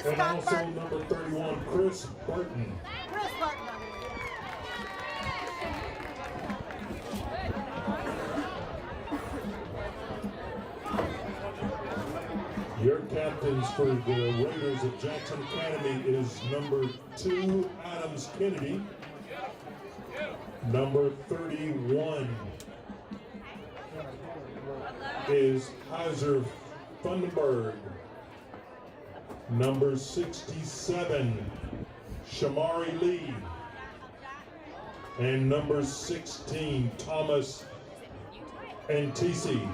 And also number 31, Chris Burton. Chris Burton. Your captains for the Raiders of Jackson Academy is number 2, Adams Kennedy. Number 31 is Heiser Thunderberg. Number 67, Shamari Lee. And number 16, Thomas Antisi.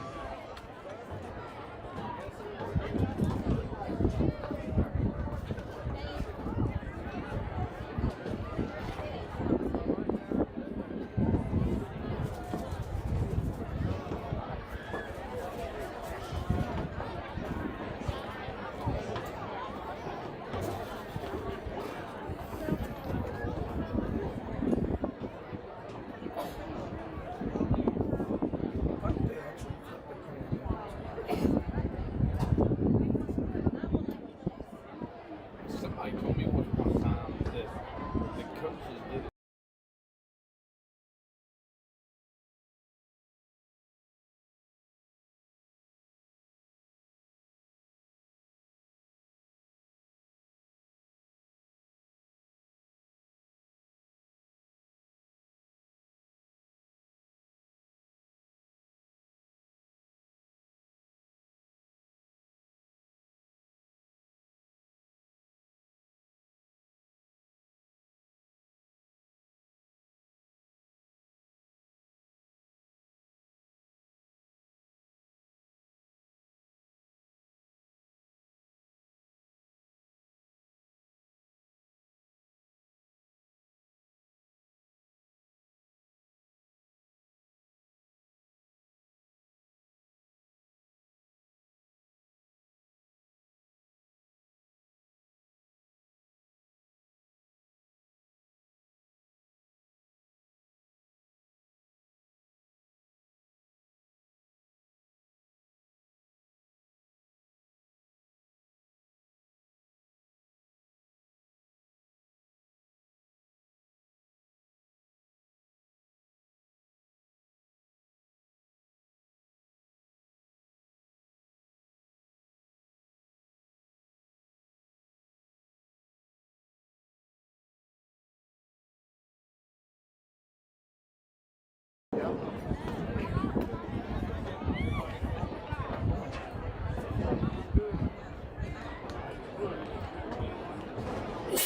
Somebody told me one time that the coaches did it.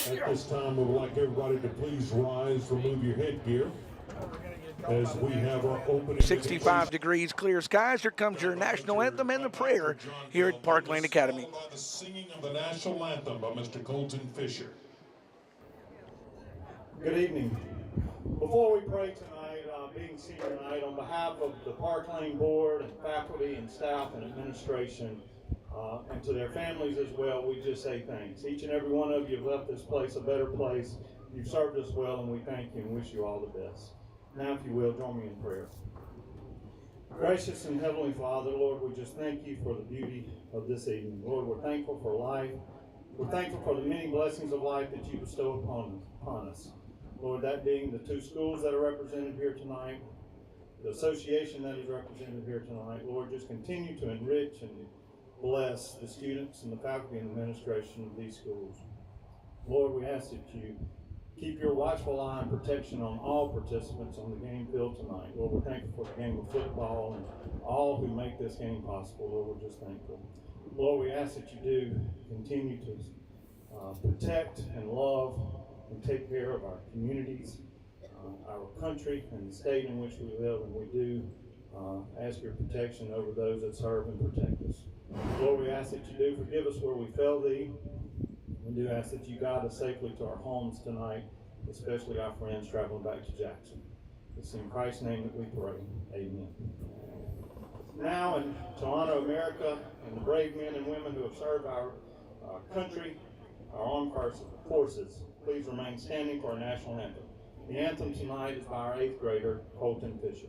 At this time, we would like everybody to please rise, remove your headgear, as we have our opening. 65 degrees, clear skies. Here comes your national anthem and the prayer here at Parklane Academy. By the singing of the national anthem by Mr. Colton Fisher. Good evening. Before we pray tonight, being senior night, on behalf of the Parklane board and faculty and staff and administration, and to their families as well, we just say thanks. Each and every one of you have left this place a better place. You've served us well, and we thank you and wish you all the best. Now, if you will, join me in prayer. Gracious and Heavenly Father, Lord, we just thank you for the beauty of this evening. Lord, we're thankful for life. We're thankful for the many blessings of life that you bestow upon us. Lord, that being the 2 schools that are represented here tonight, the association that is represented here tonight. Lord, just continue to enrich and bless the students and the faculty and administration of these schools. Lord, we ask that you keep your watchful eye and protection on all participants on the game field tonight. Lord, we're thankful for the game of football and all who make this game possible. Lord, we're just thankful. Lord, we ask that you do continue to protect and love and take care of our communities, our country, and the state in which we live, and we do ask your protection over those that serve and protect us. Lord, we ask that you do forgive us where we fail thee. We do ask that you guide us safely to our homes tonight, especially our friends traveling back to Jackson. It's in Christ's name that we pray. Amen. Now, and to honor America and the brave men and women who have served our country, our armed forces, please remain standing for our national anthem. The anthem tonight is by our 8th grader, Colton Fisher.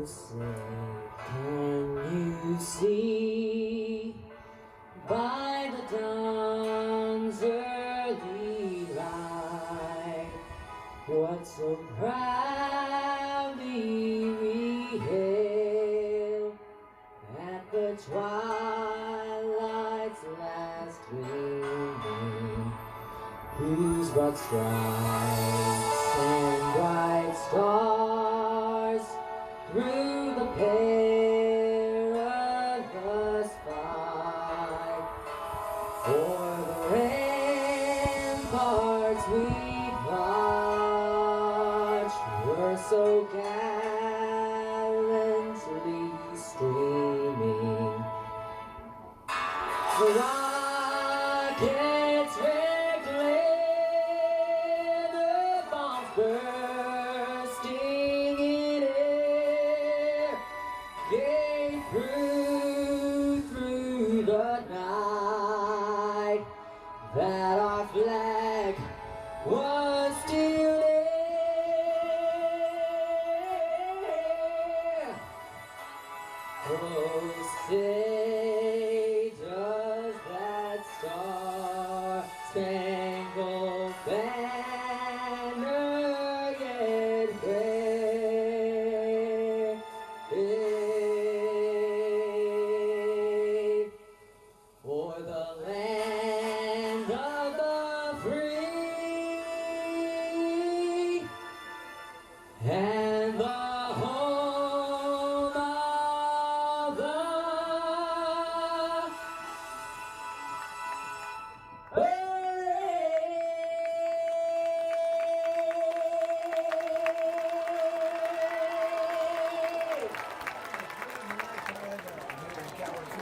closely, can you see by the dawn's early light what so proudly we hail at the twilight's last gleaming, whose broad stripes and bright stars through the perilous fight for the ramparts we watched were so gallantly streaming. The rockets red glare, the bombs bursting in air, gave through the night that our flag was still there. Oh, say does that star-spangled banner yet wave for the land of the free and the home of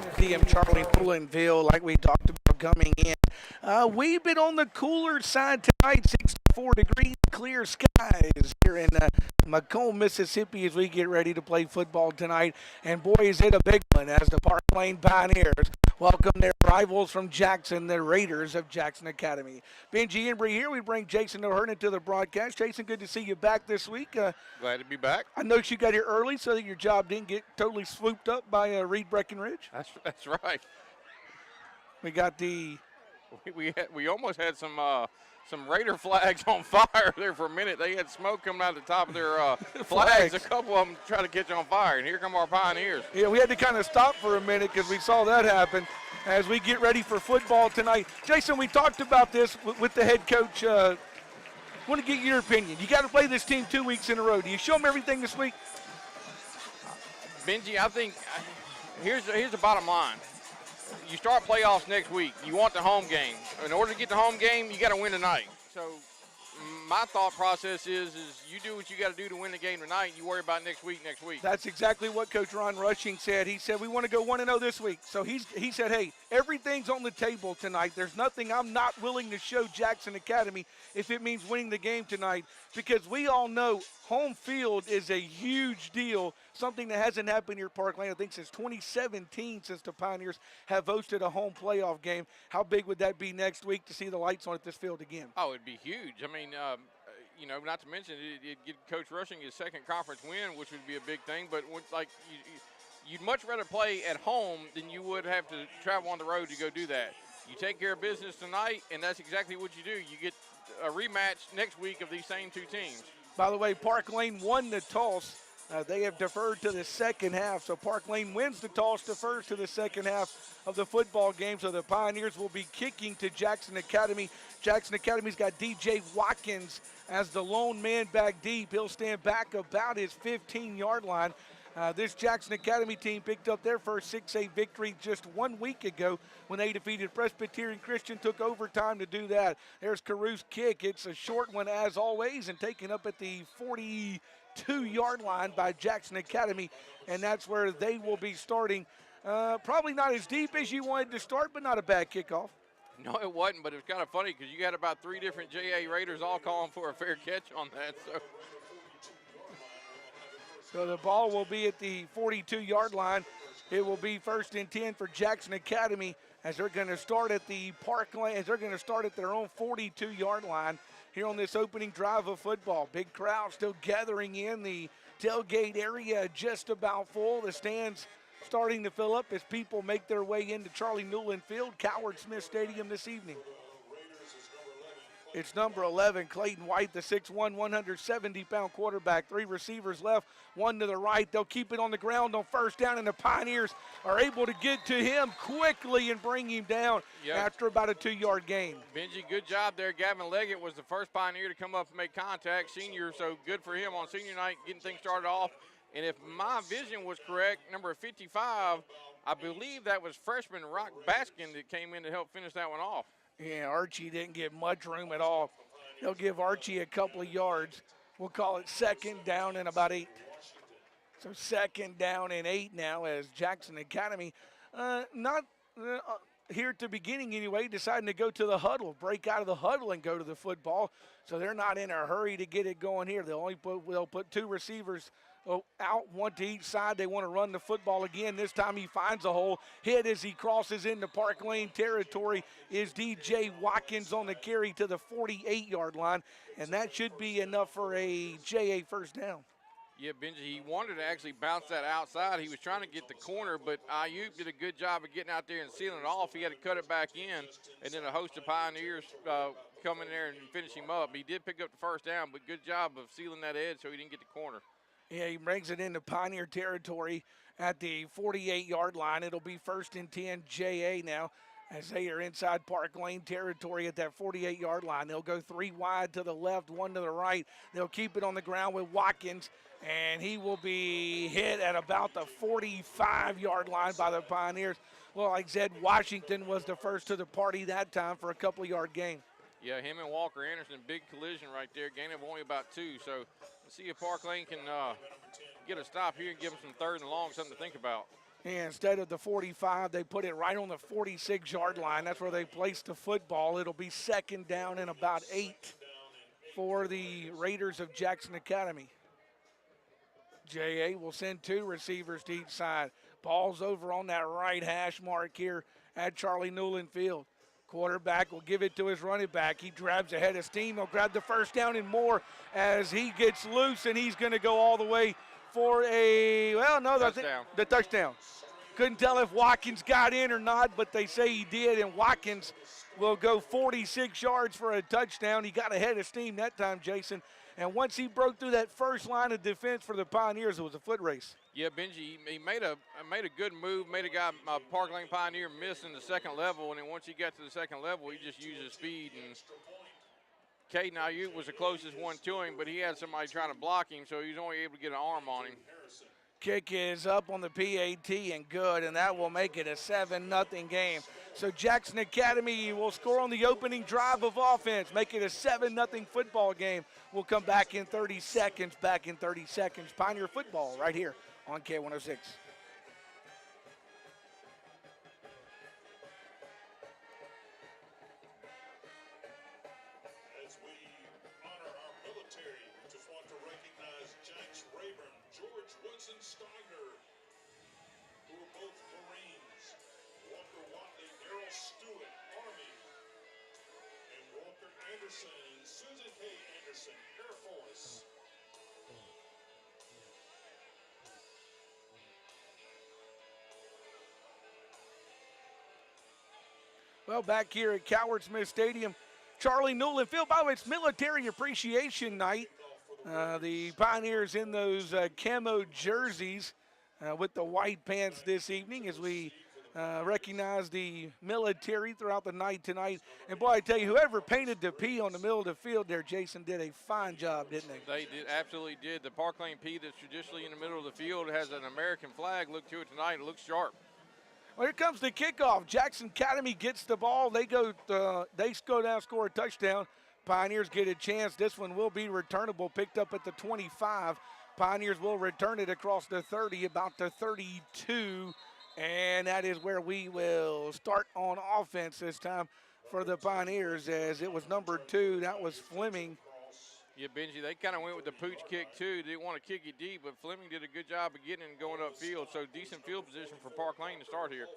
the PM Charlie Pullenville, like we talked about coming in. We've been on the cooler side tonight, 64 degrees, clear skies here in Macomb, Mississippi, as we get ready to play football tonight. And boy, is it a big one as the Parklane Pioneers welcome their rivals from Jackson, the Raiders of Jackson Academy. Benji Embry here. We bring Jason O'Hearn to the broadcast. Jason, good to see you back this week. Glad to be back. I noticed you got here early so that your job didn't get totally swooped up by Reed Breckenridge. That's right. We got the We almost had some Raider flags on fire there for a minute. They had smoke coming out the top of their flags. A couple of them tried to catch on fire, and here come our Pioneers. Yeah, we had to kind of stop for a minute because we saw that happen as we get ready for football tonight. Jason, we talked about this with the head coach. I want to get your opinion. You got to play this team 2 weeks in a row. Do you show them everything this week? Benji, I think here's the bottom line. You start playoffs next week. You want the home game. In order to get the home game, you got to win tonight. So my thought process is you do what you got to do to win the game tonight. You worry about next week. That's exactly what Coach Ron Rushing said. He said, we want to go 1-0 this week. So he said, hey, everything's on the table tonight. There's nothing I'm not willing to show Jackson Academy if it means winning the game tonight, because we all know home field is a huge deal, something that hasn't happened here at Parklane, I think, since 2017, since the Pioneers have hosted a home playoff game. How big would that be next week to see the lights on at this field again? Oh, it'd be huge. I mean, not to mention it'd get Coach Rushing his second conference win, which would be a big thing. But you'd much rather play at home than you would have to travel on the road to go do that. You take care of business tonight, and that's exactly what you do. You get a rematch next week of these same two teams. By the way, Parklane won the toss. They have deferred to the second half. So Parklane wins the toss, defers to the second half of the football game. So the Pioneers will be kicking to Jackson Academy. Jackson Academy's got DJ Watkins as the lone man back deep. He'll stand back about his 15-yard line. This Jackson Academy team picked up their first 6A victory just 1 week ago when they defeated Presbyterian Christian, took overtime to do that. There's Caruth's kick. It's a short one as always and taken up at the 42-yard line by Jackson Academy, and that's where they will be starting. Probably not as deep as you wanted to start, but not a bad kickoff. No, it wasn't, but it was kind of funny because you got about 3 different JA Raiders all calling for a fair catch on that. So the ball will be at the 42-yard line. It will be 1st and 10 for Jackson Academy as they're going to start at the Parklane, as they're going to start at their own 42-yard line here on this opening drive of football. Big crowd still gathering in the tailgate area just about full. The stands starting to fill up as people make their way into Charlie Newland Field, Coward Smith Stadium this evening. It's number 11, Clayton White, the 6'1", 170-pound quarterback. 3 receivers left, 1 to the right. They'll keep it on the ground on first down, and the Pioneers are able to get to him quickly and bring him down after about a 2-yard gain. Benji, good job there. Gavin Leggett was the first Pioneer to come up and make contact, senior, so good for him on senior night, getting things started off. And if my vision was correct, number 55, I believe that was freshman Rock Baskin that came in to help finish that one off. Yeah, Archie didn't get much room at all. They'll give Archie a couple of yards. We'll call it second down and about 8. So second down and 8 now as Jackson Academy, not here at the beginning anyway, deciding to go to the huddle, break out of the huddle and go to the football. So they're not in a hurry to get it going here. They'll put 2 receivers out, 1 to each side. They want to run the football again. This time he finds a hole. Hit as he crosses into Parklane territory is DJ Watkins on the carry to the 48-yard line, and that should be enough for a JA first down. Yeah, Benji, he wanted to actually bounce that outside. He was trying to get the corner, but Ayuk did a good job of getting out there and sealing it off. He had to cut it back in, and then a host of Pioneers come in there and finish him up. He did pick up the first down, but good job of sealing that edge so he didn't get the corner. Yeah, he brings it into Pioneer territory at the 48-yard line. It'll be 1st and 10 JA now as they are inside Parklane territory at that 48-yard line. They'll go 3 wide to the left, 1 to the right. They'll keep it on the ground with Watkins, and he will be hit at about the 45-yard line by the Pioneers. Well, like I said, Washington was the first to the party that time for a couple-yard gain. Yeah, him and Walker Anderson, big collision right there. Gain of only about 2. So let's see if Parklane can get a stop here and give them some 3rd and long, something to think about. And instead of the 45, they put it right on the 46-yard line. That's where they placed the football. It'll be second down and about 8 for the Raiders of Jackson Academy. JA will send 2 receivers to each side. Ball's over on that right hash mark here at Charlie Newland Field. Quarterback will give it to his running back. He grabs ahead of steam. He'll grab the first down and more as he gets loose, and he's going to go all the way for the touchdown. Couldn't tell if Watkins got in or not, but they say he did, and Watkins will go 46 yards for a touchdown. He got ahead of steam that time, Jason. And once he broke through that first line of defense for the Pioneers, it was a foot race. Yeah, Benji, he made a good move, made a guy, Parklane Pioneer, miss in the second level, and then once he got to the second level, he just used his speed. And Caden Ayuk was the closest one to him, but he had somebody trying to block him, so he was only able to get an arm on him. Kick is up on the PAT and good, and that will make it a 7-0 game. So Jackson Academy will score on the opening drive of offense, make it a 7-0 football game. We'll come back in 30 seconds. Pioneer football right here on K106. As we honor our military, we just want to recognize Jax Rayburn, George Woodson Steiner, who are both Marines, Walker Watley, Daryl Stewart, Army, and Walker Anderson and Susan K. Anderson, Air Force. Well, back here at Coward Smith Stadium, Charlie Newland Field. By the way, it's Military Appreciation Night. The Pioneers in those camo jerseys with the white pants this evening as we recognize the military throughout the night tonight. And boy, I tell you, whoever painted the P on the middle of the field there, Jason, did a fine job, didn't they? They did, absolutely did. The Parklane P that's traditionally in the middle of the field has an American flag look to it tonight. It looks sharp. Well, here comes the kickoff. Jackson Academy gets the ball. They go down, score a touchdown. Pioneers get a chance. This one will be returnable, picked up at the 25. Pioneers will return it across the 30, about the 32. And that is where we will start on offense this time for the Pioneers, as it was number 2. That was Fleming. Yeah, Benji, they kind of went with the pooch kick, too. They didn't want to kick it deep, but Fleming did a good job of getting it and going upfield. So decent field position for Parklane to start here.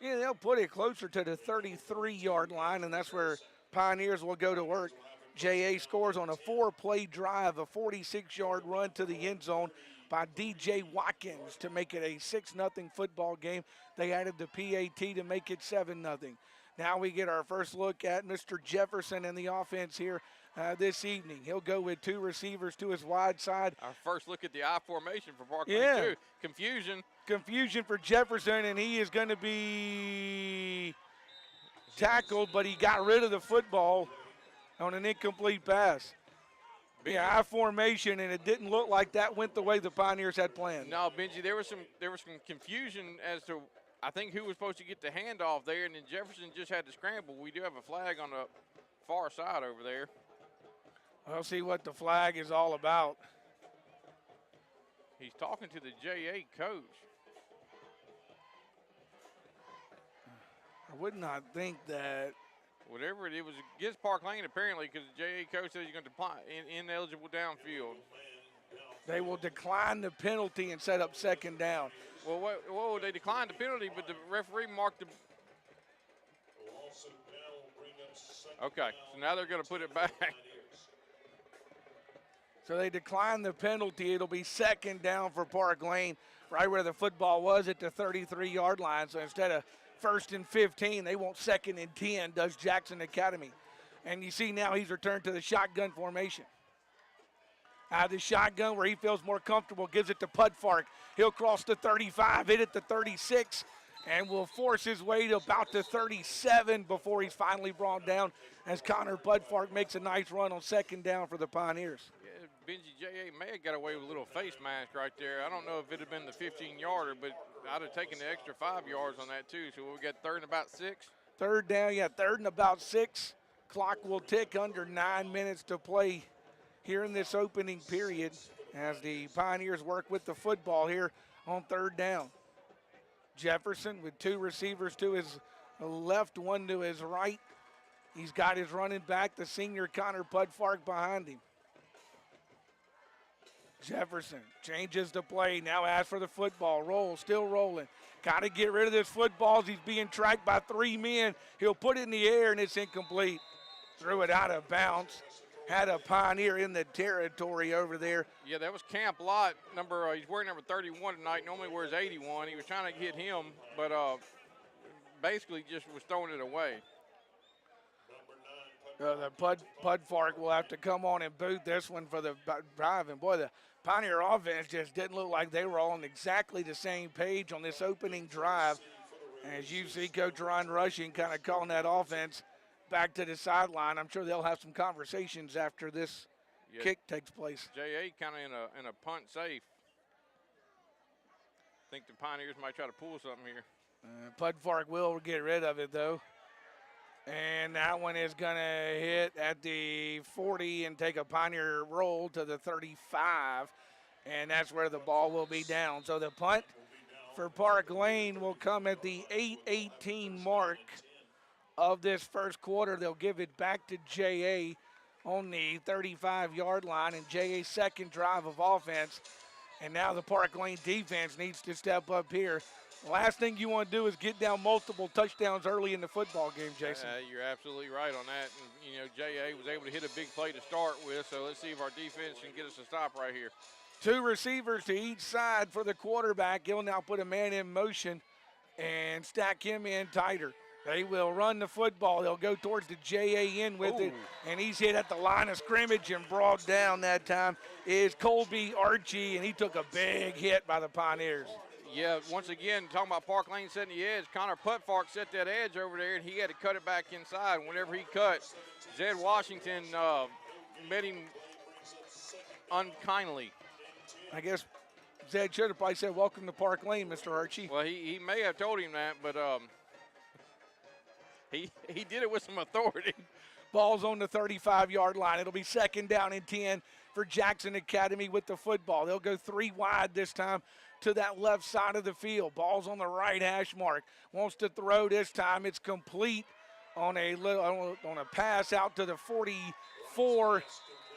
Yeah, they'll put it closer to the 33-yard line, and that's where Pioneers will go to work. JA scores on a 4-play drive, a 46-yard run to the end zone. by DJ Watkins to make it a 6-0 football game. They added the PAT to make it 7-0. Now we get our first look at Mr. Jefferson in the offense here this evening. He'll go with 2 receivers to his wide side. Our first look at the I formation for Parklane, Yeah. too. Confusion For Jefferson, and he is going to be tackled, but he got rid of the football on an incomplete pass. Yeah, I formation, and it didn't look like that went the way the Pioneers had planned. No, Benji, there was some confusion as to I think who was supposed to get the handoff there, and then Jefferson just had to scramble. We do have a flag on the far side over there. We'll see what the flag is all about. He's talking to the JA coach. I would not think that. Whatever it was against Parklane apparently, because the JA coach said he's going to decline ineligible downfield. They will decline the penalty and set up 2nd down. Well, they declined the penalty, but the referee marked the. Okay, so now they're going to put it back. So they decline the penalty. It'll be 2nd down for Parklane, right where the football was at the 33-yard line. So instead of 1st and 15, they want 2nd and 10, does Jackson Academy. And you see now he's returned to the shotgun formation. Out of the shotgun where he feels more comfortable, gives it to Pudfark. He'll cross the 35, hit it to 36, and will force his way to about the 37 before he's finally brought down as Connor Pudfark makes a nice run on 2nd down for the Pioneers. Yeah, Benji J.A. may have got away with a little face mask right there. I don't know if it had been the 15-yarder, but I'd have taken the extra 5 yards on that too. So we got 3rd and about 6. 3rd down, 3rd and about 6. Clock will tick under 9 minutes to play here in this opening period as the Pioneers work with the football here on 3rd down. Jefferson with 2 receivers to his left, 1 to his right. He's got his running back, the senior Connor Pudfark, behind him. Jefferson changes the play, now asks for the football, still rolling. Got to get rid of this football as he's being tracked by 3 men. He'll put it in the air and it's incomplete. Threw it out of bounds. Had a Pioneer in the territory over there. Yeah, that was Camp Lott. He's wearing number 31 tonight. Normally wears 81. He was trying to hit him, but basically just was throwing it away. The Pudfark will have to come on and boot this one for the drive. And boy, the Pioneer offense just didn't look like they were all on exactly the same page on this opening drive. As you see Coach Ron Rushing kind of calling that offense back to the sideline. I'm sure they'll have some conversations after this kick takes place. J.A. kind of in a punt safe. I think the Pioneers might try to pull something here. Pudfark will get rid of it, though. And that one is going to hit at the 40 and take a Pioneer roll to the 35. And that's where the ball will be down. So the punt for Parklane will come at the 8:18 mark of this first quarter. They'll give it back to J.A. on the 35-yard line, and J.A.'s 2nd drive of offense. And now the Parklane defense needs to step up here. The last thing you want to do is get down multiple touchdowns early in the football game, Jason. You're absolutely right on that. And, J.A. was able to hit a big play to start with, so let's see if our defense can get us a stop right here. 2 receivers to each side for the quarterback. He'll now put a man in motion and stack him in tighter. They will run the football. They'll go towards the JA end with it, and he's hit at the line of scrimmage and brought down that time is Colby Archie, and he took a big hit by the Pioneers. Yeah, once again, talking about Parklane setting the edge, Connor Pudfark set that edge over there, and he had to cut it back inside. And whenever he cut, Zed Washington met him unkindly. I guess Zed should have probably said, "Welcome to Parklane, Mr. Archie." Well, he may have told him that, but he did it with some authority. Ball's on the 35-yard line. It'll be 2nd down and 10 for Jackson Academy with the football. They'll go 3 wide this time to that left side of the field. Ball's on the right hash mark. Wants to throw this time. It's complete on a pass out to the 44.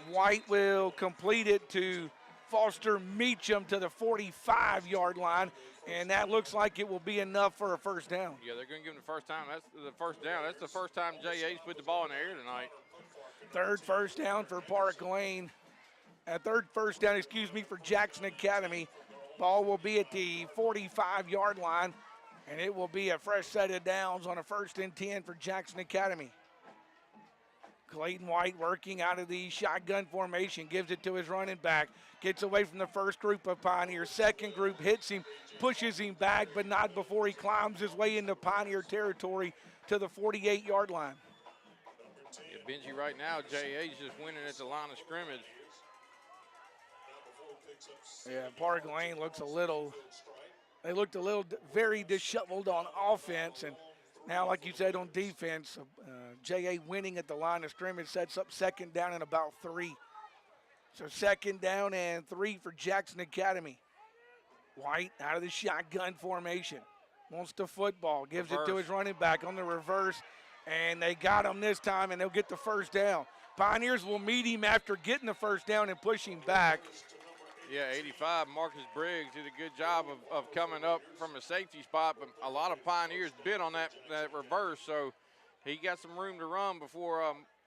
White will complete it to Foster Meacham to the 45-yard line, and that looks like it will be enough for a 1st down. Yeah, they're going to give him the first time. That's the 1st down. That's the first time JA's put the ball in the air tonight. 3rd 1st down for Parklane third first down, for Jackson Academy. Ball will be at the 45-yard line, and it will be a fresh set of downs on a 1st and 10 for Jackson Academy. Clayton White working out of the shotgun formation, gives it to his running back, gets away from the first group of Pioneers. Second group hits him, pushes him back, but not before he climbs his way into Pioneer territory to the 48-yard line. Yeah, Benji, right now, J.A.'s just winning at the line of scrimmage. Yeah, Parklane looks looked a little very disheveled on offense, and now, like you said, on defense, J.A. winning at the line of scrimmage sets up 2nd down and about 3. So 2nd down and 3 for Jackson Academy. White out of the shotgun formation, wants the football, gives it to his running back on the reverse, and they got him this time, and they'll get the 1st down. Pioneers will meet him after getting the 1st down and push him back. Yeah, 85, Marcus Briggs did a good job of coming up from a safety spot, but a lot of Pioneers bit on that reverse, so he got some room to run before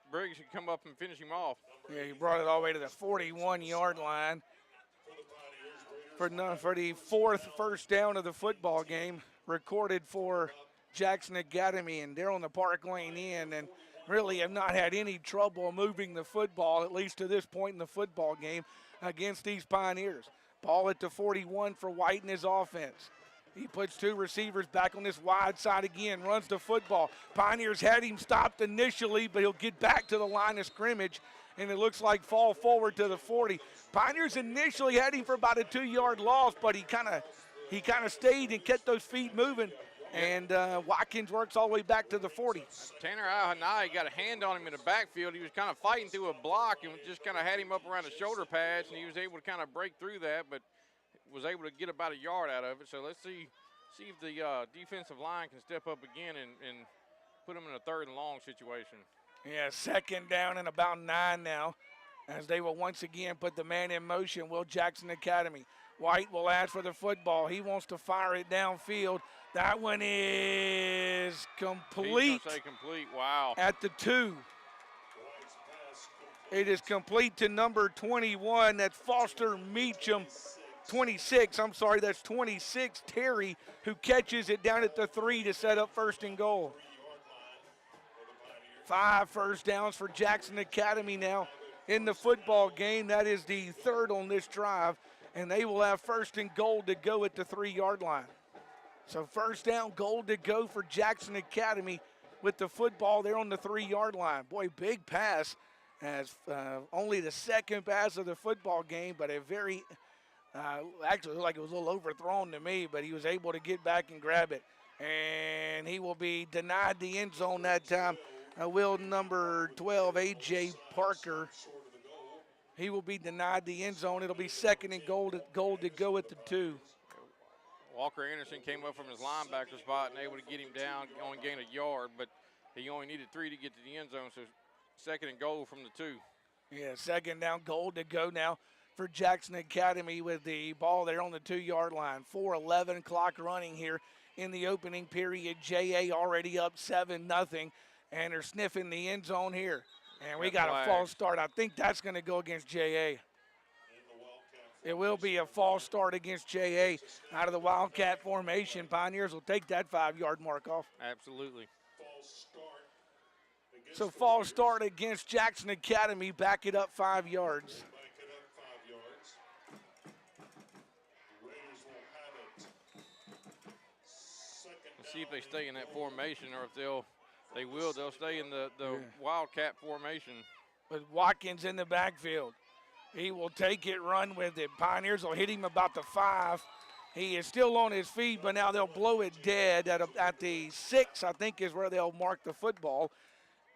Briggs could come up and finish him off. Yeah, he brought it all the way to the 41-yard line for the 4th first down of the football game recorded for Jackson Academy, and they're on the Parklane end and really have not had any trouble moving the football, at least to this point in the football game, against these Pioneers. Ball at the 41 for White in his offense. He puts 2 receivers back on this wide side again, runs the football. Pioneers had him stopped initially, but he'll get back to the line of scrimmage, and it looks like fall forward to the 40. Pioneers initially had him for about a 2-yard loss, but he kind of stayed and kept those feet moving. And Watkins works all the way back to the 40. Tanner Ahanai got a hand on him in the backfield. He was kind of fighting through a block and just kind of had him up around the shoulder pads, and he was able to kind of break through that, but was able to get about a yard out of it. So let's see if the defensive line can step up again and put him in a 3rd and long situation. Yeah, 2nd down and about 9 now, as they will once again put the man in motion, Will Jackson Academy. White will ask for the football. He wants to fire it downfield. That one is complete. He's gonna say complete. Wow. At the 2. It is complete to number 21. That's Foster Meacham. 26, I'm sorry, that's 26, Terry, who catches it down at the 3 to set up 1st and goal. 5 first downs for Jackson Academy now in the football game. That is the 3rd on this drive, and they will have 1st and goal to go at the 3-yard line. So 1st down, goal to go for Jackson Academy with the football there on the 3-yard line. Boy, big pass, as only the 2nd pass of the football game, but a very actually looked like it was a little overthrown to me, but he was able to get back and grab it. And he will be denied the end zone that time. Will number 12, A.J. Parker. He will be denied the end zone. It'll be 2nd and goal to go at the 2. Walker Anderson came up from his linebacker spot and able to get him down, only gain a yard, but he only needed 3 to get to the end zone, so 2nd and goal from the 2. Yeah, 2nd down, goal to go now for Jackson Academy with the ball there on the 2-yard line. 4:11 clock running here in the opening period. J.A. already up 7-0, and they're sniffing the end zone here. And we got a false start. I think that's going to go against J.A. It will be a false start against J.A. out of the Wildcat formation. Pioneers will take that 5-yard mark off. Absolutely. So false start against Jackson Academy. Back it up 5 yards. Let's see if they stay in that formation, or if they'll stay in the Wildcat formation. With Watkins in the backfield. He will take it, run with it. Pioneers will hit him about the 5. He is still on his feet, but now they'll blow it dead at the 6, I think, is where they'll mark the football.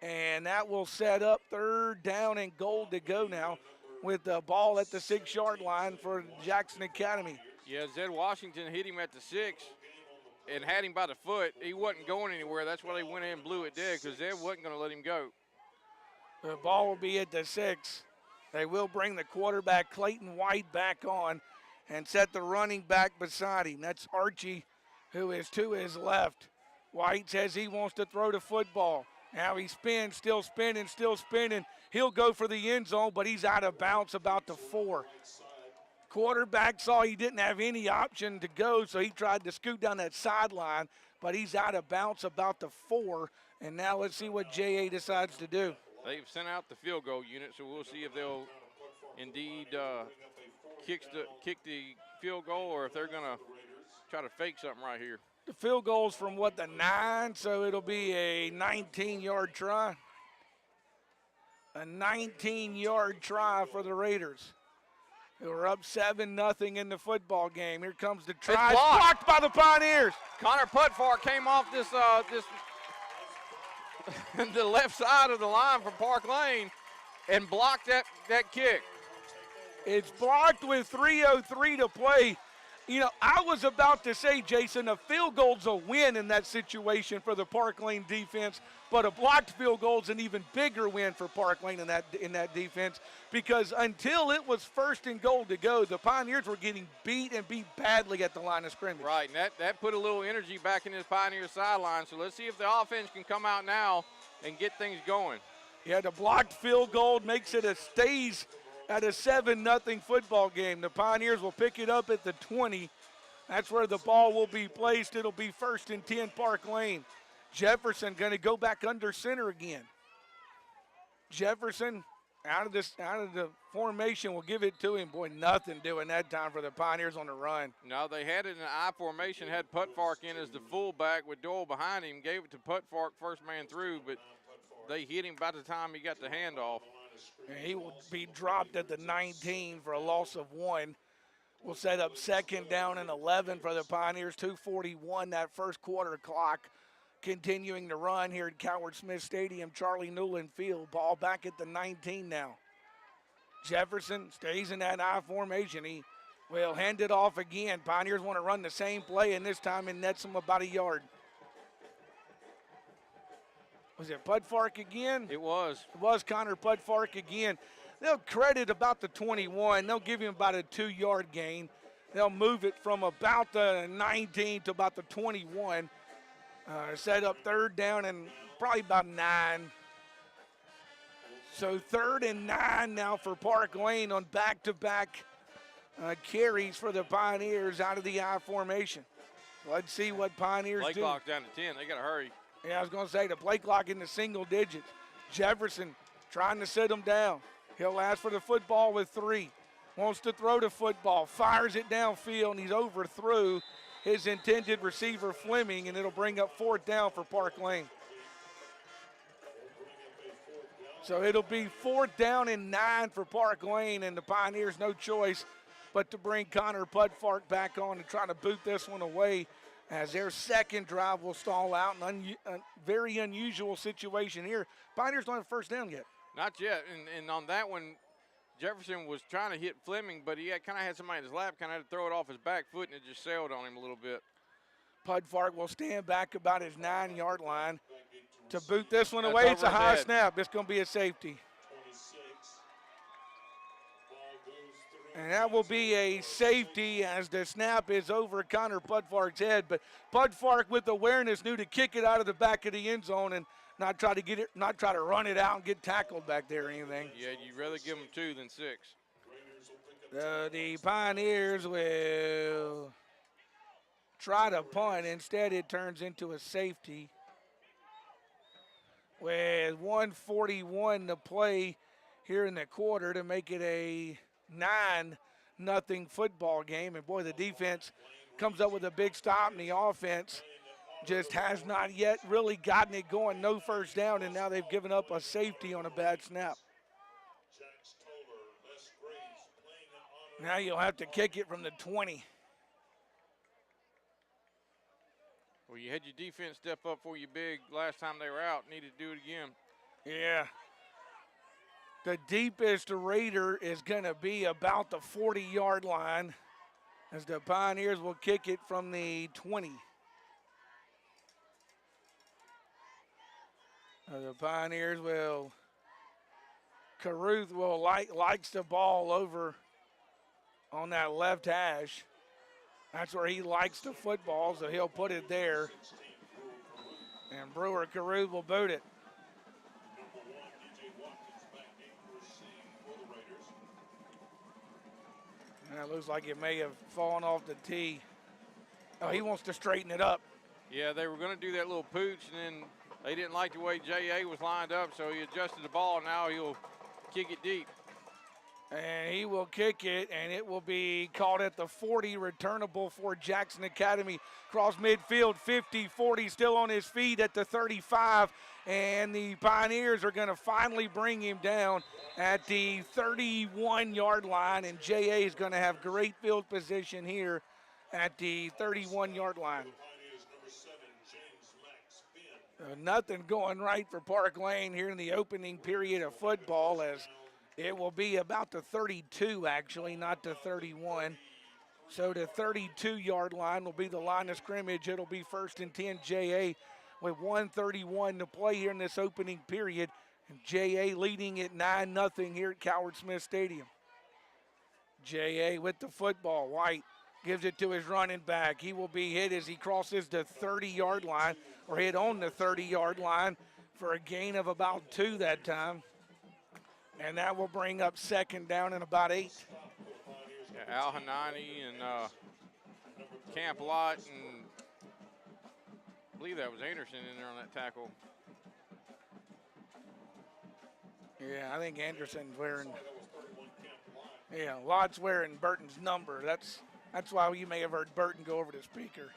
And that will set up 3rd down and goal to go now with the ball at the 6-yard line for Jackson Academy. Yeah, Zed Washington hit him at the 6 and had him by the foot. He wasn't going anywhere. That's why they went in and blew it dead, because Zed wasn't going to let him go. The ball will be at the 6. They will bring the quarterback, Clayton White, back on and set the running back beside him. That's Archie, who is to his left. White says he wants to throw the football. Now he spins, still spinning, still spinning. He'll go for the end zone, but he's out of bounds about the 4. Quarterback saw he didn't have any option to go, so he tried to scoot down that sideline, but he's out of bounds about the 4. And now let's see what JA decides to do. They've sent out the field goal unit, so we'll see if they'll indeed kick the field goal or if they're going to try to fake something right here. The field goal's from, the 9, so it'll be a 19-yard try. A 19-yard try for the Raiders. They were up 7-0 in the football game. Here comes the try. It's blocked. Blocked by the Pioneers. Connor Putfar came off this the left side of the line from Parklane and blocked that kick. It's blocked with 3:03 to play. You know, I was about to say, Jason, a field goal's a win in that situation for the Parklane defense, but a blocked field goal's an even bigger win for Parklane in that defense, because until it was 1st and goal to go, the Pioneers were getting beat badly at the line of scrimmage. Right, and that put a little energy back in this Pioneer sideline, so let's see if the offense can come out now and get things going. Yeah, the blocked field goal makes it stays at a 7-0 football game. The Pioneers will pick it up at the 20. That's where the ball will be placed. It'll be 1st and 10 Parklane. Jefferson going to go back under center again. Jefferson out of the formation will give it to him. Boy, nothing doing that time for the Pioneers on the run. No, they had it in an I formation, had Putfark in as the fullback with Doyle behind him, gave it to Putfark first man through, but they hit him by the time he got the handoff. And he will be dropped at the 19 for a loss of 1. We'll set up 2nd down and 11 for the Pioneers. 2:41 that first quarter clock. Continuing to run here at Coward Smith Stadium, Charlie Newland Field. Ball back at the 19 now. Jefferson stays in that I formation. He will hand it off again. Pioneers want to run the same play, and this time it nets them about a yard. Was it Putfark again? It was. It was Connor Putfark again. They'll credit about the 21. They'll give him about a 2-yard gain. They'll move it from about the 19 to about the 21. Set up 3rd down and probably about 9. So 3rd and 9 now for Parklane on back-to-back carries for the Pioneers out of the I formation. Let's see what Pioneers Play do. clock down to 10. They got to hurry. Yeah, I was going to say the play clock in the single digits. Jefferson trying to sit him down. He'll ask for the football with 3. Wants to throw the football. Fires it downfield, and he's overthrew his intended receiver, Fleming, and it'll bring up 4th down for Parklane. So it'll be 4th down and 9 for Parklane, and the Pioneers no choice but to bring Connor Putfark back on and try to boot this one away, as their second drive will stall out. A very unusual situation here. Pioneers don't have 1st down yet. Not yet, and on that one, Jefferson was trying to hit Fleming, but he kind of had somebody in his lap, kind of had to throw it off his back foot, and it just sailed on him a little bit. Putfark will stand back about his 9-yard line to boot this one That's away. It's a over his high head. snap. It's going to be a safety. And that will be a safety as the snap is over Connor Putfark's head. But Putfark, with awareness, knew to kick it out of the back of the end zone and not try to run it out and get tackled back there or anything. Yeah, you'd rather give them 2 than 6. The Pioneers will try to punt. Instead, it turns into a safety. With 1:41 to play here in the quarter to make it a 9-0 football game. And boy, the defense comes up with a big stop, and the offense just has not yet really gotten it going. No 1st down, and now they've given up a safety on a bad snap. Now you'll have to kick it from the 20. Well, you had your defense step up for you big last time they were out. Needed to do it again. Yeah. The deepest Raider is going to be about the 40-yard line as the Pioneers will kick it from the 20. The Pioneers will, Caruth will likes the ball over on that left hash. That's where he likes the football, so he'll put it there. And Brewer Caruth will boot it. And it looks like it may have fallen off the tee. Oh, he wants to straighten it up. Yeah, they were going to do that little pooch, and then they didn't like the way J.A. was lined up, so he adjusted the ball. Now he'll kick it deep. And he will kick it, and it will be called at the 40, returnable for Jackson Academy. Cross midfield, 50-40, still on his feet at the 35. And the Pioneers are going to finally bring him down at the 31-yard line. And J.A. is going to have great field position here at the 31-yard line. Nothing going right for Parklane here in the opening period of football, as it will be about the 32, actually, not the 31. So the 32-yard line will be the line of scrimmage. It'll be 1st and 10 J.A. with 1:31 to play here in this opening period. And J.A. leading at 9-0 here at Coward Smith Stadium. J.A. with the football. White gives it to his running back. He will be hit as he crosses the 30-yard line, or hit on the 30-yard line for a gain of about 2 that time. And that will bring up 2nd down and about 8. Yeah, Al Hanani and Camp Lott, and I believe that was Anderson in there on that tackle. Yeah, I think Anderson's wearing, yeah, Lott's wearing Burton's number. That's why you may have heard Burton go over the speaker.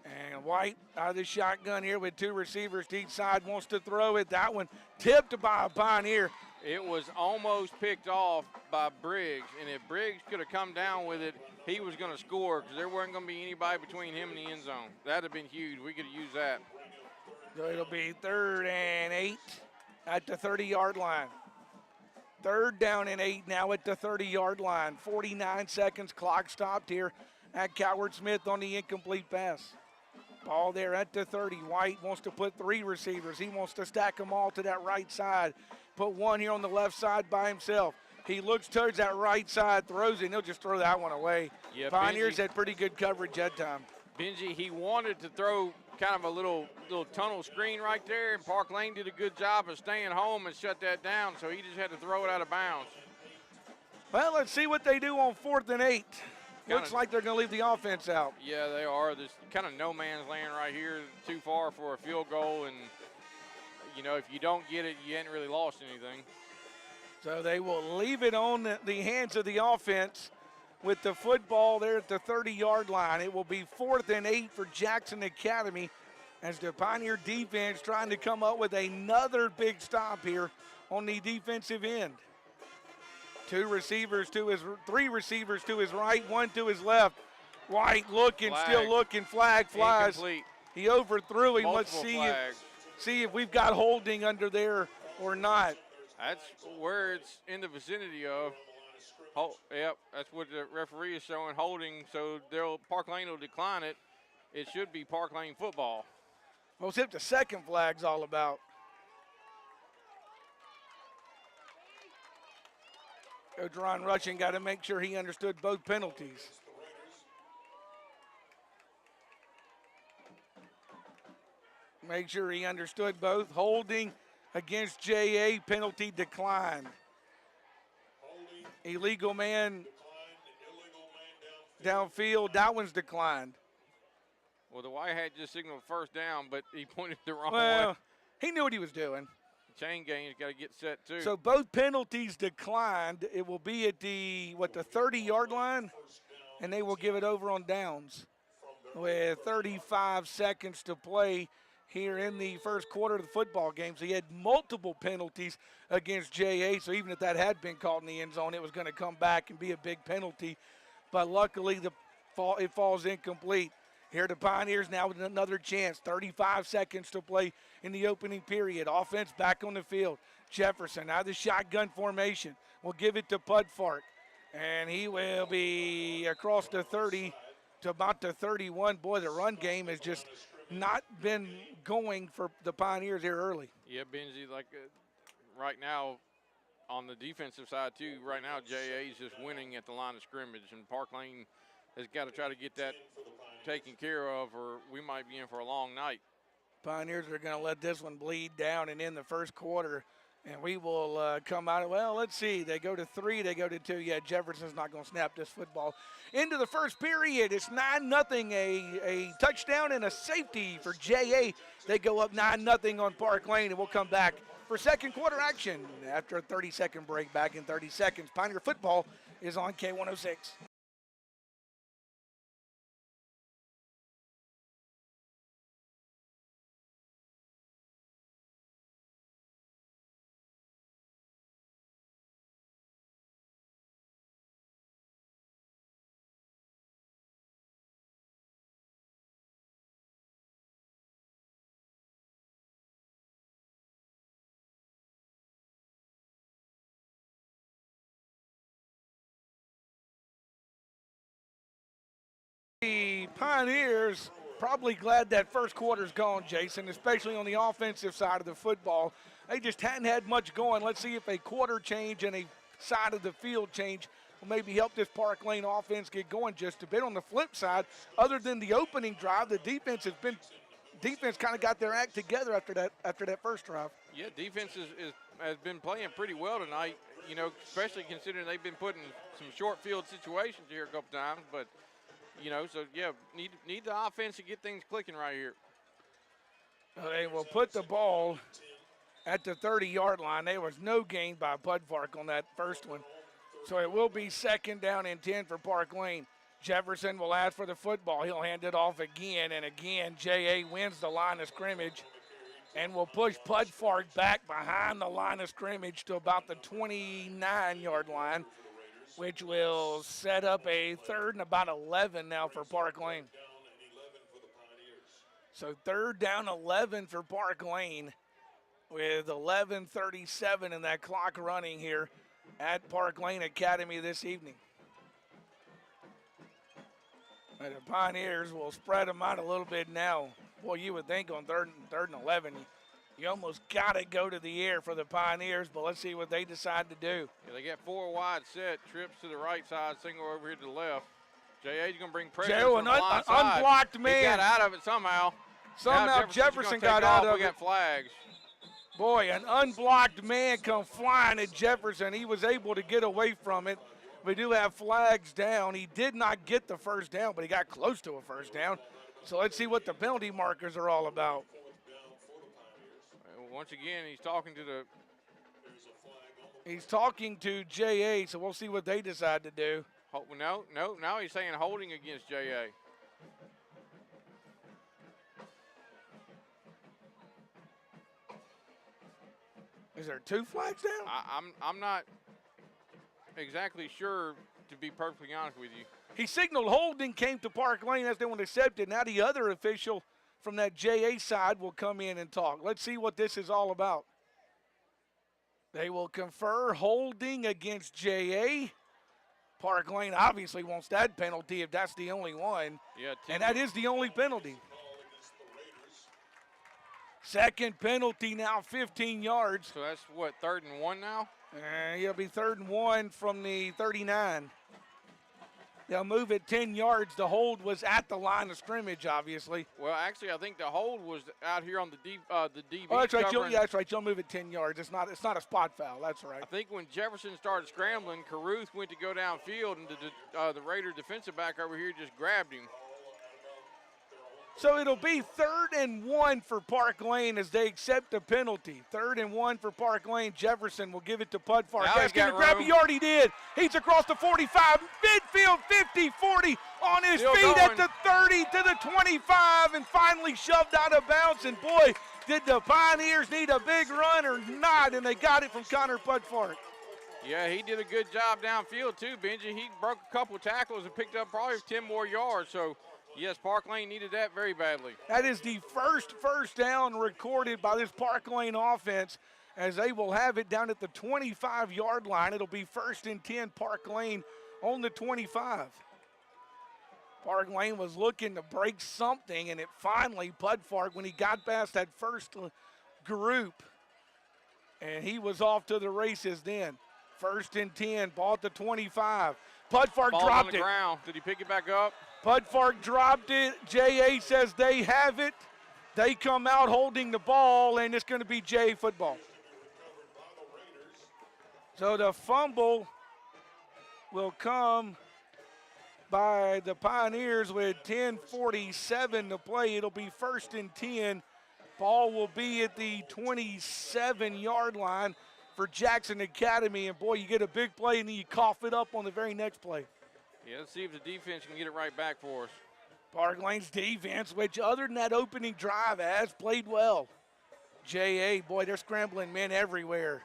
And White out of the shotgun here with 2 receivers to each side, wants to throw it. That one tipped by a Pioneer. It was almost picked off by Briggs, and if Briggs could have come down with it, he was going to score, because there wasn't going to be anybody between him and the end zone. That would have been huge. We could have used that. So it'll be 3rd and 8 at the 30-yard line. 3rd down and 8 now at the 30-yard line. 49 seconds, clock stopped here at Coward Smith on the incomplete pass. Ball there at the 30. White wants to put 3 receivers. He wants to stack them all to that right side. Put 1 here on the left side by himself. He looks towards that right side, throws it, and he'll just throw that one away. Yeah, Pioneers had pretty good coverage that time. Benji, he wanted to throw kind of a little tunnel screen right there, and Parklane did a good job of staying home and shut that down, so he just had to throw it out of bounds. Well, let's see what they do on 4th and 8. Looks like they're going to leave the offense out. Yeah, they are. There's kind of no man's land right here, too far for a field goal, and, you know, if you don't get it, you ain't really lost anything. So they will leave it on the hands of the offense with the football there at the 30-yard line. It will be 4th and 8 for Jackson Academy as the Pioneer defense trying to come up with another big stop here on the defensive end. 3 receivers to his right, 1 to his left. White looking, still looking, flag flies. Incomplete. He overthrew him. Multiple Let's see if we've got holding under there or not. That's where it's in the vicinity of. Yep, that's what the referee is showing, holding, so Parklane will decline it. It should be Parklane football. Well, see what the second flag's all about. Coach Ron Rushing got to make sure he understood both penalties. Make sure he understood both. Holding against J.A., penalty declined. Illegal man downfield, that one's declined. Well, the white hat just signaled 1st down, but he pointed the wrong Well, way. he knew what he was doing. Chain gang's got to get set, too. So both penalties declined. It will be at the 30-yard line, and they will give it over on downs with 35 seconds to play here in the first quarter of the football game. So he had multiple penalties against J.A., so even if that had been caught in the end zone, it was going to come back and be a big penalty. But luckily, it falls incomplete. Here the Pioneers now with another chance. 35 seconds to play in the opening period. Offense back on the field. Jefferson out of the shotgun formation. Will give it to Pudfart. And he will be across the 30 to about the 31. Boy, the run game has just not been going for the Pioneers here early. Yeah, Benji, like right now on the defensive side too, right now J.A. is just winning at the line of scrimmage, and Parklane has got to try to get that taken care of, or we might be in for a long night. Pioneers are going to let this one bleed down and in the first quarter And we will come out. Well, let's see. They go to 3. They go to 2. Yeah, Jefferson's not going to snap this football. Into the first period. It's 9-0. A touchdown and a safety for JA. They go up 9-0 on Parklane, and we'll come back for second quarter action after a 30-second break. Back in 30 seconds. Pioneer football is on K106. The Pioneers probably glad that first quarter's gone, Jason, especially on the offensive side of the football. They just hadn't had much going. Let's see if a quarter change and a side of the field change will maybe help this Parklane offense get going just a bit. On the flip side, other than the opening drive, the defense kind of got their act together after that first drive. Yeah, defense has been playing pretty well tonight, you know, especially considering they've been put in some short field situations here a couple times, but you know, so yeah, need the offense to get things clicking right here. They will put the ball at the 30-yard line. There was no gain by Pudfark on that first one. So it will be second down and 10 for Parklane. Jefferson will ask for the football. He'll hand it off again, and again, J.A. wins the line of scrimmage and will push Pudfark back behind the line of scrimmage to about the 29-yard line, which will set up a third and about 11 now for Parklane. So third down 11 for Parklane with 11:37 in that clock running here at Parklane Academy this evening. And the Pioneers will spread them out a little bit now. Boy, you would think on third and 11, you almost got to go to the air for the Pioneers, but let's see what they decide to do. Yeah, they get 4 wide set, trips to the right side, single over here to the left. J.A.'s going to bring pressure from the blind side. Unblocked man. He got out of it somehow. Somehow Jefferson got out of it. We got flags. Boy, an unblocked man come flying at Jefferson. He was able to get away from it. We do have flags down. He did not get the first down, but he got close to a first down. So let's see what the penalty markers are all about. Once again, he's talking to J.A., so we'll see what they decide to do. No, now he's saying holding against J.A. Is there 2 flags down? I'm not exactly sure, to be perfectly honest with you. He signaled holding, came to Parklane, that's the one accepted. Now the other official from that JA side will come in and talk. Let's see what this is all about. They will confer holding against JA. Parklane obviously wants that penalty if that's the only one. Yeah, and that is the only penalty. Second penalty now, 15 yards. So that's what, 3rd and 1 now? It'll be 3rd and 1 from the 39. They'll move it 10 yards. The hold was at the line of scrimmage, obviously. Well, actually, I think the hold was out here on the DB. Oh, that's right. That's right. You'll move it 10 yards. It's not a spot foul. That's right. I think when Jefferson started scrambling, Caruth went to go downfield, and the Raider defensive back over here just grabbed him. So it'll be 3rd and 1 for Parklane as they accept the penalty. 3rd and 1 for Parklane. Jefferson will give it to Pudfark. Asking to grab a yard. He did. He's across the 45, midfield 50, 40 on his feet going at the 30 to the 25 and finally shoved out of bounds. And boy, did the Pioneers need a big run or not, and they got it from Connor Pudfark. Yeah, he did a good job downfield too, Benji. He broke a couple tackles and picked up probably 10 more yards. So yes, Parklane needed that very badly. That is the first down recorded by this Parklane offense as they will have it down at the 25-yard line. It'll be 1st and 10, Parklane on the 25. Parklane was looking to break something, and it finally, Pudfark, when he got past that first group, and he was off to the races then. 1st and 10, ball at the 25. Pudfark ball dropped on the it. Ground. Did he pick it back up? Pudfark dropped it. J.A. says they have it. They come out holding the ball, and it's going to be J football. So the fumble will come by the Pioneers with 10:47 to play. It'll be 1st and 10. Ball will be at the 27-yard line for Jackson Academy. And, boy, you get a big play and then you cough it up on the very next play. Yeah, let's see if the defense can get it right back for us. Parklane's defense, which other than that opening drive has played well. J.A., boy, they're scrambling men everywhere.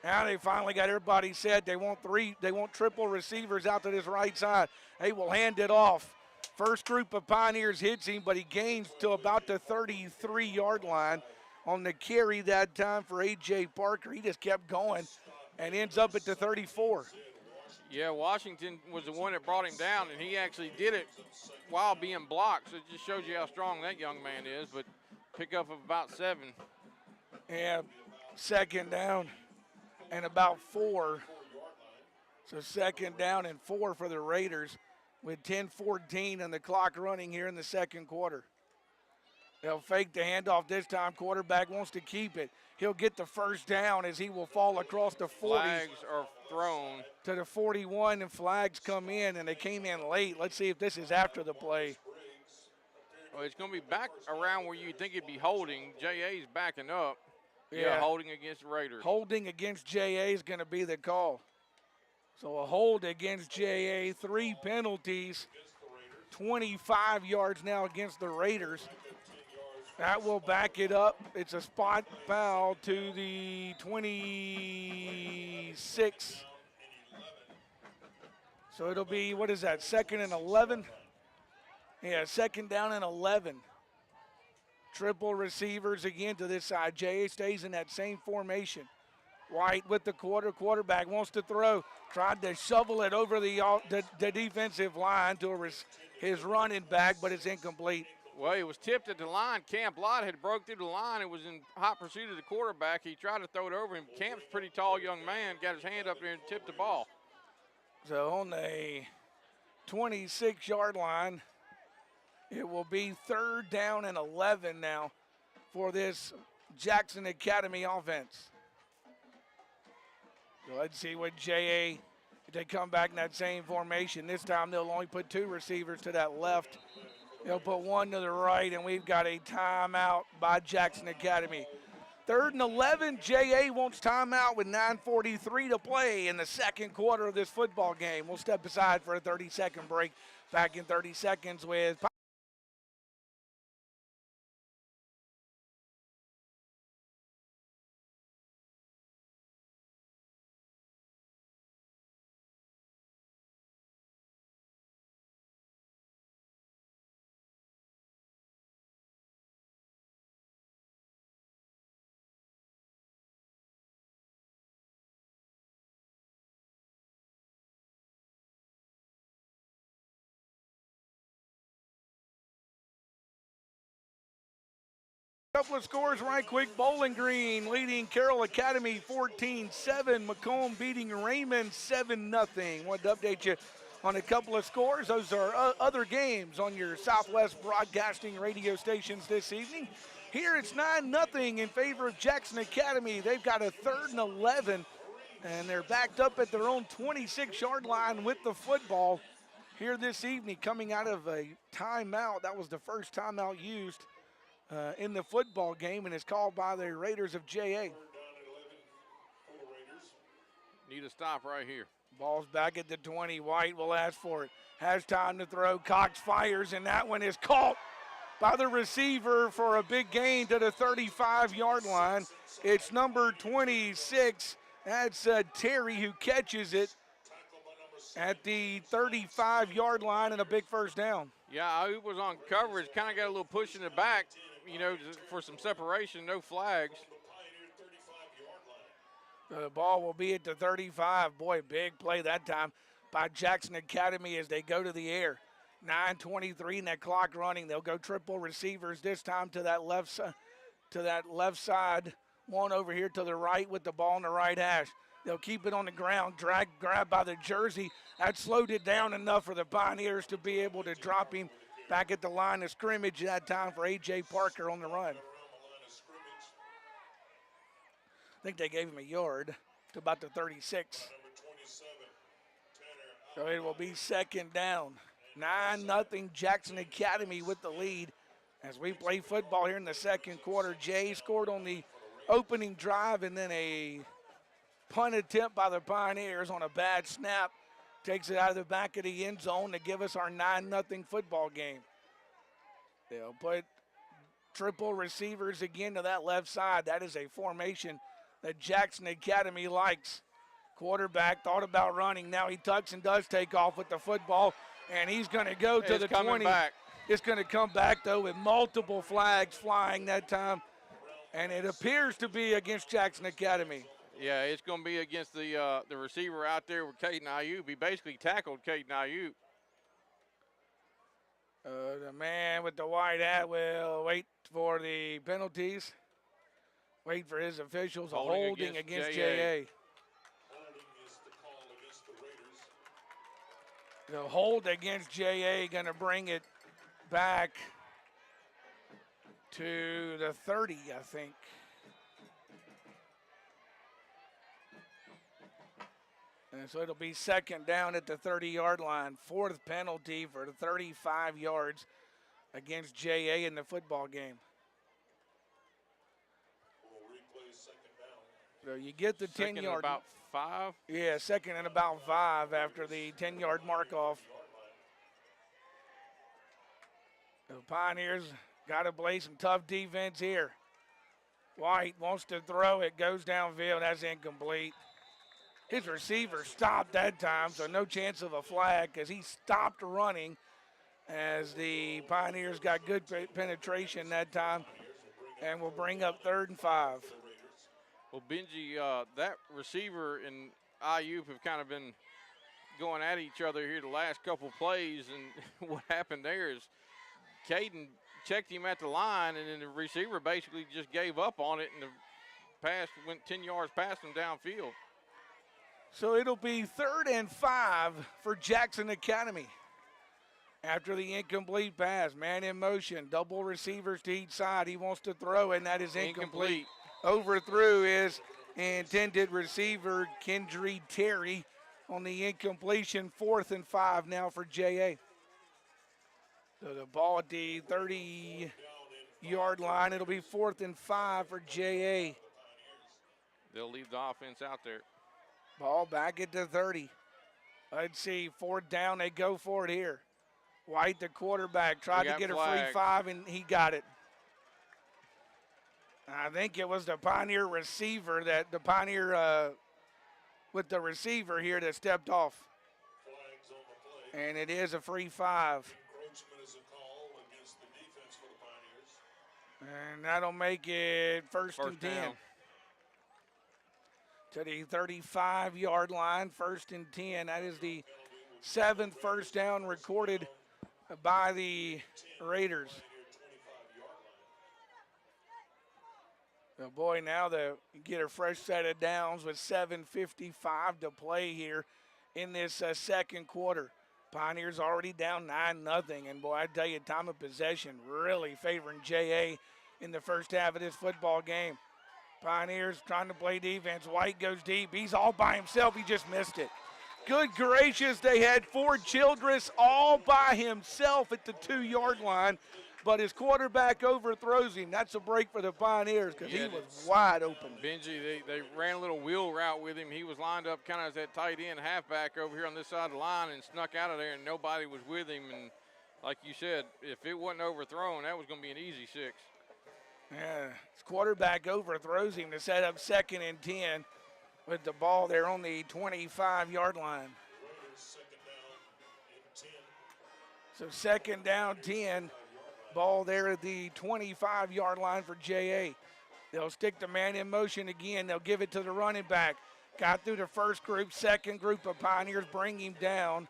Now they finally got everybody set. They want triple receivers out to this right side. They will hand it off. First group of Pioneers hits him, but he gains to about the 33-yard line on the carry that time for A.J. Parker. He just kept going and ends up at the 34. Yeah, Washington was the one that brought him down, and he actually did it while being blocked. So it just shows you how strong that young man is, but pickup of about 7. Yeah, 2nd down and about 4. So 2nd down and 4 for the Raiders with 10:14 and the clock running here in the second quarter. They'll fake the handoff this time. Quarterback wants to keep it. He'll get the first down as he will fall across the 40. Flags are thrown To the 41, and flags come in, and they came in late. Let's see if this is after the play. Well, it's going to be back around where you think it'd be holding. J.A.'s backing up. Yeah. Holding against the Raiders. Holding against J.A. is going to be the call. So a hold against J.A., 3 penalties, 25 yards now against the Raiders. That will back it up. It's a spot foul to the 26. So it'll be, what is that, 2nd and 11? Yeah, 2nd down and 11. Triple receivers again to this side. J.A. stays in that same formation. White with the quarterback wants to throw. Tried to shovel it over the defensive line to his running back, but it's incomplete. Well, he was tipped at the line. Camp Lott had broke through the line and was in hot pursuit of the quarterback. He tried to throw it over him. Camp's a pretty tall young man, got his hand up there and tipped the ball. So on the 26-yard line, it will be 3rd down and 11 now for this Jackson Academy offense. So let's see what J.A., if they come back in that same formation. This time they'll only put 2 receivers to that left. They'll put 1 to the right, and we've got a timeout by Jackson Academy. 3rd and 11, J.A. wants timeout with 9:43 to play in the second quarter of this football game. We'll step aside for a 30-second break. Back in 30 seconds with couple of scores right quick. Bowling Green leading Carroll Academy 14-7. Macomb beating Raymond 7-0. Wanted to update you on a couple of scores. Those are other games on your Southwest Broadcasting radio stations this evening. Here it's 9-0 in favor of Jackson Academy. They've got a 3rd and 11, and they're backed up at their own 26-yard line with the football here this evening, coming out of a timeout. That was the first timeout used in the football game, and it's called by the Raiders of J.A. Need a stop right here. Ball's back at the 20. White will ask for it. Has time to throw. Cox fires, and that one is caught by the receiver for a big gain to the 35-yard line. It's number 26. That's Terry who catches it at the 35-yard line, and a big first down. Yeah, he was on coverage, kind of got a little push in the back, for some separation, no flags. The ball will be at the 35. Boy, big play that time by Jackson Academy as they go to the air. 9:23 and that clock running. They'll go triple receivers this time to that left side. One over here to the right with the ball in the right hash. They'll keep it on the ground, grab by the jersey. That slowed it down enough for the Pioneers to be able to drop him back at the line of scrimmage that time for A.J. Parker on the run. I think they gave him a yard. to about the 36. Number 27, Tanner So it will be second down. 9-0 Jackson Academy with the lead as we play football here in the second quarter. Jay scored on the opening drive, and then a punt attempt by the Pioneers on a bad snap takes it out of the back of the end zone to give us our 9-0 football game. They'll put triple receivers again to that left side. That is a formation that Jackson Academy likes. Quarterback thought about running. Now he tucks and does take off with the football, and he's going to go to the 20. Back. It's going to come back, though, with multiple flags flying that time, and it appears to be against Jackson Academy. Yeah, it's going to be against the receiver out there with Caden Ayub. He basically tackled Caden Ayub. The man with the white hat will wait for the penalties. Wait for his officials. Holding against JA. holding is the call against the Raiders. The hold against JA going to bring it back to the 30, I think. And so it'll be second down at the 30-yard line. Fourth penalty for the 35 yards against JA in the football game. We'll replay second down. So you get the 10-yard. About 5. Yeah, second and about 5 after the 10-yard mark-off. The Pioneers got to play some tough defense here. White wants to throw it, goes downfield, that's incomplete. His receiver stopped that time, so no chance of a flag because he stopped running as the Pioneers got good penetration that time and will bring up 3rd and 5. Well, Benji, that receiver and Ayub have kind of been going at each other here the last couple plays, and what happened there is Caden checked him at the line, and then the receiver basically just gave up on it, and the pass went 10 yards past him downfield. So it'll be 3rd and 5 for Jackson Academy. After the incomplete pass, man in motion, double receivers to each side. He wants to throw, and that is incomplete. Overthrew his intended receiver, Kendry Terry, on the incompletion. 4th and 5 now for JA. So the ball at the 30-yard line. It'll be 4th and 5 for JA. They'll leave the offense out there. Ball back at the 30. Let's see, 4th down, they go for it here. White, the quarterback, tried to get a free 5, and he got it. I think it was the Pioneer receiver with the receiver here that stepped off. Flags on the play. And it is a free 5. Encroachment is a call against the defense for the Pioneers. And that'll make it first and 10. Down. To the 35-yard line, 1st and 10. That is the 7th first down recorded by the Raiders. Oh boy, now they get a fresh set of downs with 7:55 to play here in this second quarter. Pioneers already down 9-0, and boy, I tell you, time of possession really favoring JA in the first half of this football game. Pioneers trying to play defense. White goes deep. He's all by himself. He just missed it. Good gracious, they had Ford Childress all by himself at the 2-yard line, but his quarterback overthrows him. That's a break for the Pioneers because he was wide open. Benji, they ran a little wheel route with him. He was lined up kind of as that tight end halfback over here on this side of the line and snuck out of there, and nobody was with him. And like you said, if it wasn't overthrown, that was going to be an easy 6. Yeah, his quarterback overthrows him to set up 2nd and 10 with the ball there on the 25-yard line. So 2nd down, 10. Ball there at the 25-yard line for JA. They'll stick the man in motion again. They'll give it to the running back. Got through the first group. Second group of Pioneers bring him down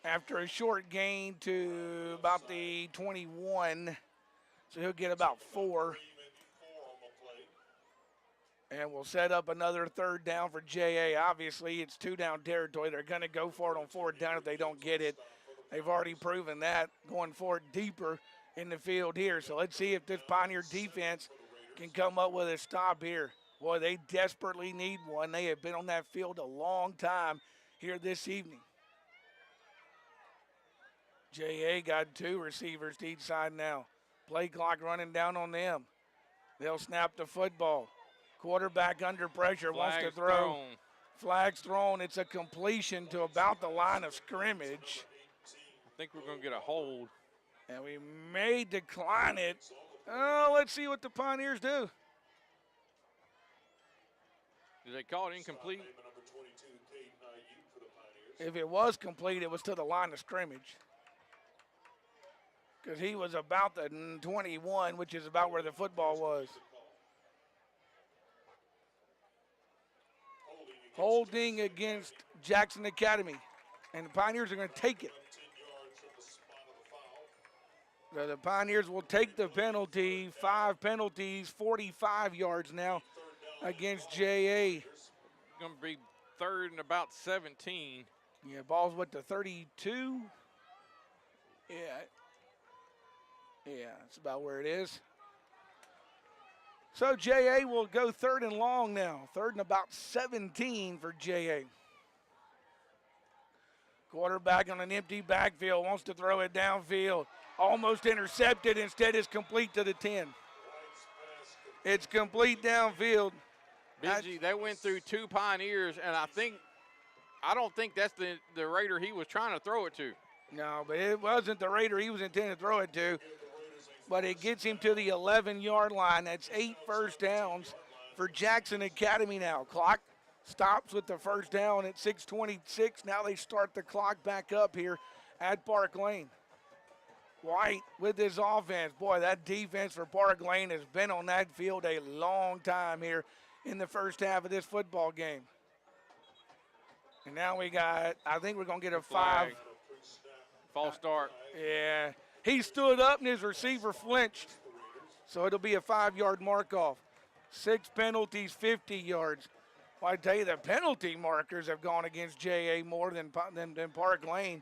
after a short gain to about the 21. So he'll get about 4. And we'll set up another 3rd down for JA. Obviously, it's 2-down territory. They're going to go for it on 4th down if they don't get it. They've already proven that, going for it deeper in the field here. So let's see if this Pioneer defense can come up with a stop here. Boy, they desperately need one. They have been on that field a long time here this evening. JA got 2 receivers to each side now. Play clock running down on them. They'll snap the football. Quarterback under pressure, wants to throw. Thrown. Flags thrown. It's a completion to about the line of scrimmage. I think we're going to get a hold. And we may decline it. Oh, let's see what the Pioneers do. Did they call it incomplete? If it was complete, it was to the line of scrimmage. Because he was about the 21, which is about where the football was. Holding against Jackson Academy. And the Pioneers are going to take it. So the Pioneers will take the penalty. 5 penalties, 45 yards now against JA. Going to be 3rd and about 17. Yeah, ball's what, the 32? Yeah, that's about where it is. So JA will go 3rd and long now. 3rd and about 17 for JA. Quarterback on an empty backfield, wants to throw it downfield. Almost intercepted, instead is complete to the 10. It's complete downfield. Benji, they went through 2 Pioneers, and I don't think that's the Raider he was trying to throw it to. No, but it wasn't the Raider he was intended to throw it to. But it gets him to the 11-yard line. That's 8 first downs for Jackson Academy now. Clock stops with the first down at 6:26. Now they start the clock back up here at Parklane. White with his offense. Boy, that defense for Parklane has been on that field a long time here in the first half of this football game. And now we got, I think we're going to get a 5. False start. Yeah. He stood up and his receiver flinched. So it'll be a 5-yard mark-off. 6 penalties, 50 yards. Well, I tell you, the penalty markers have gone against JA more than Parklane.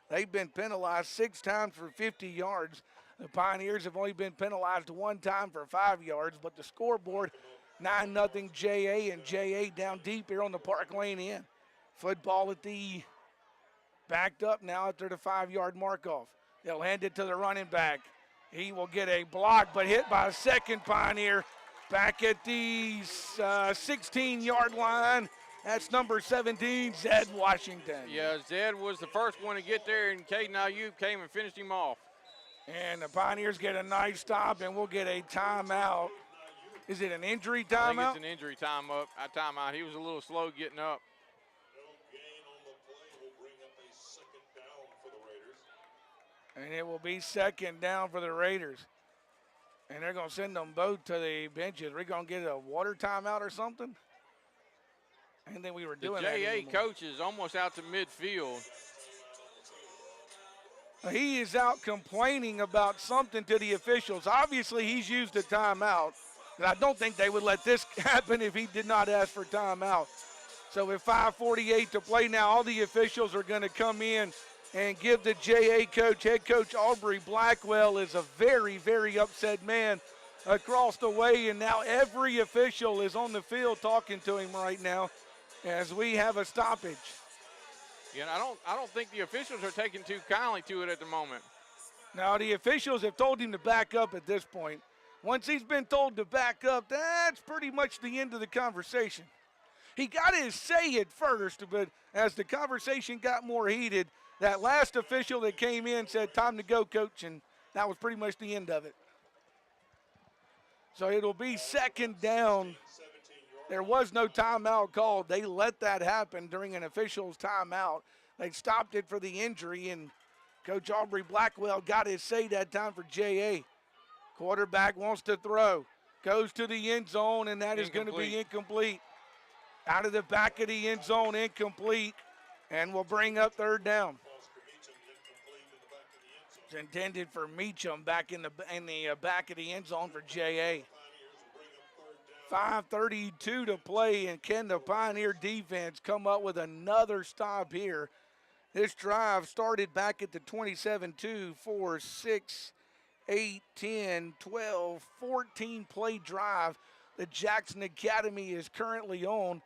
They've been penalized 6 times for 50 yards. The Pioneers have only been penalized 1 time for 5 yards, but the scoreboard, 9-0 JA, and JA down deep here on the Parklane end. Football at the backed up now after the 5-yard mark-off. They'll hand it to the running back. He will get a block, but hit by a second Pioneer back at the 16-yard line. That's number 17, Zed Washington. Yeah, Zed was the first one to get there, and Caden Ayub came and finished him off. And the Pioneers get a nice stop, and we'll get a timeout. Is it an injury timeout? I think it's an injury timeout. He was a little slow getting up. And it will be 2nd down for the Raiders. And they're going to send them both to the benches. We're going to get a water timeout or something? I didn't think we were doing that anymore. The JA coach is almost out to midfield. He is out complaining about something to the officials. Obviously, he's used a timeout. And I don't think they would let this happen if he did not ask for timeout. So with 5:48 to play now, all the officials are going to come in and give the JA coach, head coach Aubrey Blackwell is a very, very upset man across the way, and now every official is on the field talking to him right now as we have a stoppage. Yeah, I don't think the officials are taking too kindly to it at the moment. Now the officials have told him to back up at this point. Once he's been told to back up, that's pretty much the end of the conversation. He got his say at first, but as the conversation got more heated, that last official that came in said, "Time to go, coach," and that was pretty much the end of it. So it'll be 2nd down. There was no timeout called. They let that happen during an official's timeout. They stopped it for the injury, and Coach Aubrey Blackwell got his say that time for JA. Quarterback wants to throw. Goes to the end zone, and that is going to be incomplete. Out of the back of the end zone, incomplete, and will bring up 3rd down. It's intended for Meacham back in the back of the end zone for JA. 5:32 to play, and can the Pioneer defense come up with another stop here? This drive started back at the 27-2, 4, 6, 8, 10, 12, 14 play drive that Jackson Academy is currently on,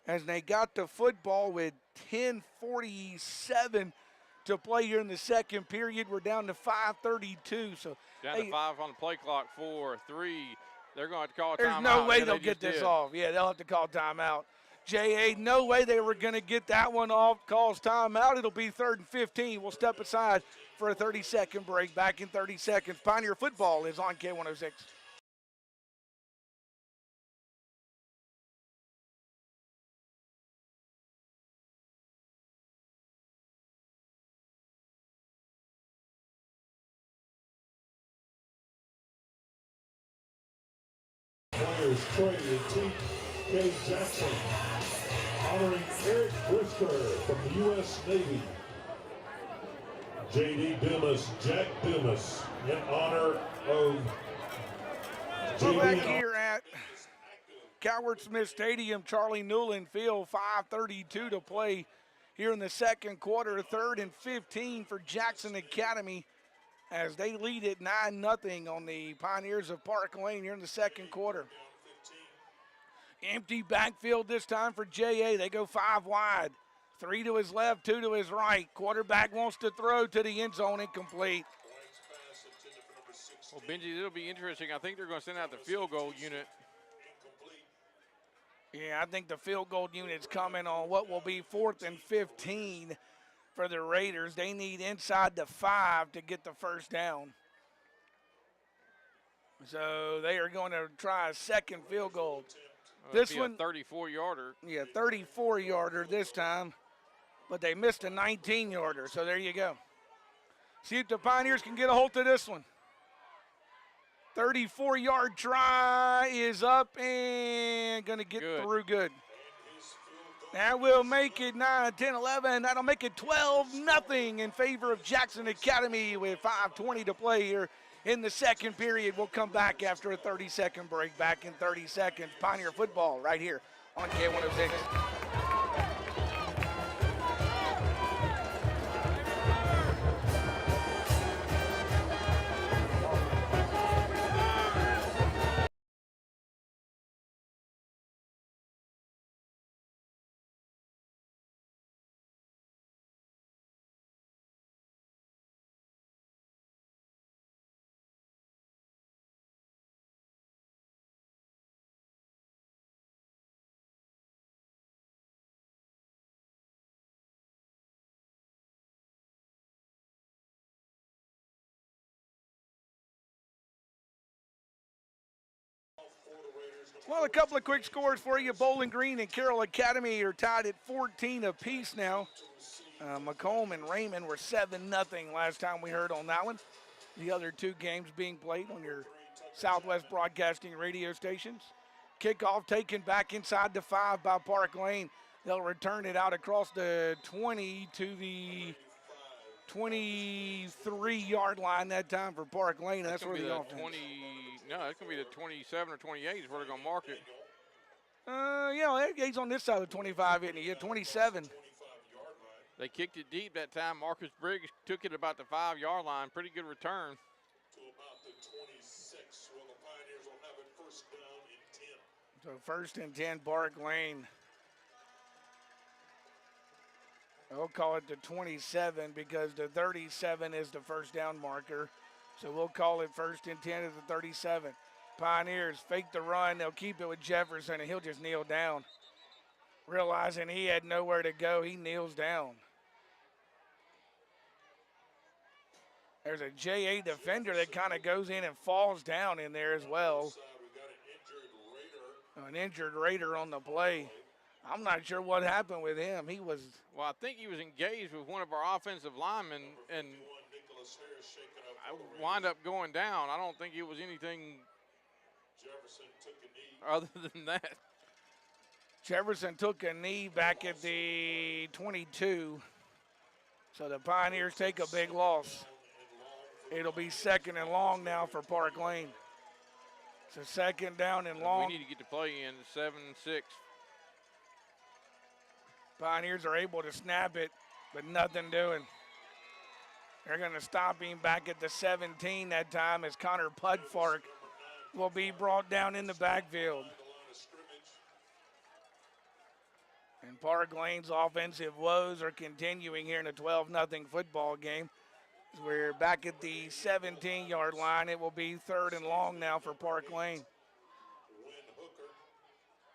as they got the football with 10:47 to play here in the second period. We're down to 5:32. So down to 5 on the play clock. 4, 3. They're going to have to call a timeout. there's no way Yeah, they'll they get just this did. off. Yeah, they'll have to call timeout. J.A., no way they were going to get that one off. Calls timeout. It'll be 3rd and 15. We'll step aside for a 30-second break. Back in 30 seconds. Pioneer football is on K106. Players traded T.K. Jackson, honoring Eric Brisker from the U.S. Navy. J.D. Dumas, Jack Dumas, in honor of We're back J.D. here at Coward Smith Stadium, Charlie Newland Field, 5:32 to play here in the second quarter. 3rd and 15 for Jackson Academy as they lead it 9-0 on the Pioneers of Parklane here in the second quarter. Empty backfield this time for J.A. They go 5 wide. 3 to his left, 2 to his right. Quarterback wants to throw to the end zone, incomplete. Well, Benji, it'll be interesting. I think they're going to send out the field goal unit. Yeah, I think the field goal unit's coming on what will be 4th and 15 for the Raiders. They need inside the 5 to get the first down. So they are going to try a second field goal. This one, 34-yarder. yeah, 34-yarder this time, but they missed a 19-yarder, so there you go. See if the Pioneers can get a hold of this one. 34-yard try is up and going to get through good. That will make it 9, 10, 11. That'll make it 12-0 in favor of Jackson Academy with 5:20 to play here in the second period. We'll come back after a 30-second break. Back in 30 seconds. Pioneer football right here on K106. Well, a couple of quick scores for you. Bowling Green and Carroll Academy are tied at 14 apiece now. Macomb and Raymond were 7-0 last time we heard on that one. The other two games being played on your Southwest Broadcasting radio stations. Kickoff taken back inside the 5 by Parklane. They'll return it out across the 20 to the 23-yard line that time for Parklane. That's where the offense. That's going to be the 27 or 28 is where they're going to mark it. Yeah, he's on this side of the 25, isn't he? Yeah, 27. They kicked it deep that time. Marcus Briggs took it about the 5-yard line. Pretty good return. To about the 26. Well, the Pioneers will have it first down in 10. So first and 10, Parklane. We'll call it the 27 because the 37 is the first down marker. So we'll call it first and 10 at the 37. Pioneers fake the run. They'll keep it with Jefferson, and he'll just kneel down. Realizing he had nowhere to go, he kneels down. There's a JA defender that kind of goes in and falls down in there as well. An injured Raider on the play. I'm not sure what happened with him. Well, I think he was engaged with one of our offensive linemen and I wind up going down. I don't think it was anything other than that. Jefferson took a knee back at the 22. So the Pioneers take a big loss. It'll be second and long now for Parklane. So second down and long. We need to get the play in, 7-6. Pioneers are able to snap it, but nothing doing. They're going to stop him back at the 17 that time as Connor Pudfark will be brought down in the backfield. And Parklane's offensive woes are continuing here in a 12-0 football game. We're back at the 17-yard line. It will be 3rd and long now for Parklane.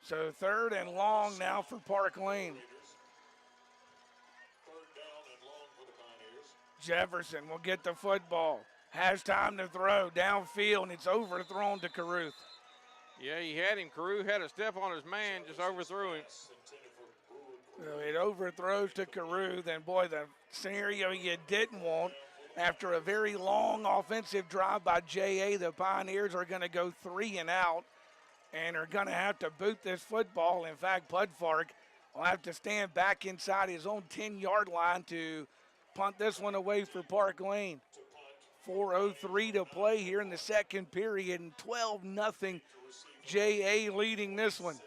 So 3rd and long now for Parklane. Jefferson will get the football. Has time to throw downfield, and it's overthrown to Caruth. Yeah, he had him. Carew had a step on his man, just overthrew him. So it overthrows to Caruth, and boy, the scenario you didn't want. After a very long offensive drive by J.A., the Pioneers are going to go 3 and out and are going to have to boot this football. In fact, Pudfark will have to stand back inside his own 10-yard line to punt this one away for Parklane. 4:03 to play here in the second period, and 12-0 J.A. leading this one.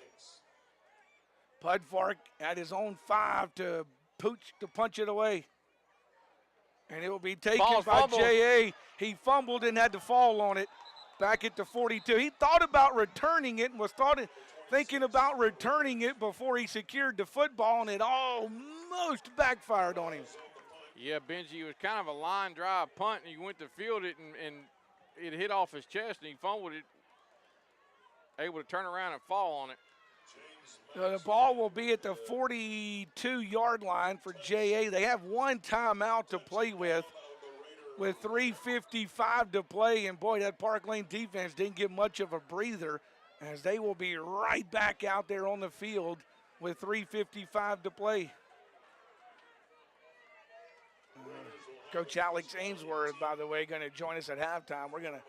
Pudfark at his own 5 to punch it away. And it will be taken by J.A. He fumbled and had to fall on it back at the 42. He thought about returning it and was thinking about returning it before he secured the football, and it almost backfired on him. Yeah, Benji, it was kind of a line drive punt, and he went to field it, and it hit off his chest, and he fumbled it, able to turn around and fall on it. The ball will be at the 42-yard line for J.A. They have one timeout to play with 3:55 to play. And, boy, that Parklane defense didn't get much of a breather, as they will be right back out there on the field with 3:55 to play. Coach Alex Ainsworth, by the way, going to join us at halftime. We're going to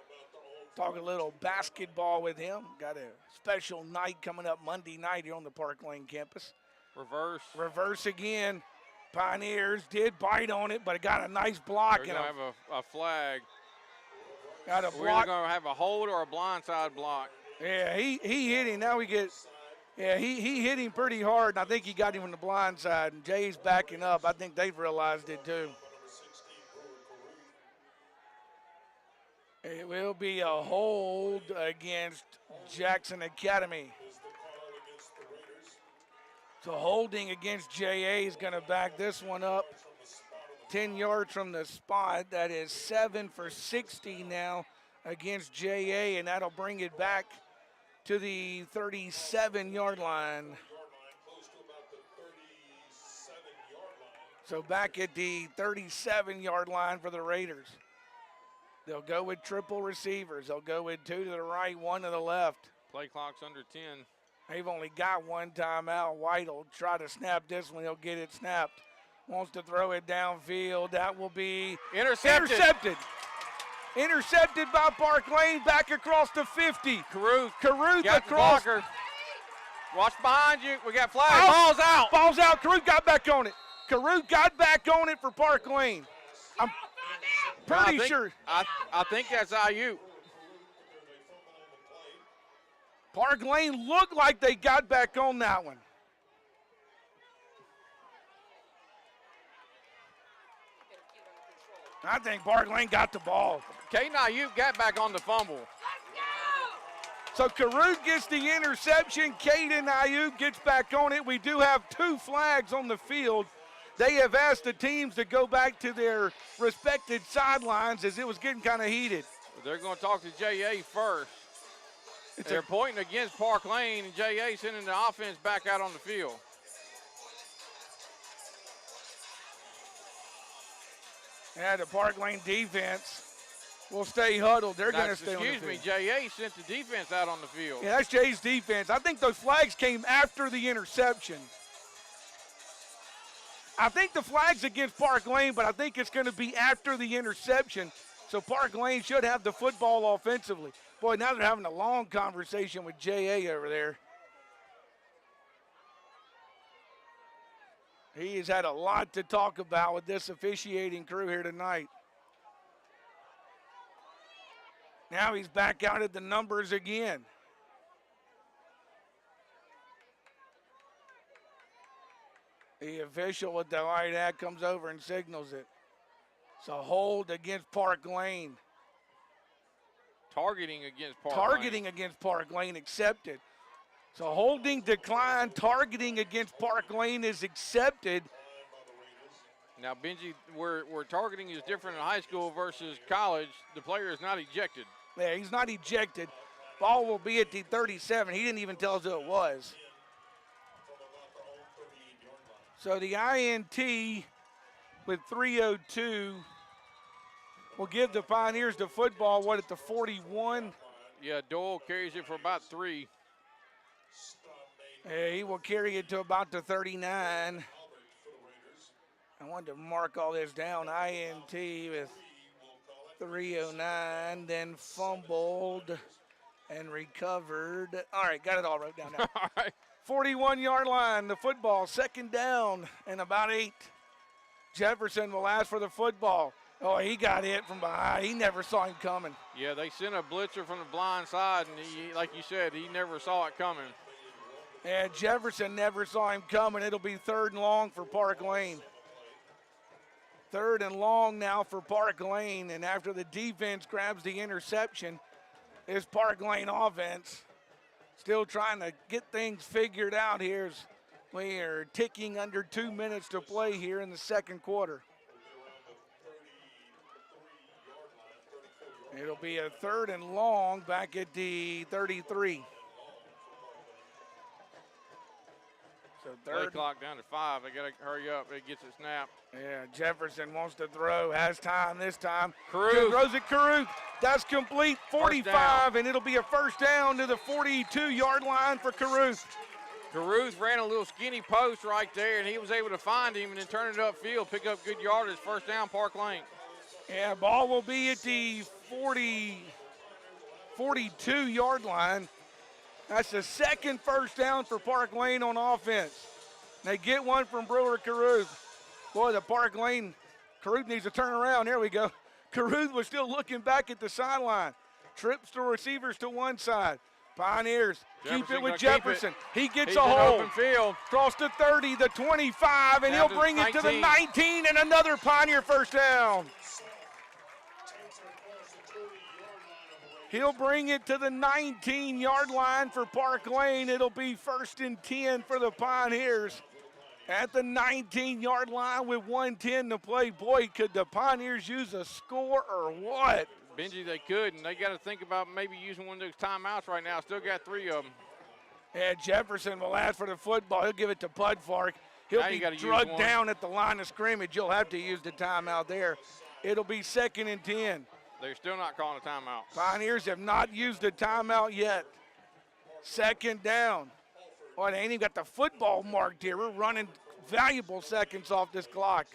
talk a little basketball with him. Got a special night coming up Monday night here on the Parklane campus. Reverse again. Pioneers did bite on it, but it got a nice block. They're going to have a flag. Got a block. We're either going to have a hold or a blindside block. Yeah, he hit him. Now we get, yeah, he hit him pretty hard, and I think he got him on the blind side, and Jay's backing up. I think they've realized it too. It will be a hold against Jackson Academy. So holding against J.A. is going to back this one up. 10 yards from the spot. That is 7 for 60 now against J.A., and that'll bring it back to the 37-yard line. So back at the 37-yard line for the Raiders. They'll go with triple receivers. They'll go with 2 to the right, 1 to the left. Play clock's under 10. They've only got one timeout. White will try to snap this one. He'll get it snapped. Wants to throw it downfield. That will be intercepted. Intercepted by Parklane, back across the 50. Caruth got across. The blocker. Watch behind you. We got flag. Ball's out. Ball's out. Caruth got back on it. Caruth got back on it for Parklane. I'm pretty sure. I think that's IU. Parklane looked like they got back on that one. I think Parklane got the ball. Caden Ayuk got back on the fumble. So Caruth gets the interception. Caden Ayuk gets back on it. We do have 2 flags on the field. They have asked the teams to go back to their respected sidelines as it was getting kind of heated. They're going to talk to J.A. first. They're pointing against Parklane, and J.A. sending the offense back out on the field. Yeah, the Parklane defense will stay huddled. They're going to stay on the field. Excuse me, J.A. sent the defense out on the field. Yeah, that's Jay's defense. I think those flags came after the interception. I think the flag's against Parklane, but I think it's going to be after the interception. So Parklane should have the football offensively. Boy, now they're having a long conversation with J.A. over there. He has had a lot to talk about with this officiating crew here tonight. Now he's back out at the numbers again. The official with the white hat comes over and signals it. It's a hold against Parklane. Targeting against Park Targeting against Park Lane accepted. So holding declined, targeting against Park Lane is accepted. Now, Benji, where targeting is different in high school versus college, the player is not ejected. Yeah, he's not ejected. Ball will be at the 37. He didn't even tell us who it was. So the INT with 3:02 will give the Pioneers the football, what, at the 41? Yeah, Doyle carries it for about 3. Yeah, he will carry it to about the 39. I wanted to mark all this down. INT with 3:09, then fumbled and recovered. All right, got it all wrote down now. All right. 41-yard line, the football, second down and about 8. Jefferson will ask for the football. Oh, he got hit from behind. He never saw him coming. Yeah, they sent a blitzer from the blind side, and he, like you said, he never saw it coming. And Jefferson never saw him coming. It'll be 3rd and long for Park Lane. 3rd and long now for Park Lane, and after the defense grabs the interception, is Park Lane offense still trying to get things figured out here as we are ticking under 2 minutes to play here in the second quarter. It'll be a 3rd and long back at the 33. So Play 3rd. clock down to 5. They got to hurry up. It gets a snap. Yeah, Jefferson wants to throw, has time this time. Caruth. Throws it, Caruth. That's complete, 45, and it'll be a first down to the 42-yard line for Caruth. Caruth ran a little skinny post right there, and he was able to find him and then turn it upfield, pick up good yardage, first down, Park Lane. Yeah, ball will be at the 42-yard line. That's the second first down for Park Lane on offense. They get one from Brewer Caruth. Boy, the Park Lane, Caruth needs to turn around. There we go. Caruth was still looking back at the sideline. Trips the receivers to one side. Pioneers keep it with Jefferson. He gets a hold. Open field. Cross the 30, the 25, and he'll bring it to the 19, and another Pioneer first down. He'll bring it to the 19-yard line for Park Lane. It'll be 1st and 10 for the Pioneers. At the 19-yard line with 1:10 to play. Boy, could the Pioneers use a score or what? Benji, they could, and they got to think about maybe using one of those timeouts right now. Still got 3 of them. Yeah, Jefferson will ask for the football. He'll give it to Pudfark. He'll be drugged down at the line of scrimmage. You'll have to use the timeout there. It'll be 2nd and 10. They're still not calling a timeout. Pioneers have not used a timeout yet. 2nd down. Boy, they ain't even got the football marked here. We're running valuable seconds off this clock.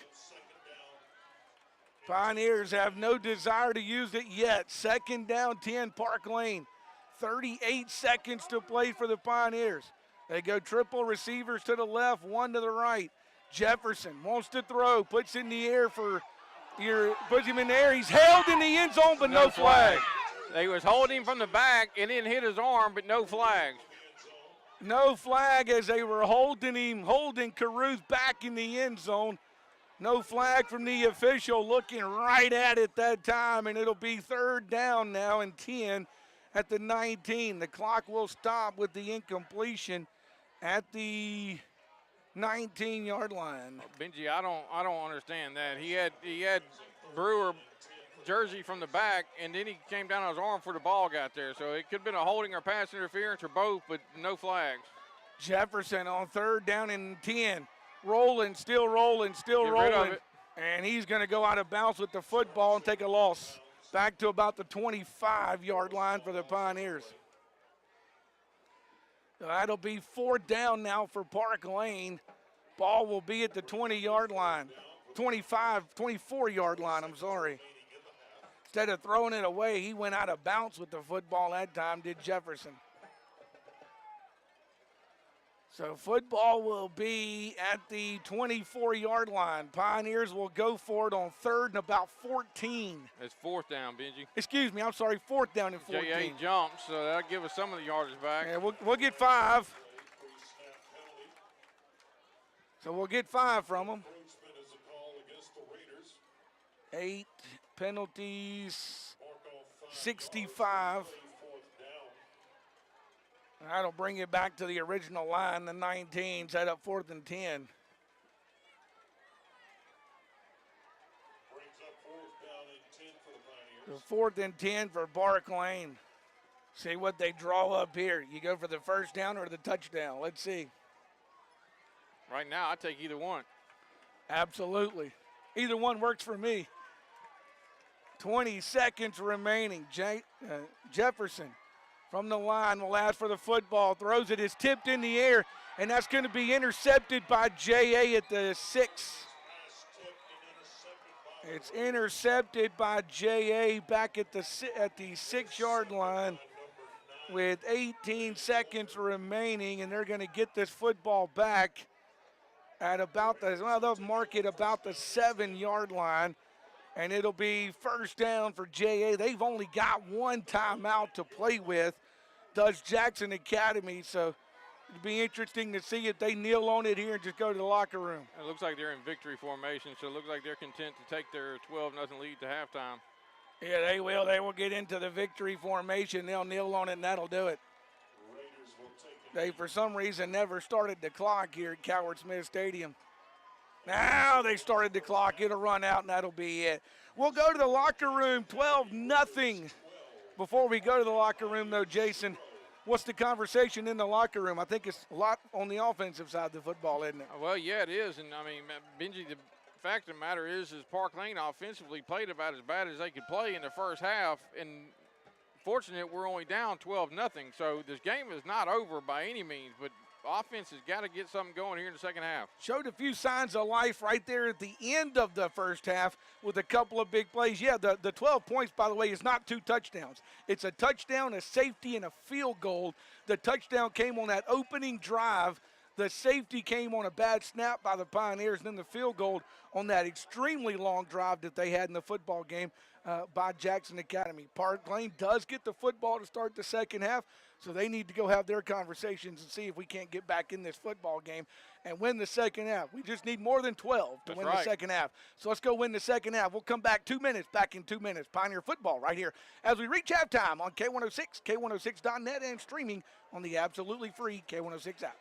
Pioneers have no desire to use it yet. 2nd down, 10, Park Lane. 38 seconds to play for the Pioneers. They go triple receivers to the left, 1 to the right. Jefferson wants to throw, puts in the air puts him in the air. He's held in the end zone, but no flag. They was holding him from the back and then hit his arm, but no flags. No flag as they were holding Caruth back in the end zone. No flag from the official, looking right at it that time, and it'll be 3rd down now and 10 at the 19. The clock will stop with the incompletion at the 19-yard line. Benji, I don't understand that. He had Brewer jersey from the back, and then he came down on his arm before the ball got there. So it could have been a holding or pass interference or both, but no flags. Jefferson on 3rd down and 10. Rolling, still rolling. And he's going to go out of bounds with the football and take a loss. Back to about the 25-yard line for the Pioneers. So that'll be 4th down now for Park Lane. Ball will be at the 20-yard line. 24-yard line, I'm sorry. Instead of throwing it away, he went out of bounds with the football that time, did Jefferson. So football will be at the 24-yard line. Pioneers will go for it on 3rd and about 14. It's 4th down, Benji. Excuse me, I'm sorry, 4th down and 14. J.A. jumps, so that'll give us some of the yardage back. Yeah, we'll get 5. So we'll get 5 from them. 8 penalties, 65. That'll bring it back to the original line, the 19, set up 4th and 10. Brings up 4th down and 10 for the Pioneers. The 4th and 10 for Parklane. See what they draw up here. You go for the first down or the touchdown. Let's see. Right now, I take either one. Absolutely. Either one works for me. 20 seconds remaining. Jefferson from the line will ask for the football. Throws it. Is tipped in the air, and that's going to be intercepted by J.A. at the 6. It's intercepted by J.A. back at the 6-yard line with 18 seconds remaining, and they're going to get this football back at about they'll mark it about the 7-yard line, and it'll be first down for J.A. They've only got one timeout to play with, does Jackson Academy, so it'd be interesting to see if they kneel on it here and just go to the locker room. It looks like they're in victory formation, so it looks like they're content to take their 12-0 lead to halftime. Yeah, they will. They will get into the victory formation. They'll kneel on it, and that'll do it. They, for some reason, never started the clock here at Coward Smith Stadium. Now they started the clock. It'll run out, and that'll be it. We'll go to the locker room, 12-0. Before we go to the locker room, though, Jason, what's the conversation in the locker room? I think it's a lot on the offensive side of the football, isn't it? Well, yeah, it is. And, I mean, Benji, the fact of the matter is Parklane offensively played about as bad as they could play in the first half. And fortunate we're only down 12-0. So this game is not over by any means, but offense has got to get something going here in the second half. Showed a few signs of life right there at the end of the first half with a couple of big plays. Yeah, the 12 points, by the way, is not 2 touchdowns. It's a touchdown, a safety, and a field goal. The touchdown came on that opening drive. The safety came on a bad snap by the Pioneers, and then the field goal on that extremely long drive that they had in the football game by Jackson Academy. Parklane does get the football to start the second half, so they need to go have their conversations and see if we can't get back in this football game and win the second half. We just need more than 12 to win the second half. So let's go win the second half. We'll come back back in 2 minutes. Pioneer football right here as we reach halftime on K106, K106.net, and streaming on the absolutely free K106 app.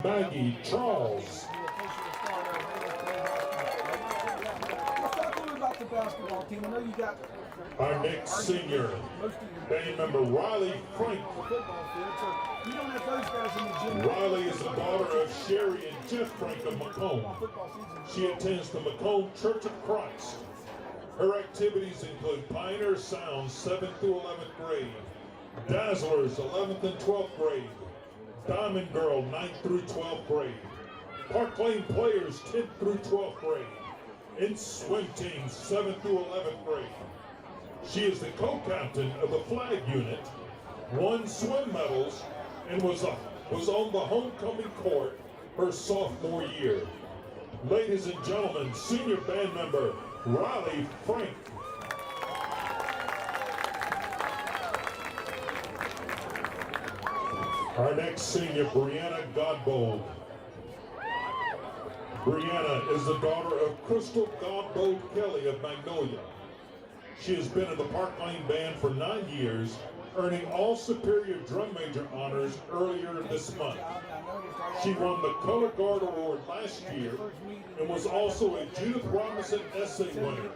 Maggie Charles. Let's talk a little about the basketball team. I know you got Our next senior, band member Riley Frank. football field, so you don't have those guys in the gym. Riley is the daughter of Sherry and Jeff Frank of Macomb. She attends the Macomb Church of Christ. Her activities include Pioneer Sounds 7th through 11th grade, Dazzlers 11th and 12th grade, Diamond Girl 9th through 12th grade, Parklane Players 10th through 12th grade, and swim team 7th through 11th grade. She is the co-captain of the flag unit, won swim medals, and was on the homecoming court her sophomore year. Ladies and gentlemen, senior band member Riley Frank. Our next senior, Brianna Godbold. Brianna is the daughter of Crystal Godbold Kelly of Magnolia. She has been in the Parklane Band for 9 years, earning all Superior Drum Major honors earlier this month. She won the Color Guard Award last year and was also a Judith Robinson Essay winner.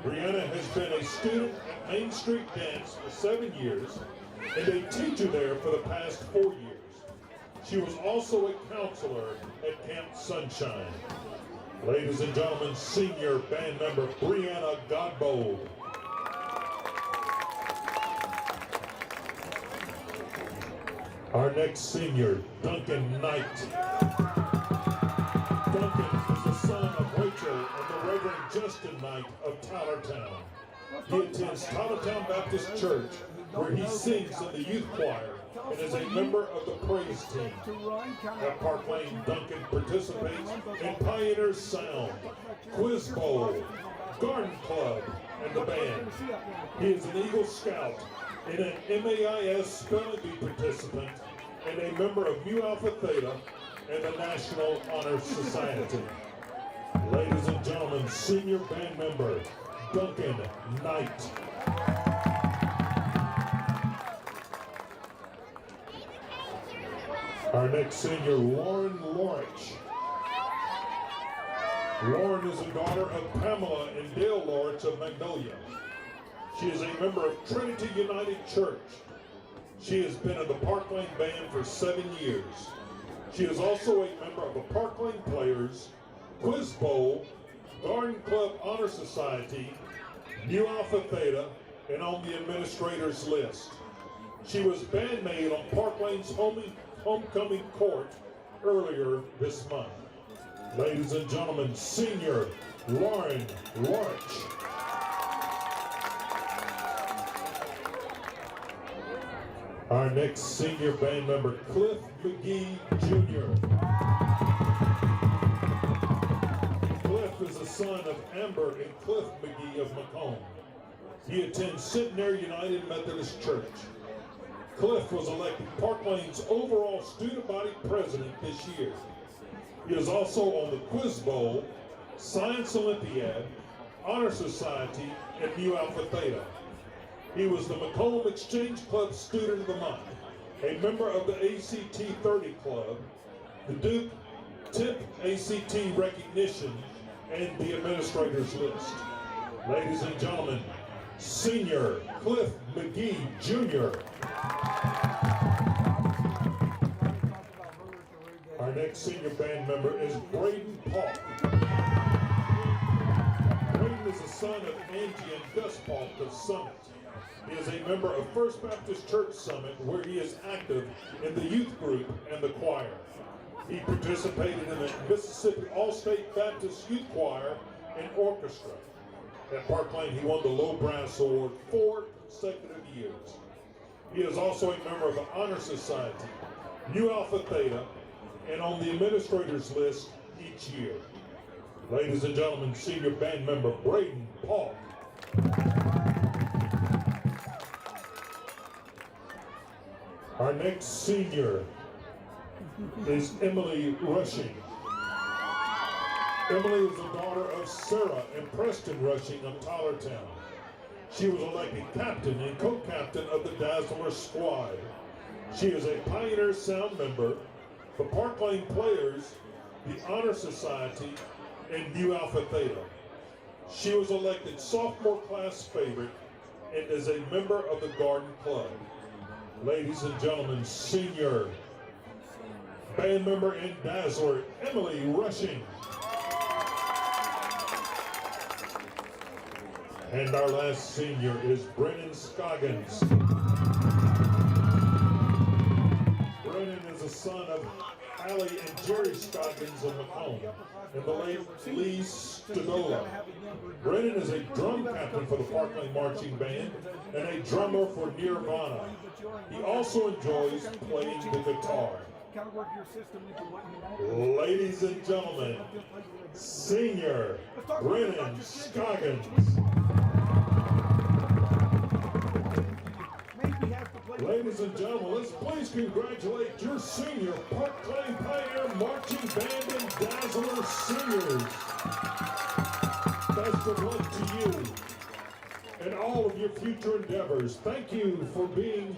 Brianna has been a student at Main Street Dance for 7 years and a teacher there for the past 4 years. She was also a counselor at Camp Sunshine. Ladies and gentlemen, senior band member Brianna Godbold. Our next senior, Duncan Knight. Duncan is the son of Rachel and the Reverend Justin Knight of Tylertown. He attends Tylertown Baptist Church, where he sings in the youth choir and is a member of the praise team. At Parklane, Duncan participates in Pioneer Sound, Quiz Bowl, Garden Club, and the band. He is an Eagle Scout and an MAIS Spelling Bee participant and a member of Mu Alpha Theta and the National Honor Society. Ladies and gentlemen, senior band member Duncan Knight. Our next senior, Lauren Lorich. Lauren is the daughter of Pamela and Dale Lorich of Magnolia. She is a member of Trinity United Church. She has been in the Parklane Band for 7 years. She is also a member of the Parklane Players, Quiz Bowl, Garden Club Honor Society, Mu Alpha Theta, and on the administrators list. She was bandmate on Parklane's homecoming court earlier this month. Ladies and gentlemen, senior Lauren Lorich. Our next senior band member, Cliff McGee Jr. Cliff is the son of Amber and Cliff McGee of Macomb. He attends Centenary United Methodist Church. Cliff was elected Parklane's overall student body president this year. He is also on the Quiz Bowl, Science Olympiad, Honor Society, and Mu Alpha Theta. He was the Macomb Exchange Club Student of the Month, a member of the ACT 30 Club, the Duke Tip ACT Recognition, and the administrators list. Ladies and gentlemen, senior Cliff McGee Jr. Our next senior band member is Braden Paulk. Braden is the son of Angie and Gus Paulk of Summit. He is a member of First Baptist Church Summit, where he is active in the youth group and the choir. He participated in the Mississippi All-State Baptist Youth Choir and Orchestra. At Parklane, he won the Low Brass Award 4 consecutive years. He is also a member of the Honor Society, Mu Alpha Theta, and on the administrators list each year. Ladies and gentlemen, senior band member Braden Paul. Our next senior is Emily Rushing. Emily is the daughter of Sarah and Preston Rushing of Tylertown. She was elected captain and co-captain of the Dazzler squad. She is a Pioneer Sound member, the Parklane players, the Honor Society, and Nu Alpha Theta. She was elected sophomore class favorite and is a member of the Garden Club. Ladies and gentlemen, senior band member and dazzler, Emily Rushing. And our last senior is Brennan Scoggins. Brennan is a son of Allie and Jerry Scoggins of Macomb and the late Lee Stodola. Brennan is a drum captain for the Parklane Marching Band and a drummer for Nirvana. He also enjoys playing the guitar. Ladies and gentlemen, senior Brennan Scoggins. Ladies and gentlemen, let's please congratulate your senior Parklane Pioneer Marching Band and Dazzler seniors. Best of luck to you and all of your future endeavors. Thank you for being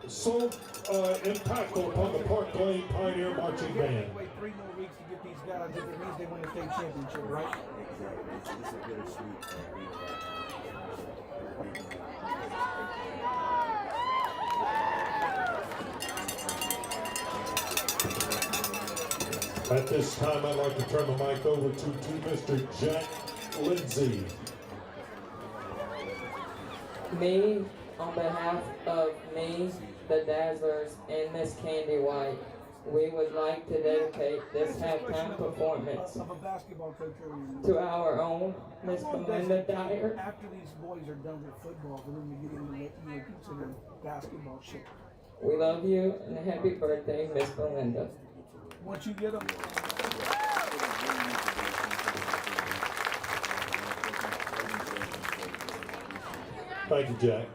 so impactful upon the Parklane Pioneer Marching Band. Wait 3 more weeks to get these guys if it means they win the state championship, right? At this time, I'd like to turn the mic over to Mr. Jack Lindsay. Me, on behalf of me, the Dazzlers, and Miss Candy White, we would like to dedicate this halftime performance Of a basketball coach earlier. to our own Miss Belinda Dyer. After these boys are done with football, for them to get into what you would consider basketball shit. We love you and happy birthday, Miss Belinda. Once you get them, Thank you, Jack.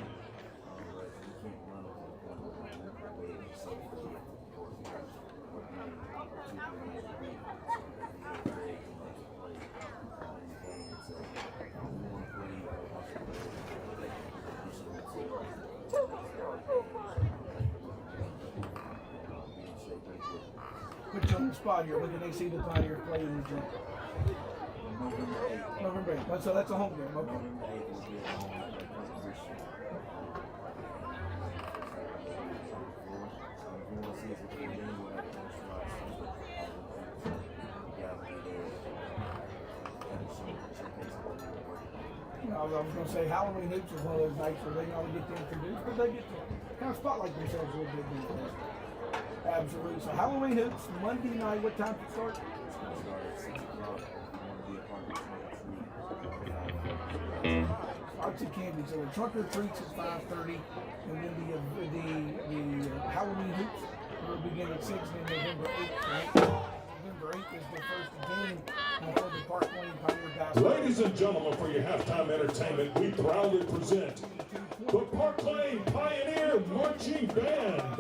put you on the spot here. When can they see the Pioneers play in the gym? November 8th. So that's a home game. Okay. I was going to say Halloween Hoops is one of those nights where they all get to introduce, but they get to kind of spotlight themselves a little bit. Absolutely. So Halloween Hoops, Monday night, what time to start? Starts at Candy. So the trunk or treats at 5:30, and then the Halloween Hoops will begin at 6, and then November 8th, right? November 8th is the first game for the Parklane Pioneer basketball. Ladies and gentlemen, for your halftime entertainment, we proudly present the Parklane Pioneer Marching Band.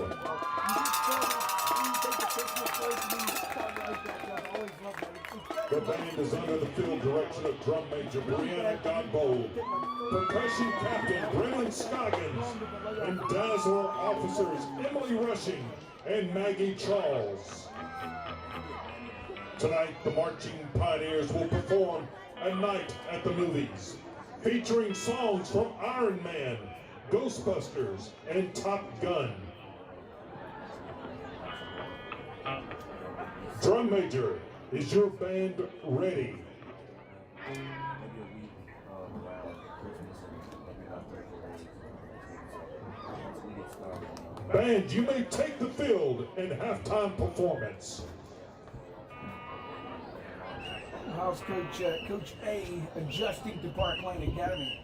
The band is under the field direction of drum major Brianna Godbold, percussion captain Brennan Scoggins, and dazzler officers Emily Rushing and Maggie Charles. Tonight, the Marching Pioneers will perform A Night at the Movies, featuring songs from Iron Man, Ghostbusters, and Top Gun. Drum major, is your band ready? Band, you may take the field in halftime performance. How's Coach A adjusting to Parklane Academy?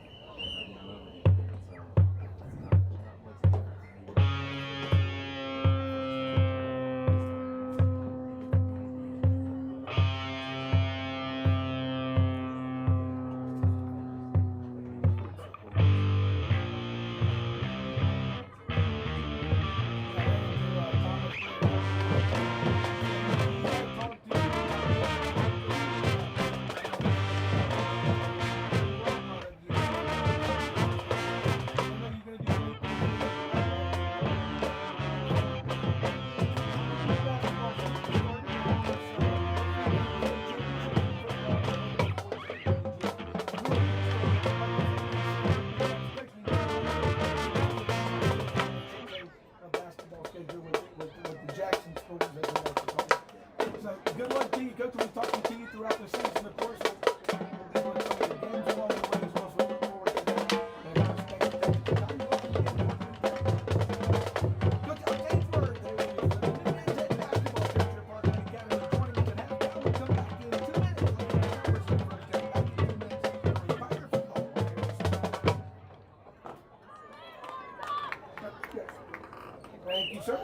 Yes. Thank you, sir.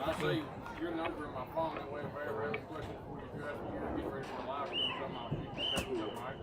I say your number in my phone, that way if I ever have a question before you draft, you're getting ready for the live stream, something I'll shoot you something, all right?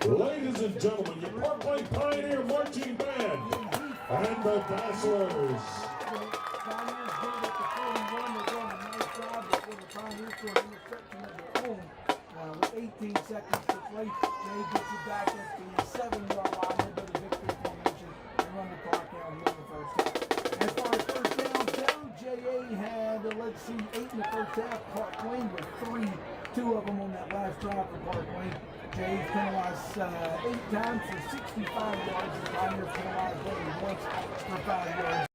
Ladies and gentlemen, your Parklane Pioneer Marching Band and the Dazzlers. With 18 seconds to play, Jay gets it back at the 7-yard line. They go to victory formation and run the clock out here in the first half. As far as first downs go, JA had, 8 in the first half. Parklane with 3, 2 of them on that last drive for Parklane. Jay's penalized 8 times for 65 yards. The Pioneers penalized only once for 5 yards.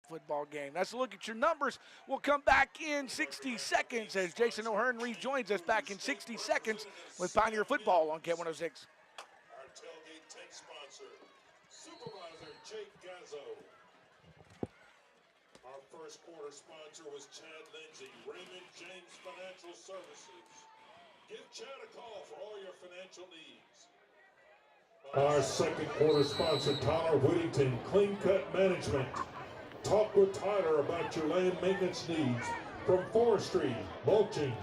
Football game. That's a look at your numbers. We'll come back in 60 seconds as Jason O'Hearn rejoins us back in 60 seconds with Pioneer Football on K106. Our tailgate tank sponsor, Supervisor Jake Gazzo. Our first quarter sponsor was Chad Lindsay, Raymond James Financial Services. Give Chad a call for all your financial needs. Our second quarter sponsor, Tyler Whittington, Clean Cut Management. Talk with Tyler about your land maintenance needs from forestry, mulching,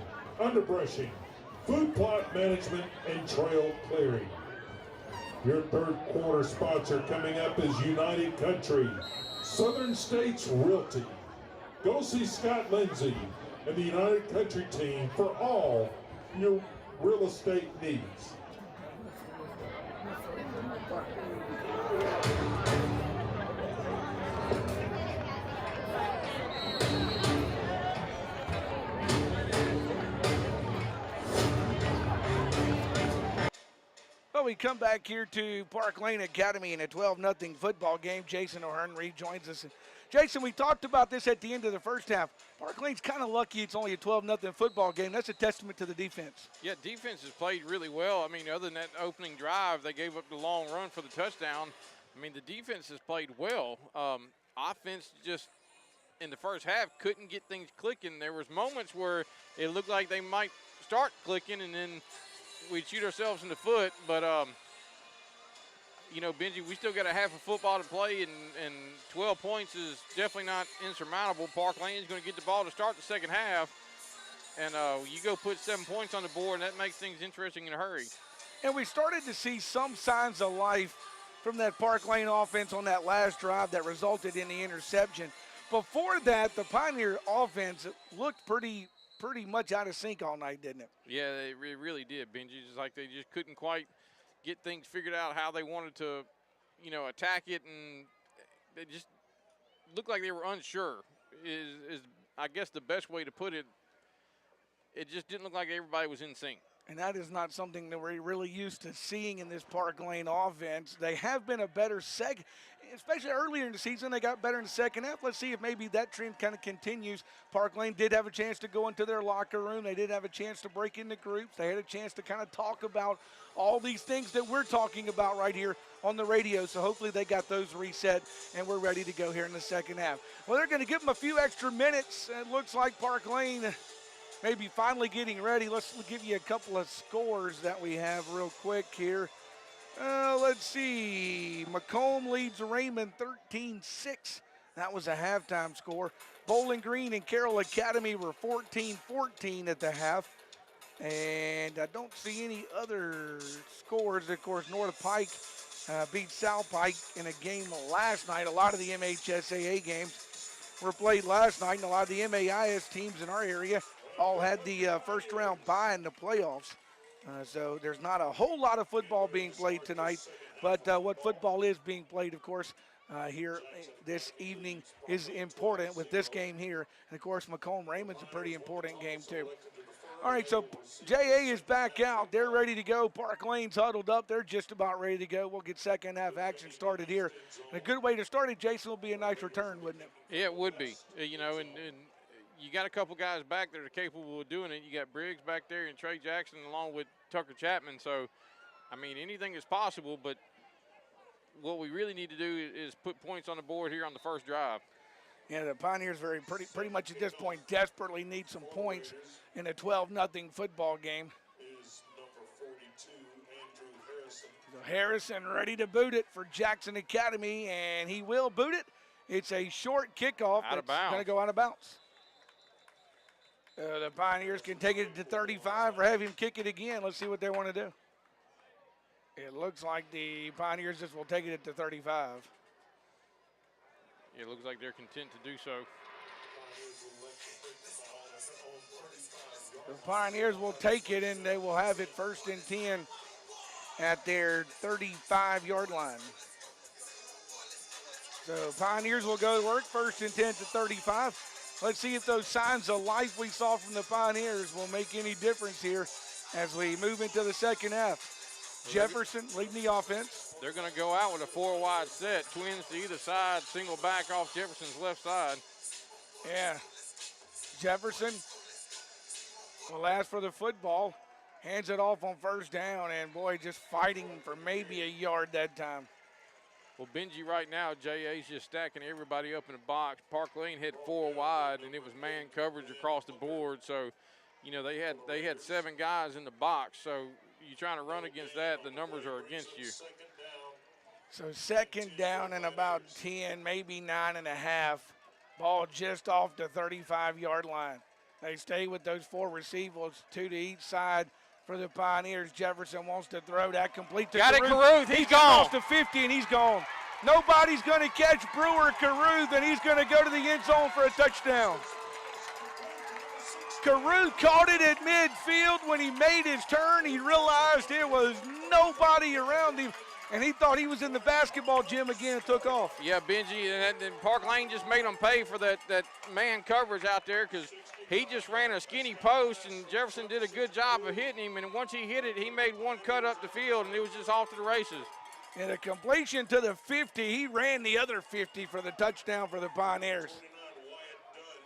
underbrushing, food plot management, and trail clearing. Your third quarter sponsor coming up is United Country, Southern States Realty. Go see Scott Lindsay and the United Country team for all your real estate needs. Well, we come back here to Parklane Academy in a 12-0 football game. Jason O'Hearn rejoins us. Jason, we talked about this at the end of the first half. Parklane's kind of lucky it's only a 12-0 football game. That's a testament to the defense. Yeah, defense has played really well. I mean, other than that opening drive, they gave up the long run for the touchdown. I mean, the defense has played well. Offense just in the first half couldn't get things clicking. There was moments where it looked like they might start clicking, and then we'd shoot ourselves in the foot. But, you know, Benji, we still got a half of football to play, and 12 points is definitely not insurmountable. Parklane is going to get the ball to start the second half, and you go put 7 points on the board, and that makes things interesting in a hurry. And we started to see some signs of life from that Parklane offense on that last drive that resulted in the interception. Before that, the Pioneer offense looked pretty much out of sync all night, didn't it? Yeah, it really did, Benji. It's like they just couldn't quite get things figured out how they wanted to, you know, attack it, and they just looked like they were unsure is I guess the best way to put it. It just didn't look like everybody was in sync. And that is not something that we're really used to seeing in this Parklane offense. They have been a better second, especially earlier in the season. They got better in the second half. Let's see if maybe that trend kind of continues. Parklane did have a chance to go into their locker room. They did have a chance to break into groups. They had a chance to kind of talk about all these things that we're talking about right here on the radio. So hopefully they got those reset, and we're ready to go here in the second half. Well, they're going to give them a few extra minutes. It looks like Parklane maybe finally getting ready. Let's give you a couple of scores that we have real quick here. Let's see. Macomb leads Raymond 13-6. That was a halftime score. Bowling Green and Carroll Academy were 14-14 at the half. And I don't see any other scores. Of course, North Pike beat South Pike in a game last night. A lot of the MHSAA games were played last night, and a lot of the MAIS teams in our area all had the first round bye in the playoffs. So there's not a whole lot of football being played tonight, but what football is being played, of course, here this evening is important with this game here. And, of course, Macomb-Raymond's a pretty important game, too. All right, so JA is back out. They're ready to go. Parklane's huddled up. They're just about ready to go. We'll get second half action started here. And a good way to start it, Jason, will be a nice return, wouldn't it? Yeah, it would be. You know, and you got a couple guys back that are capable of doing it. You got Briggs back there and Trey Jackson along with Tucker Chapman. So, I mean, anything is possible, but what we really need to do is put points on the board here on the first drive. Yeah, the Pioneers pretty much at this point desperately need some points in a 12-0 football game. Is number 42, Andrew Harrison. So Harrison ready to boot it for Jackson Academy, and he will boot it. It's a short kickoff Out of that's bounds. going to go out of bounds. The Pioneers can take it to 35 or have him kick it again. Let's see what they want to do. It looks like the Pioneers just will take it to 35. It looks like they're content to do so. The Pioneers will take it, and they will have it 1st and 10 at their 35-yard line. So Pioneers will go to work, 1st and 10 to 35. Let's see if those signs of life we saw from the Pioneers will make any difference here as we move into the second half. Jefferson leading the offense. They're going to go out with a 4-wide set, twins to either side, single back off Jefferson's left side. Yeah. Jefferson will ask for the football, hands it off on 1st down, and boy, just fighting for maybe a yard that time. Well, Benji, right now, JA's just stacking everybody up in the box. Parklane had 4 wide, and it was man coverage across the board. So, you know, they had 7 guys in the box. So you're trying to run against that, the numbers are against you. So second down and about 10, maybe 9.5. Ball just off the 35-yard line. They stay with those 4 receivers, 2 to each side for the Pioneers. Jefferson wants to throw that complete to Got it, Caruth. Caruth. He's gone. Across the 50, and he's gone. Nobody's going to catch Brewer Caruth, and he's going to go to the end zone for a touchdown. Caruth caught it at midfield. When he made his turn, he realized there was nobody around him, and he thought he was in the basketball gym again and took off. Yeah, Benji, and Parklane just made him pay for that man coverage out there because he just ran a skinny post, and Jefferson did a good job of hitting him, and once he hit it, he made one cut up the field, and it was just off to the races. And a completion to the 50. He ran the other 50 for the touchdown for the Pioneers.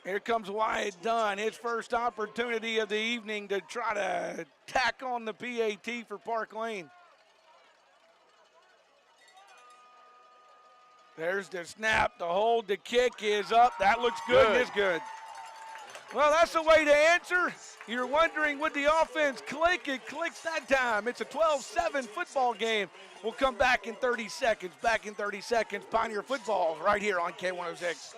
Here comes Wyatt Dunn, his first opportunity of the evening to try to tack on the PAT for Parklane. There's the snap, the hold, the kick is up. That looks good. And it's good. Well, that's the way to answer. You're wondering, would the offense click? It clicks that time. It's a 12-7 football game. We'll come back in 30 seconds. Back in 30 seconds, Pioneer football right here on K106.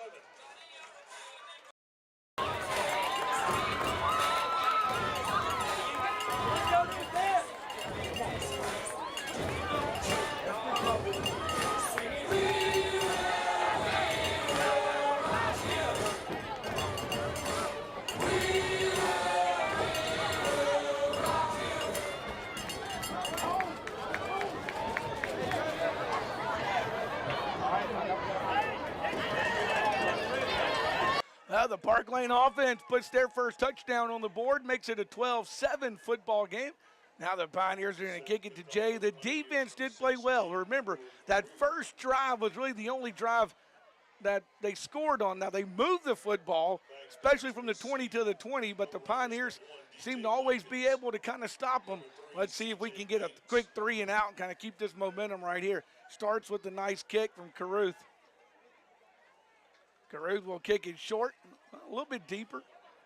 The Parklane offense puts their first touchdown on the board, makes it a 12-7 football game. Now the Pioneers are going to kick it to Jay. The defense did play well. Remember, that first drive was really the only drive that they scored on. Now they moved the football, especially from the 20 to the 20, but the Pioneers seem to always be able to kind of stop them. Let's see if we can get a quick 3 and out and kind of keep this momentum right here. Starts with a nice kick from Caruth. Caruth will kick it short, a little bit deeper,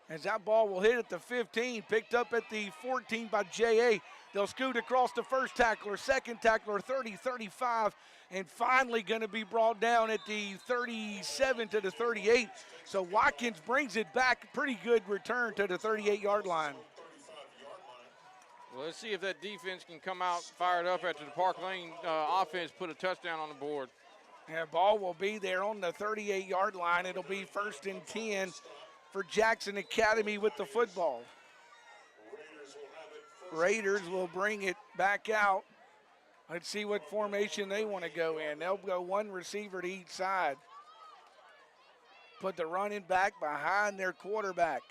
as that ball will hit at the 15, picked up at the 14 by J.A. They'll scoot across the first tackler, second tackler, 30, 35, and finally going to be brought down at the 37 to the 38. So Watkins brings it back, pretty good return to the 38-yard line. Well, let's see if that defense can come out fired up after the Parklane offense put a touchdown on the board. And ball will be there on the 38-yard line. It'll be 1st and 10 for Jackson Academy with the football. Raiders will bring it back out. Let's see what formation they want to go in. They'll go 1 receiver to each side. Put the running back behind their quarterback,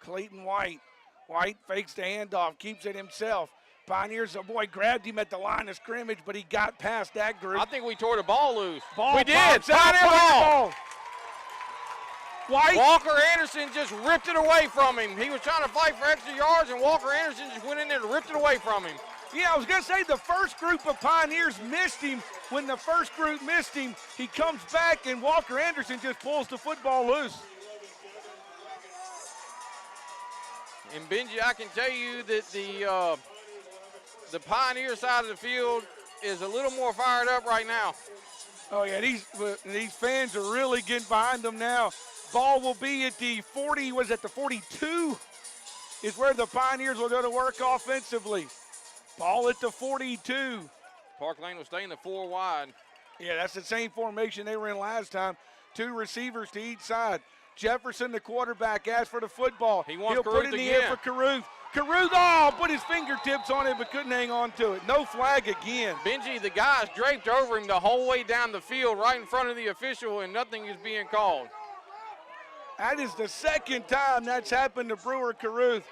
Clayton White. White fakes the handoff, keeps it himself. Pioneers, a boy grabbed him at the line of scrimmage, but he got past that group. I think we tore the ball loose. We did. Pioneer ball. White. Walker Anderson just ripped it away from him. He was trying to fight for extra yards, and Walker Anderson just went in there and ripped it away from him. Yeah, I was going to say the first group of Pioneers missed him. When the first group missed him, he comes back, and Walker Anderson just pulls the football loose. And Benji, I can tell you that the Pioneer side of the field is a little more fired up right now. Oh, yeah, these fans are really getting behind them now. Ball will be at the 40, was at the 42 is where the Pioneers will go to work offensively. Ball at the 42. Parklane will stay in the 4 wide. Yeah, that's the same formation they were in last time. 2 receivers to each side. Jefferson, the quarterback, asks for the football. He'll put it in the air for Caruth. Caruth, put his fingertips on it, but couldn't hang on to it. No flag again. Benji, the guys draped over him the whole way down the field right in front of the official, and nothing is being called. That is the second time that's happened to Brewer Caruth.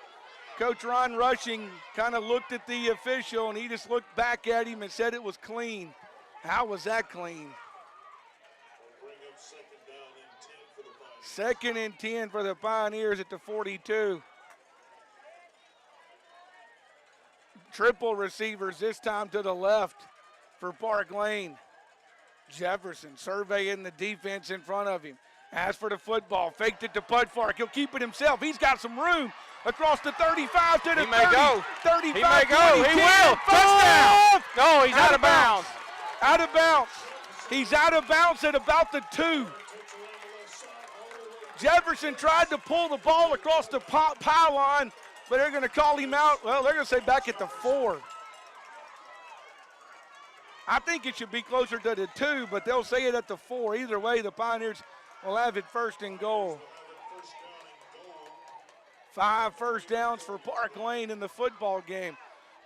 Coach Ron Rushing kind of looked at the official, and he just looked back at him and said it was clean. How was that clean? 2nd and 10 for the Pioneers at the 42. Triple receivers this time to the left for Parklane. Jefferson surveying the defense in front of him. As for the football, faked it to Pudfark. He'll keep it himself. He's got some room across the 35 to the 30. He may go. 35, he may go. 20, he 10, will. Touchdown. No, he's out of bounds. Out of bounds. He's out of bounds at about the 2. Jefferson tried to pull the ball across the pylon, but they're going to call him out. Well, they're going to say back at the 4. I think it should be closer to the 2, but they'll say it at the 4. Either way, the Pioneers will have it first and goal. 5 first downs for Parklane in the football game.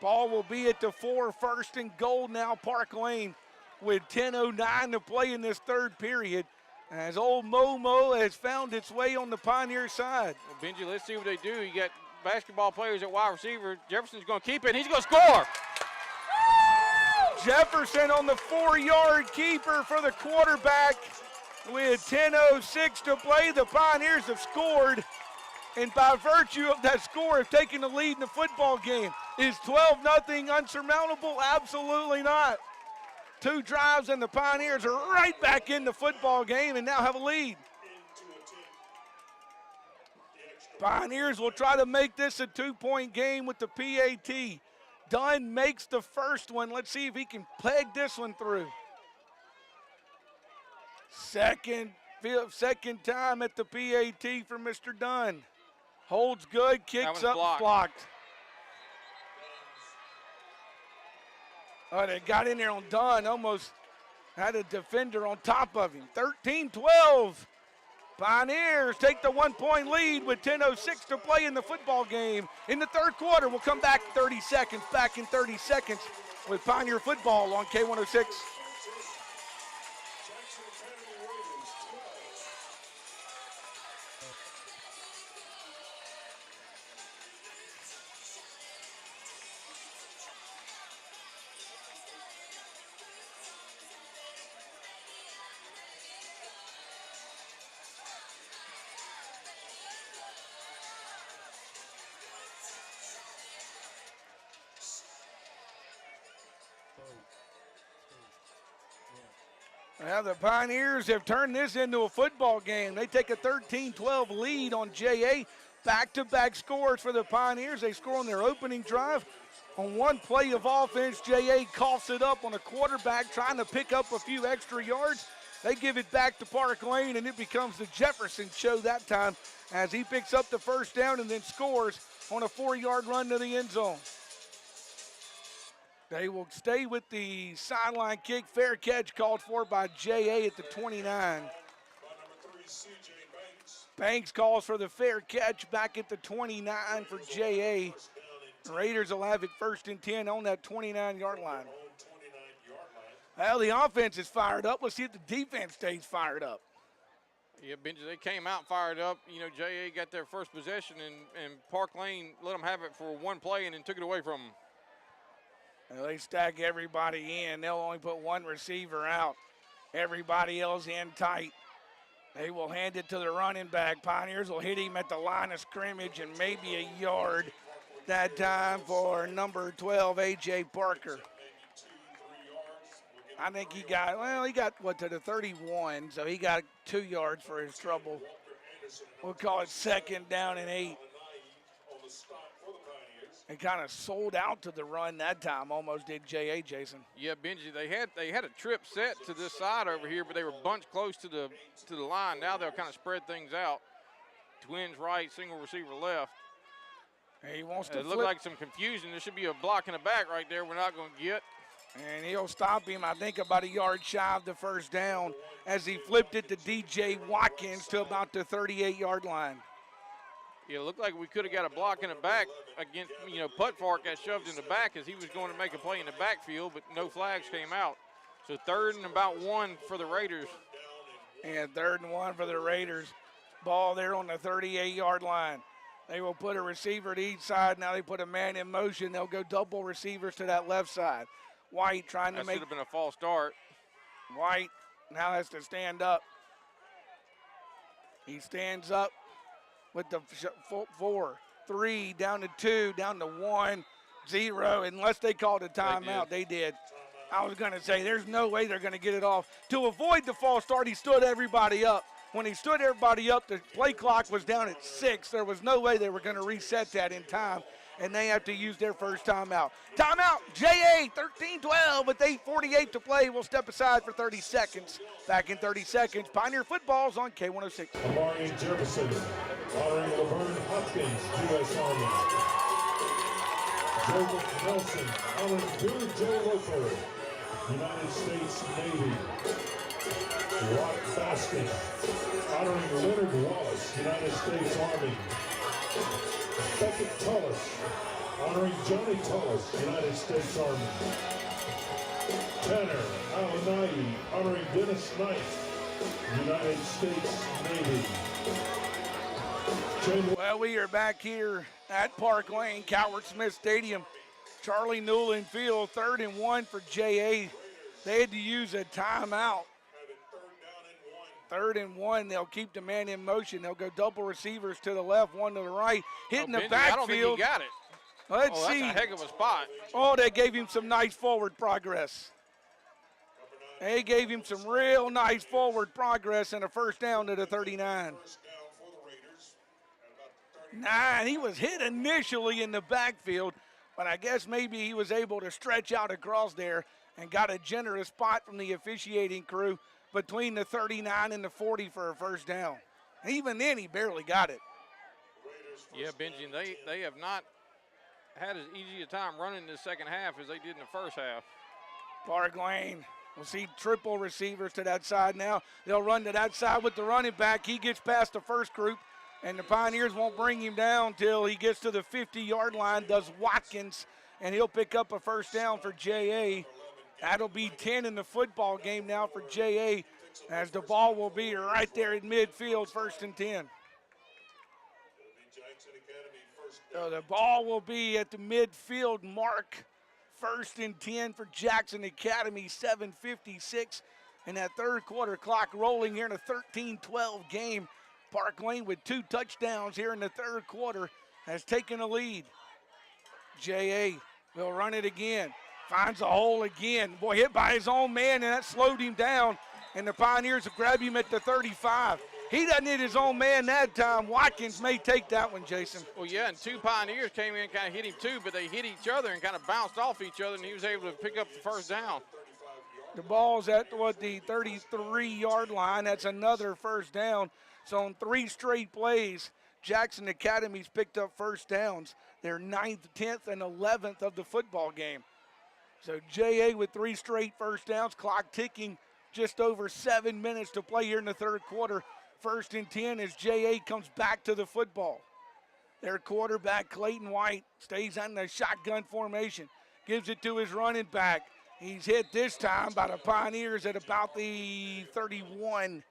Ball will be at the 4, first and goal now, Parklane, with 10:09 to play in this third period, as old Momo has found its way on the Pioneer side. Well, Benji, let's see what they do. You got basketball players at wide receiver. Jefferson's going to keep it, and he's going to score. Jefferson on the 4-yard keeper for the quarterback. With 10:06 to play, the Pioneers have scored, and by virtue of that score have taken the lead in the football game. Is 12-0 unsurmountable? Absolutely not. 2 drives and the Pioneers are right back in the football game and now have a lead. Pioneers will try to make this a 2-point game with the PAT. Dunn makes the first one. Let's see if he can peg this one through. Second time at the PAT for Mr. Dunn. Holds good, kicks up, blocked. Oh, they got in there on Dunn, almost had a defender on top of him. 13-12. Pioneers take the 1-point lead with 10:06 to play in the football game. In the third quarter, we'll come back 30 seconds, back in 30 seconds with Pioneer football on K106. Now the Pioneers have turned this into a football game. They take a 13-12 lead on JA. Back-to-back scores for the Pioneers. They score on their opening drive. On one play of offense, JA coughs it up on a quarterback trying to pick up a few extra yards. They give it back to Parklane, and it becomes the Jefferson show that time as he picks up the first down and then scores on a 4-yard run to the end zone. They will stay with the sideline kick. Fair catch called for by J.A. at the 29. Banks calls for the fair catch back at the 29 for J.A. Raiders will have it first and 10 on that 29-yard line. Well, the offense is fired up. Let's see if the defense stays fired up. Yeah, Benji, they came out fired up. You know, J.A. got their first possession, and Parklane let them have it for one play and then took it away from them. Well, they stack everybody in. They'll only put one receiver out. Everybody else in tight. They will hand it to the running back. Pioneers will hit him at the line of scrimmage and maybe a yard that time for number 12, A.J. Parker. I think he got to the 31, so he got 2 yards for his trouble. We'll call it second down and 8. They kind of sold out to the run that time, almost did J.A. Jason. Yeah, Benji, they had a trip set to this side over here, but they were bunched close to the line. Now they'll kind of spread things out. Twins right, single receiver left. He wants to It looked like some confusion. There should be a block in the back right there we're not going to get. And he'll stop him, I think, about a yard shy of the first down as he flipped it to D.J. Watkins to about the 38-yard line. Yeah, it looked like we could have got a block in the back against, Putfark got shoved in the back as he was going to make a play in the backfield, but no flags came out. So 3rd and about 1 for the Raiders. And 3rd and 1 for the Raiders. Ball there on the 38-yard line. They will put a receiver to each side. Now they put a man in motion. They'll go double receivers to that left side. White trying to That should have been a false start. White now has to stand up. He stands up with the 4, 3, down to 2, down to 1, 0. Unless they called a timeout, they did. I was going to say, there's no way they're going to get it off. To avoid the false start, he stood everybody up. When he stood everybody up, the play clock was down at 6. There was no way they were going to reset that in time. and they have to use their first timeout. Timeout, JA, 13-12 with 8:48 to play. We'll step aside for 30 seconds. Back in 30 seconds, Pioneer Football's on K106. Amari Jefferson, honoring Laverne Hopkins, U.S. Army. Joseph Nelson, honoring Billy Joe Loper, United States Navy. Rock Baskin, honoring Leonard Wallace, United States Army. Beckett Tullis, honoring Johnny Tullis, United States Army. Tanner Alanai, honoring Dennis Knight, United States Navy. Well, we are back here at Parklane, Coward Smith Stadium. Charlie Newland Field, 3rd and 1 for JA. They had to use a timeout. 3rd and 1, they'll keep the man in motion. They'll go double receivers to the left, one to the right. Hitting the Benji, backfield. I don't think he got it. Let's see. That's a heck of a spot. Oh, they gave him some nice forward progress. They gave him some real nice forward progress and a first down to the 39. He was hit initially in the backfield, but I guess maybe he was able to stretch out across there and got a generous spot from the officiating crew between the 39 and the 40 for a first down. Even then, he barely got it. Yeah, Benji, they have not had as easy a time running the second half as they did in the first half. Parklane will see triple receivers to that side now. They'll run to that side with the running back. He gets past the first group, and the Pioneers won't bring him down till he gets to the 50-yard line, does Watkins, and he'll pick up a first down for JA. That'll be 10 in the football game now for JA, as the ball will be right there in midfield, 1st and 10. So the ball will be at the midfield mark, 1st and 10 for Jackson Academy, 7:56. And that third quarter clock rolling here in a 13-12 game. Parklane with 2 touchdowns here in the third quarter has taken a lead. JA will run it again. Finds a hole again. Boy, hit by his own man, and that slowed him down. And the Pioneers will grab him at the 35. He doesn't hit his own man that time. Watkins may take that one, Jason. Well, yeah, and 2 Pioneers came in and kind of hit him too, but they hit each other and kind of bounced off each other, and he was able to pick up the first down. The ball's at the 33-yard line. That's another first down. So on 3 straight plays, Jackson Academy's picked up first downs. They're 9th, 10th, and 11th of the football game. So JA with 3 straight first downs, clock ticking, just over 7 minutes to play here in the third quarter. 1st and 10 as JA comes back to the football. Their quarterback, Clayton White, stays on the shotgun formation, gives it to his running back. He's hit this time by the Pioneers at about the 31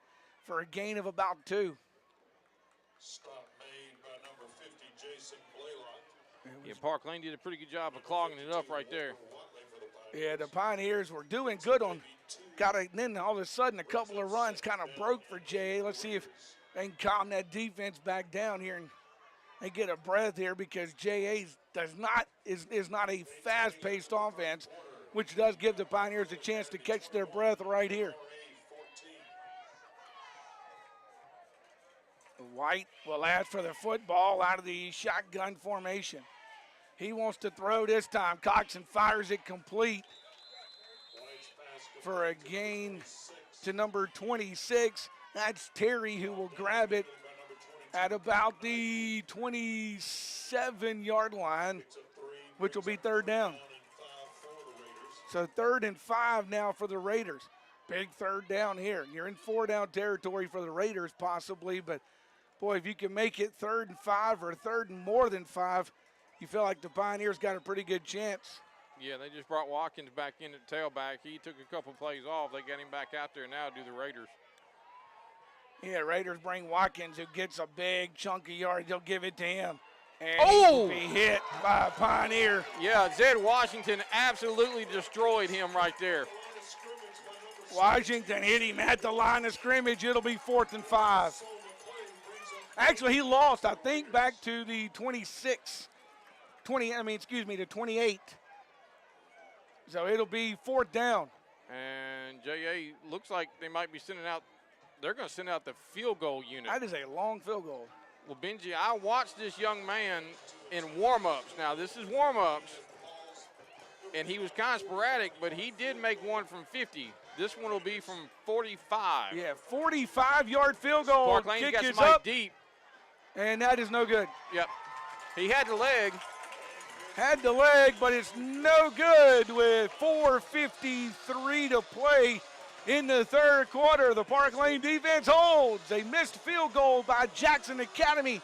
for a gain of about 2. Stop made by number 50, Jason Blaylock. Yeah, Parklane did a pretty good job of clogging it up right there. Yeah, the Pioneers were doing good on then all of a sudden a couple of runs kind of broke for JA. Let's see if they can calm that defense back down here and they get a breath here, because JA is not a fast-paced offense, which does give the Pioneers a chance to catch their breath right here. White will ask for the football out of the shotgun formation. He wants to throw this time. Coxon fires it complete for a gain to number 26. That's Terry, who will grab it at about the 27-yard line, which will be 3rd down. So 3rd and 5 now for the Raiders. Big 3rd down here. You're in 4-down territory for the Raiders possibly, but boy, if you can make it 3rd and 5 or 3rd and more than 5, you feel like the Pioneers got a pretty good chance. Yeah, they just brought Watkins back in at tailback. He took a couple plays off. They got him back out there now to do the Raiders. Yeah, Raiders bring Watkins, who gets a big chunk of yards. They'll give it to him. And Oh! he'll be hit by a Pioneer. Yeah, Zed Washington absolutely destroyed him right there. Washington hit him at the line of scrimmage. It'll be 4th and 5. Actually, he lost, I think, back to the 28. So it'll be 4th down. And JA looks like they might be sending out, they're going to send out the field goal unit. That is a long field goal. Well, Benji, I watched this young man in warm-ups. Now, this is warm-ups, and he was kind of sporadic, but he did make one from 50. This one will be from 45. Yeah, 45-yard field goal. Parklane Kick got is somebody up, deep. and that is no good. Yep. He had the leg. Had the leg, but it's no good with 4:53 to play in the third quarter. The Parklane defense holds a missed field goal by Jackson Academy.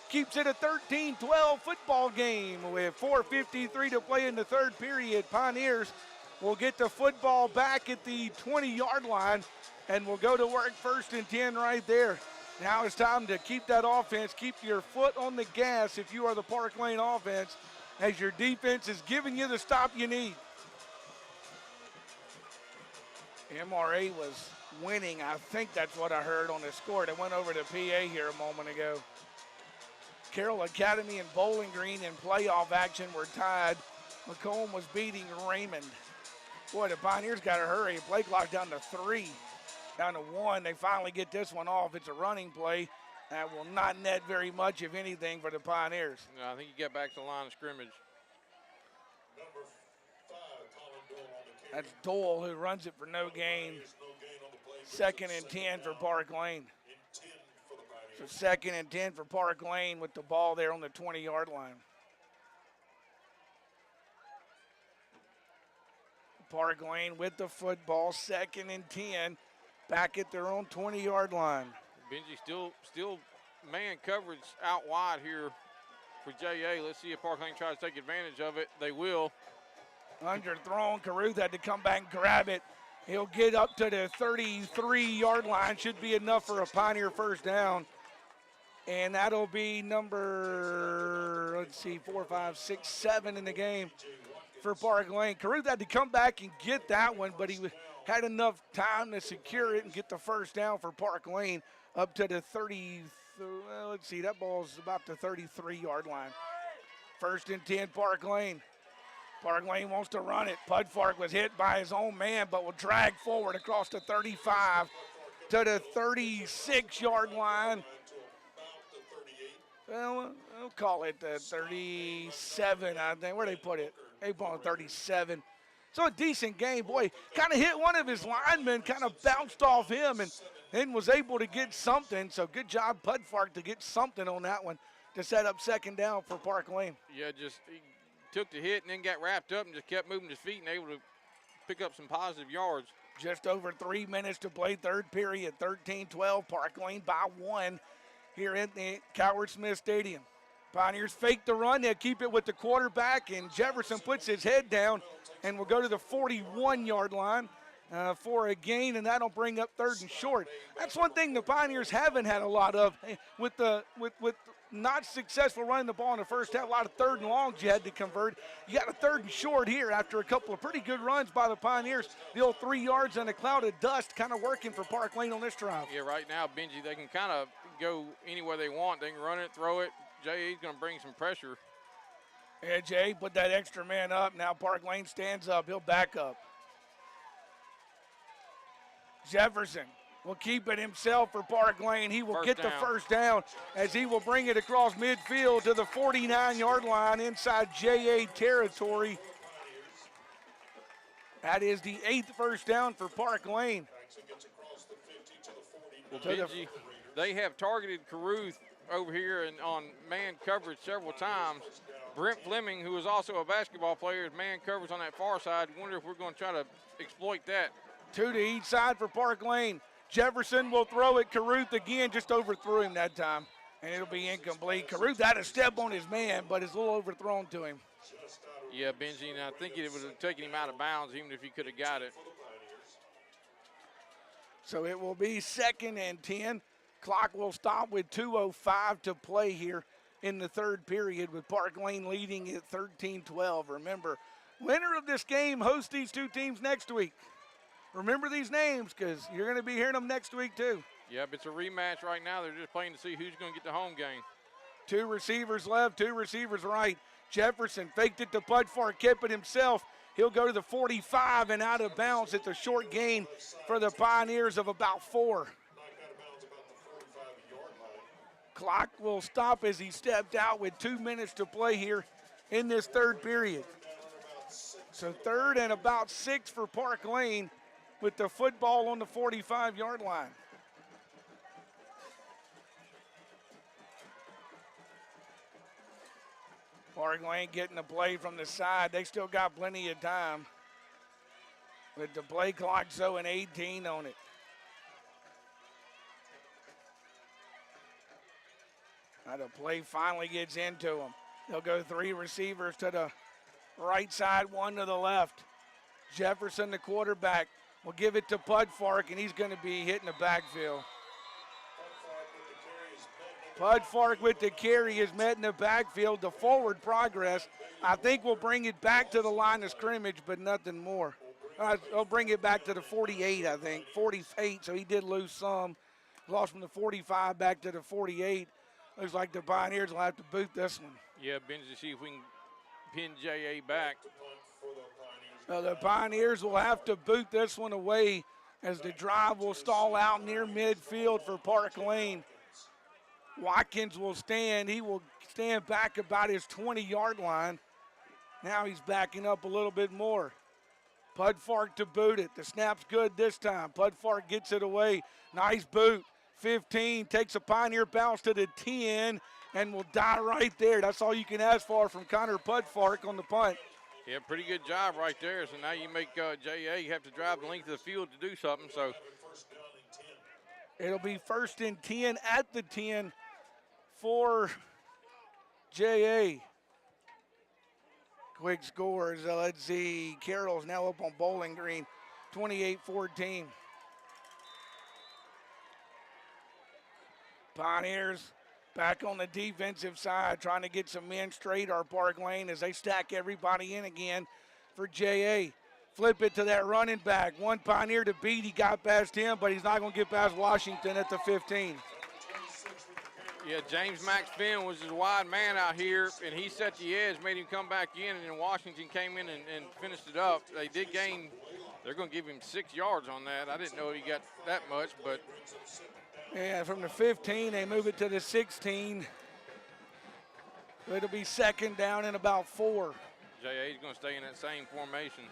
Keeps it a 13-12 football game with 4:53 to play in the third period. Pioneers will get the football back at the 20-yard line, and will go to work 1st and 10 right there. Now it's time to keep that offense, keep your foot on the gas if you are the Parklane offense, as your defense is giving you the stop you need. MRA was winning. I think that's what I heard on the score. That went over to PA here a moment ago. Carroll Academy and Bowling Green in playoff action were tied. Macomb was beating Raymond. Boy, the Pioneers got to hurry. Play clock down to 3, down to 1. They finally get this one off. It's a running play. That will not net very much, if anything, for the Pioneers. No, I think you get back to the line of scrimmage. Number 5, Colin Doyle on the carry. That's Doyle who runs it for no gain. No gain on the play. 2nd and 10 for Parklane. In 10 for the Pioneers. So 2nd and 10 for Parklane with the ball there on the 20-yard line. Parklane with the football, 2nd and 10, back at their own 20-yard line. Benji still man coverage out wide here for JA. Let's see if Parklane tries to take advantage of it. They will. Underthrown. Caruth had to come back and grab it. He'll get up to the 33-yard line. Should be enough for a Pioneer first down. And that'll be number, let's see, 4, 5, 6, 7 in the game for Parklane. Caruth had to come back and get that one, but he had enough time to secure it and get the first down for Parklane up to the 30, well, let's see, that ball's about the 33-yard line. 1st and 10, Parklane. Parklane wants to run it. Pudfark was hit by his own man, but will drag forward across the 35 to the 36-yard line. Well, I'll call it 37, I think. Where they put it? They put on 37. So a decent game. Boy, kind of hit one of his linemen, kind of bounced off him, and then was able to get something. So good job, Pudfark, to get something on that one to set up 2nd down for Parklane. Yeah, just he took the hit and then got wrapped up and just kept moving his feet and able to pick up some positive yards. Just over 3 minutes to play third period. 13-12, Parklane by 1 here at the Coward Smith Stadium. Pioneers fake the run. They'll keep it with the quarterback, and Jefferson puts his head down and will go to the 41-yard line for a gain, and that'll bring up 3rd and short. That's one thing the Pioneers haven't had a lot of with not successful running the ball in the first half. A lot of 3rd and longs you had to convert. You got a 3rd and short here after a couple of pretty good runs by the Pioneers. The old 3 yards and a cloud of dust kind of working for Parklane on this drive. Yeah, right now, Benji, they can kind of go anywhere they want. They can run it, throw it. J.A.'s going to bring some pressure. Yeah, Jay put that extra man up. Now Parklane stands up. He'll back up. Jefferson will keep it himself for Parklane. He will get the first down as he will bring it across midfield to the 49-yard line inside J.A. territory. That is the 8th first down for Parklane. Well, Benji, they have targeted Caruth over here and on man coverage several times. Brent Fleming, who is also a basketball player, is man coverage on that far side. Wonder if we're going to try to exploit that. 2 to each side for Parklane. Jefferson will throw it. Caruth again, just overthrew him that time, and it'll be incomplete. Caruth had a step on his man, but it's a little overthrown to him. Yeah, Benji, and I think it would have taken him out of bounds even if he could have got it. So it will be 2nd and 10. Clock will stop with 2:05 to play here in the third period, with Parklane leading at 13-12. Remember, winner of this game hosts these two teams next week. Remember these names because you're going to be hearing them next week too. Yep, it's a rematch right now. They're just playing to see who's going to get the home game. 2 receivers left, 2 receivers right. Jefferson faked it to Pudfark, kept it himself. He'll go to the 45 and out of bounds. It's a short gain for the Pioneers of about 4. Clock will stop as he stepped out with 2 minutes to play here in this third period. So third and about 6 for Parklane with the football on the 45-yard line. Parklane getting the play from the side. They still got plenty of time. With the play clock showing 18 on it. Now the play finally gets into them. They'll go 3 receivers to the right side, 1 to the left. Jefferson, the quarterback, will give it to Pudfark, and he's going to be hitting the backfield. Pudfark with the carry is met in the backfield. The forward progress, I think, will bring it back to the line of scrimmage, but nothing more. He'll bring it back to the 48, I think, 48, so he did lose some. Lost from the 45 back to the 48. Looks like the Pioneers will have to boot this one. Yeah, Benji, to see if we can pin J.A. back. The Pioneers will have to boot this one away as the drive will stall out near midfield for Parklane. Watkins will stand. He will stand back about his 20-yard line. Now he's backing up a little bit more. Pudfark to boot it. The snap's good this time. Pudfark gets it away. Nice boot. 15, takes a Pioneer bounce to the 10 and will die right there. That's all you can ask for from Connor Pudfark on the punt. Yeah, pretty good job right there. So now you make J.A. have to drive the length of the field to do something. So it'll be 1st and 10 at the 10 for J.A. Quick scores. Let's see. Carroll's now up on Bowling Green, 28-14. Pioneers back on the defensive side, trying to get some men straight our Parklane as they stack everybody in again for J.A. Flip it to that running back. One Pioneer to beat. He got past him, but he's not going to get past Washington at the 15. Yeah, James Max Finn was his wide man out here, and he set the edge, made him come back in, and then Washington came in and finished it up. They did gain, they're going to give him 6 yards on that. I didn't know he got that much, but. Yeah, from the 15, they move it to the 16. It'll be 2nd down and about 4. J.A. is going to stay in that same formation.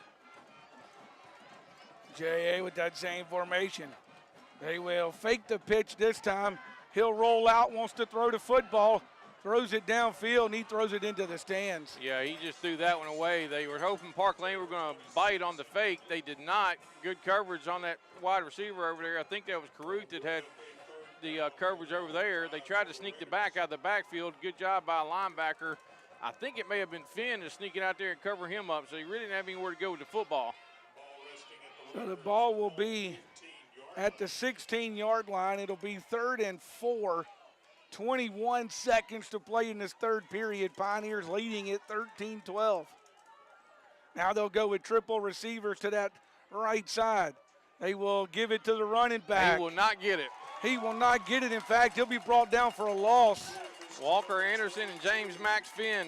J.A. with that same formation. They will fake the pitch this time. He'll roll out, wants to throw the football, throws it downfield, and he throws it into the stands. Yeah, he just threw that one away. They were hoping Parklane were going to bite on the fake. They did not. Good coverage on that wide receiver over there. I think that was Carruth that had the coverage over there. They tried to sneak the back out of the backfield. Good job by a linebacker. I think it may have been Finn to sneak it out there and cover him up, so he really didn't have anywhere to go with the football. So the ball will be at the 16-yard line. It'll be 3rd and 4. 21 seconds to play in this third period. Pioneers leading it 13-12. Now they'll go with triple receivers to that right side. They will give it to the running back. He will not get it. He will not get it. In fact, he'll be brought down for a loss. Walker Anderson and James Max Finn.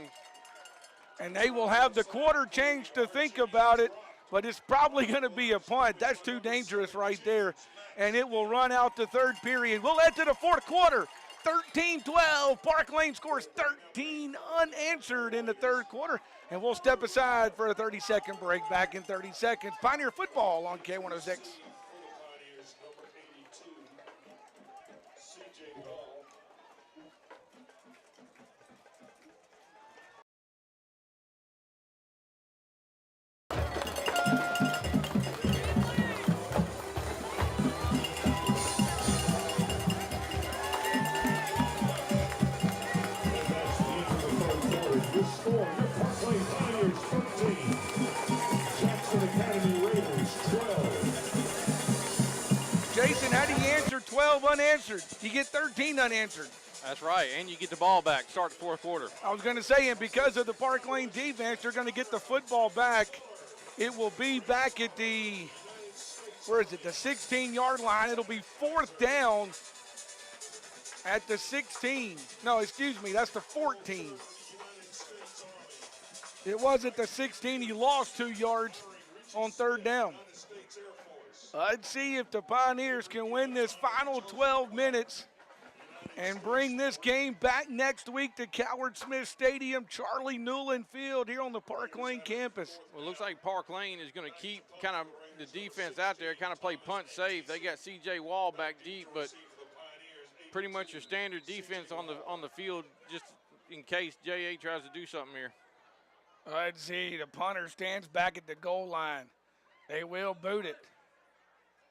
And they will have the quarter change to think about it, but it's probably going to be a punt. That's too dangerous right there. And it will run out the third period. We'll head to the fourth quarter. 13-12. Parklane scores 13 unanswered in the third quarter. And we'll step aside for a 30-second break. Back in 30 seconds. Pioneer football on K106. Jason, how do you answer 12 unanswered? You get 13 unanswered. That's right, and you get the ball back. Start the fourth quarter. I was going to say, and because of the Parklane defense, they're going to get the football back. It will be back at the, where is it, the 16-yard line. It'll be 4th down at the 16. No, excuse me, that's the 14. It was at the 16. He lost 2 yards on 3rd down. Let's see if the Pioneers can win this final 12 minutes and bring this game back next week to Coward Smith Stadium, Charlie Newland Field here on the Parklane campus. Well, it looks like Parklane is going to keep kind of the defense out there, kind of play punt safe. They got C.J. Wall back deep, but pretty much your standard defense on the field just in case J.A. tries to do something here. Let's see, the punter stands back at the goal line. They will boot it.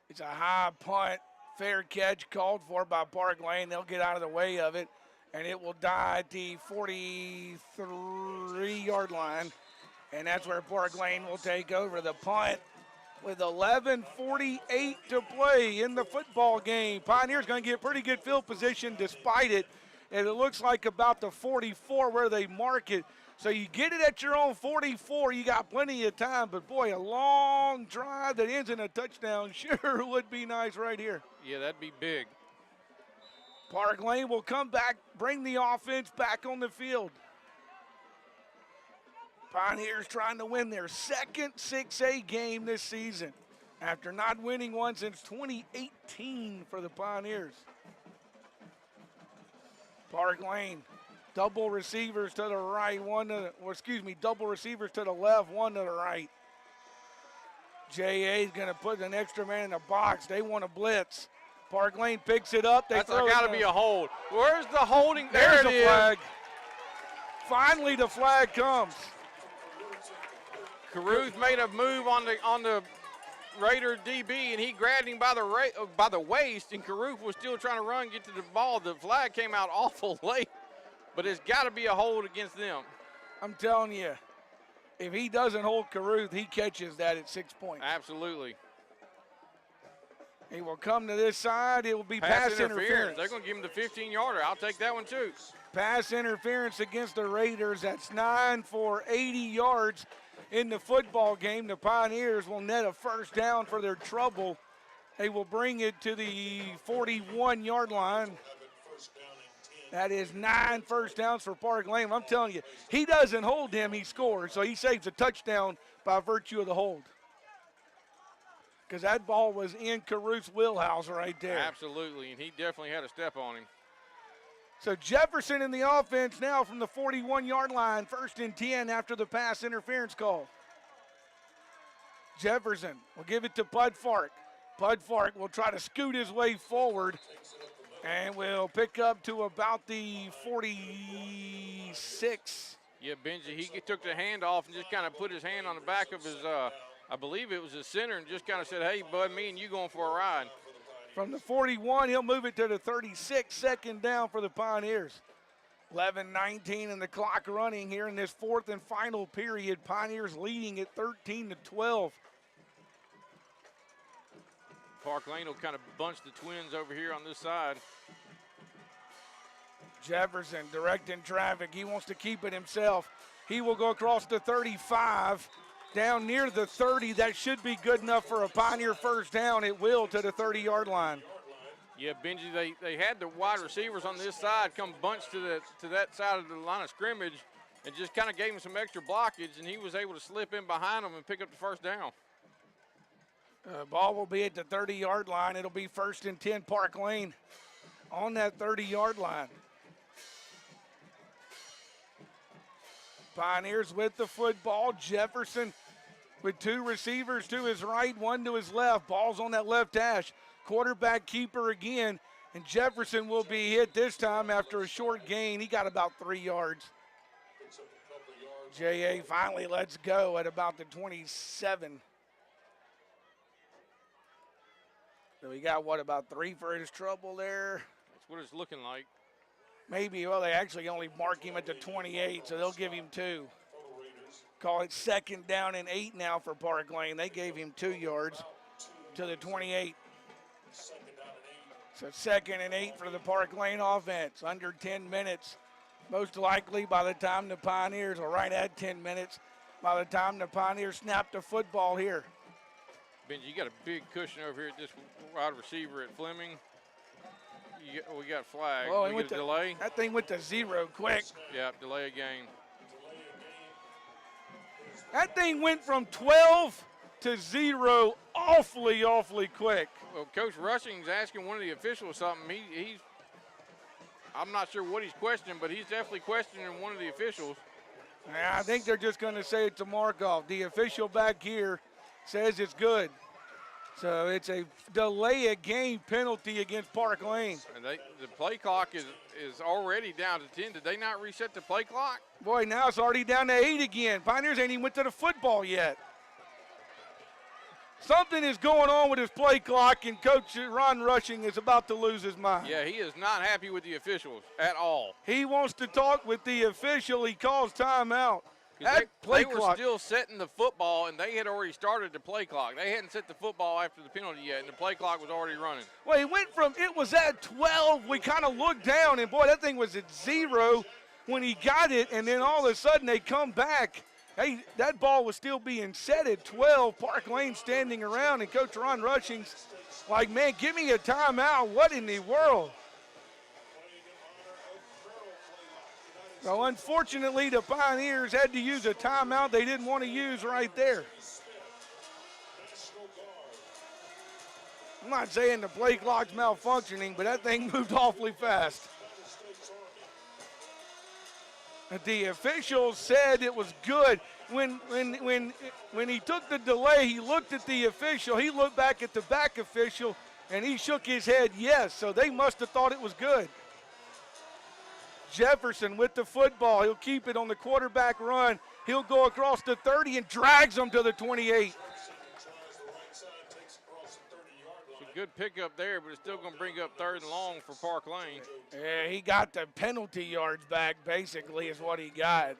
It's a high punt, fair catch called for by Parklane. They'll get out of the way of it, and it will die at the 43-yard line, and that's where Parklane will take over the punt with 11:48 to play in the football game. Pioneers going to get pretty good field position despite it, and it looks like about the 44 where they mark it. So you get it at your own 44, you got plenty of time, but boy, a long drive that ends in a touchdown sure would be nice right here. Yeah, that'd be big. Parklane will come back, bring the offense back on the field. Pioneers trying to win their second 6A game this season after not winning one since 2018 for the Pioneers. Parklane. Double receivers to the right, double receivers to the left, one to the right. J.A. is going to put an extra man in the box. They want to blitz. Parklane picks it up. That's got to be a hold. Where's the holding? There's There it the is. flag. Finally, the flag comes. Caruth made a move on the Raider DB, and he grabbed him by the waist, and Caruth was still trying to run, get to the ball. The flag came out awful late. But it's got to be a hold against them. I'm telling you, if he doesn't hold Caruth, he catches that at 6 points. Absolutely. He will come to this side. It will be pass interference. They're going to give him the 15-yarder. I'll take that one too. Pass interference against the Raiders. That's 9 for 80 yards in the football game. The Pioneers will net a first down for their trouble. They will bring it to the 41-yard line. That is 9 first downs for Parklane. I'm telling you, he doesn't hold him, he scores. So he saves a touchdown by virtue of the hold. Because that ball was in Caruth's wheelhouse right there. Absolutely, and he definitely had a step on him. So Jefferson in the offense now from the 41-yard line, 1st and 10 after the pass interference call. Jefferson will give it to Pudfark. Pudfark will try to scoot his way forward. And we'll pick up to about the 46. Yeah, Benji, he took the handoff and just kind of put his hand on the back of his, I believe it was his center, and just kind of said, hey, bud, me and you going for a ride. From the 41, he'll move it to the 36, 2nd down for the Pioneers. 11:19 and the clock running here in this 4th and final period. Pioneers leading at 13-12. Parklane will kind of bunch the Twins over here on this side. Jefferson directing traffic. He wants to keep it himself. He will go across the 35, down near the 30. That should be good enough for a Pioneer first down. It will to the 30-yard line. Yeah, Benji, they had the wide receivers on this side come bunch to that side of the line of scrimmage and just kind of gave him some extra blockage, and he was able to slip in behind them and pick up the first down. Ball will be at the 30-yard line. It'll be 1st and 10 Parklane on that 30-yard line. Pioneers with the football. Jefferson with 2 receivers to his right, 1 to his left. Ball's on that left hash. Quarterback keeper again, and Jefferson will be hit this time after a short gain. He got about 3 yards. J.A. finally lets go at about the 27. So we got, about 3 for his trouble there? That's what it's looking like. Maybe, well, they actually only mark him at the 28, so they'll give him 2. Call it 2nd down and 8 now for Parklane. They gave him 2 yards to the 28. So 2nd and 8 for the Parklane offense. Under 10 minutes. Most likely by the time the Pioneers, or right at 10 minutes, by the time the Pioneers snap the football here. Benji, you got a big cushion over here at this wide receiver at Fleming. We got flag. Oh, we get a delay. That thing went to 0 quick. Yeah, delay a game. That thing went from 12 to 0 awfully quick. Well, Coach Rushing's asking one of the officials something. I'm not sure what he's questioning, but he's definitely questioning one of the officials. Yeah, I think they're just going to say it's a mark-off. The official back here says it's good. So it's a delay a game penalty against Parklane. And the play clock is already down to 10. Did they not reset the play clock? Boy, now it's already down to 8 again. Pioneers ain't even went to the football yet. Something is going on with his play clock, and Coach Ron Rushing is about to lose his mind. Yeah, he is not happy with the officials at all. He wants to talk with the official. He calls timeout. They were still setting the football, and they had already started the play clock. They hadn't set the football after the penalty yet, and the play clock was already running. Well, he went from it was at 12. We kind of looked down, and, boy, that thing was at 0 when he got it, and then all of a sudden they come back. Hey, that ball was still being set at 12. Parklane standing around, and Coach Ron Rushing's like, man, give me a timeout. What in the world? So, unfortunately, the Pioneers had to use a timeout they didn't want to use right there. I'm not saying the play clock's malfunctioning, but that thing moved awfully fast. The official said it was good. When he took the delay, he looked at the official. He looked back at the back official, and he shook his head yes. So they must have thought it was good. Jefferson with the football. He'll keep it on the quarterback run. He'll go across the 30 and drags him to the 28. It's a good pickup there, but it's still going to bring up 3rd and long for Parklane. Yeah, he got the penalty yards back, basically, is what he got.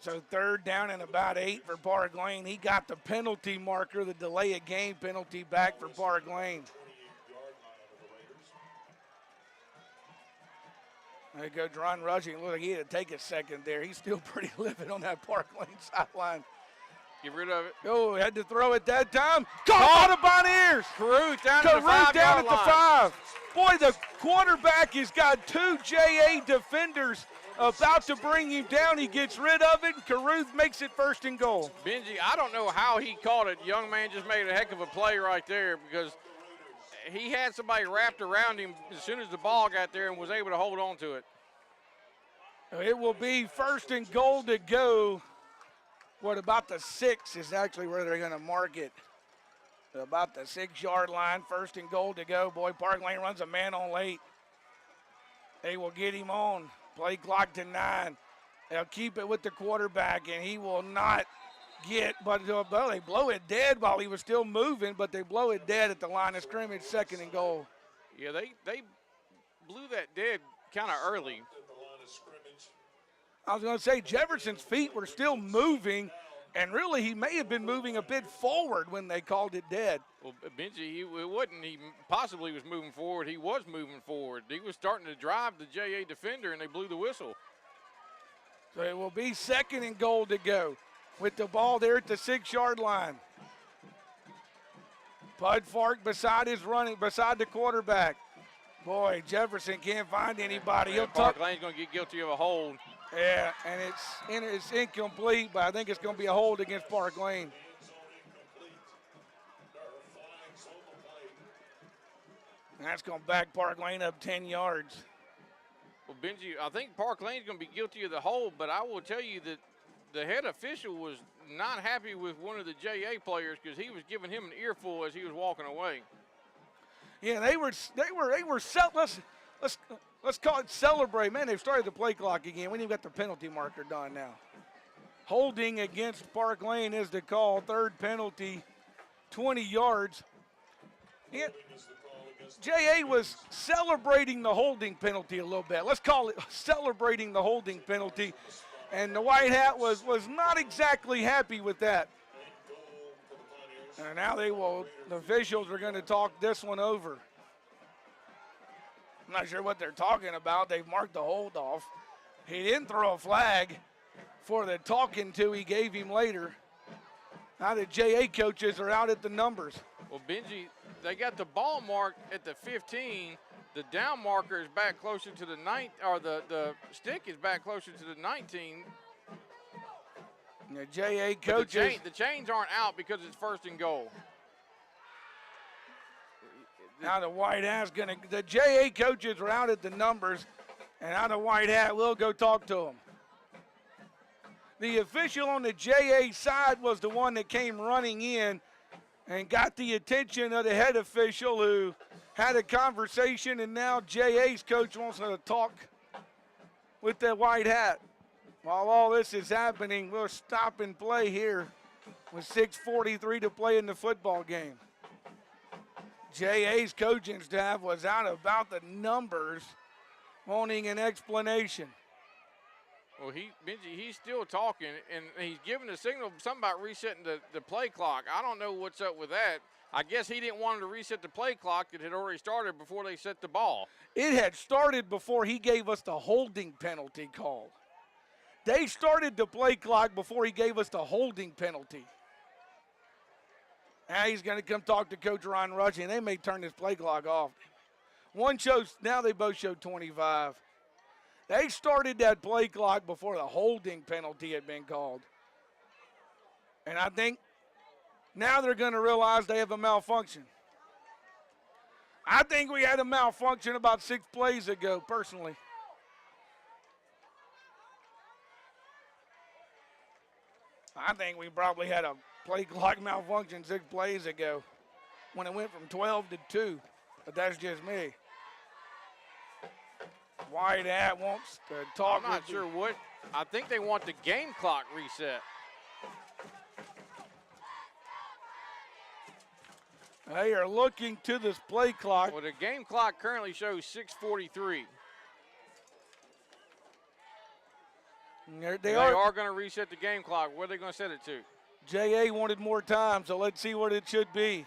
So 3rd down and about 8 for Parklane. He got the penalty marker, the delay of game penalty back for Parklane. There goes Ron Rushing. Look like he had to take a second there. He's still pretty livid on that Parklane sideline. Get rid of it. Oh, had to throw it that time. Caught by the Pioneers. Caruth down at the 5-yard line. 5. Boy, the quarterback has got 2 JA defenders about to bring him down. He gets rid of it, and Caruth makes it 1st and goal. Benji, I don't know how he caught it. Young man just made a heck of a play right there because he had somebody wrapped around him as soon as the ball got there and was able to hold on to it. It will be 1st and goal to go. What about the 6 is actually where they're going to mark it. About the 6-yard line, 1st and goal to go. Boy, Parklane runs a man on late. They will get him on. Play clock to 9. They'll keep it with the quarterback, and he will not get, but they blow it dead while he was still moving, but they blow it dead at the line of scrimmage, 2nd and goal. Yeah, they blew that dead kind of early. I was going to say Jefferson's feet were still moving, and really he may have been moving a bit forward when they called it dead. Well, Benji, he possibly was moving forward. He was moving forward. He was starting to drive the JA defender, and they blew the whistle. So it will be 2nd and goal to go with the ball there at the 6-yard line. Bud Fark beside the quarterback. Boy, Jefferson can't find anybody. Yeah, Parklane's going to get guilty of a hold. Yeah, and it's incomplete, but I think it's going to be a hold against Parklane. And that's going to back Parklane up 10 yards. Well, Benji, I think Parklane's going to be guilty of the hold, but I will tell you that the head official was not happy with one of the JA players because he was giving him an earful as he was walking away. Yeah, let's call it celebrate. Man, they've started the play clock again. We ain't even got the penalty marker done now. Holding against Parklane is the call. 3rd penalty, 20 yards. JA was celebrating the holding penalty a little bit. Let's call it celebrating the holding penalty. And the White Hat was not exactly happy with that. And now the officials are going to talk this one over. I'm not sure what they're talking about. They've marked the hold off. He didn't throw a flag for the talking to he gave him later. Now the JA coaches are out at the numbers. Well, Benji, they got the ball marked at the 15. The down marker is back closer to the 9, or the stick is back closer to the 19. And the JA coaches. The chains aren't out because it's 1st and goal. Now the white hat's going to – the JA coaches are out at the numbers, and now the white hat will go talk to them. The official on the JA side was the one that came running in and got the attention of the head official who had a conversation, and now JA's coach wants to talk with the white hat. While all this is happening, we'll stop and play here with 6:43 to play in the football game. JA's coaching staff was out about the numbers, wanting an explanation. Well, Benji, he's still talking, and he's giving a signal, something about resetting the play clock. I don't know what's up with that. I guess he didn't want him to reset the play clock that had already started before they set the ball. It had started before he gave us the holding penalty call. They started the play clock before he gave us the holding penalty. Now he's going to come talk to Coach Ron Rushing. They may turn this play clock off. One shows, now they both show 25. They started that play clock before the holding penalty had been called. And I think now they're going to realize they have a malfunction. I think we had a malfunction about 6 plays ago, personally. I think we probably had a play clock malfunction 6 plays ago when it went from 12 to 2, but that's just me. White hat wants to talk. I'm not sure what. I think they want the game clock reset. They are looking to this play clock. Well, the game clock currently shows 6:43. They are going to reset the game clock. What are they going to set it to? JA wanted more time, so let's see what it should be.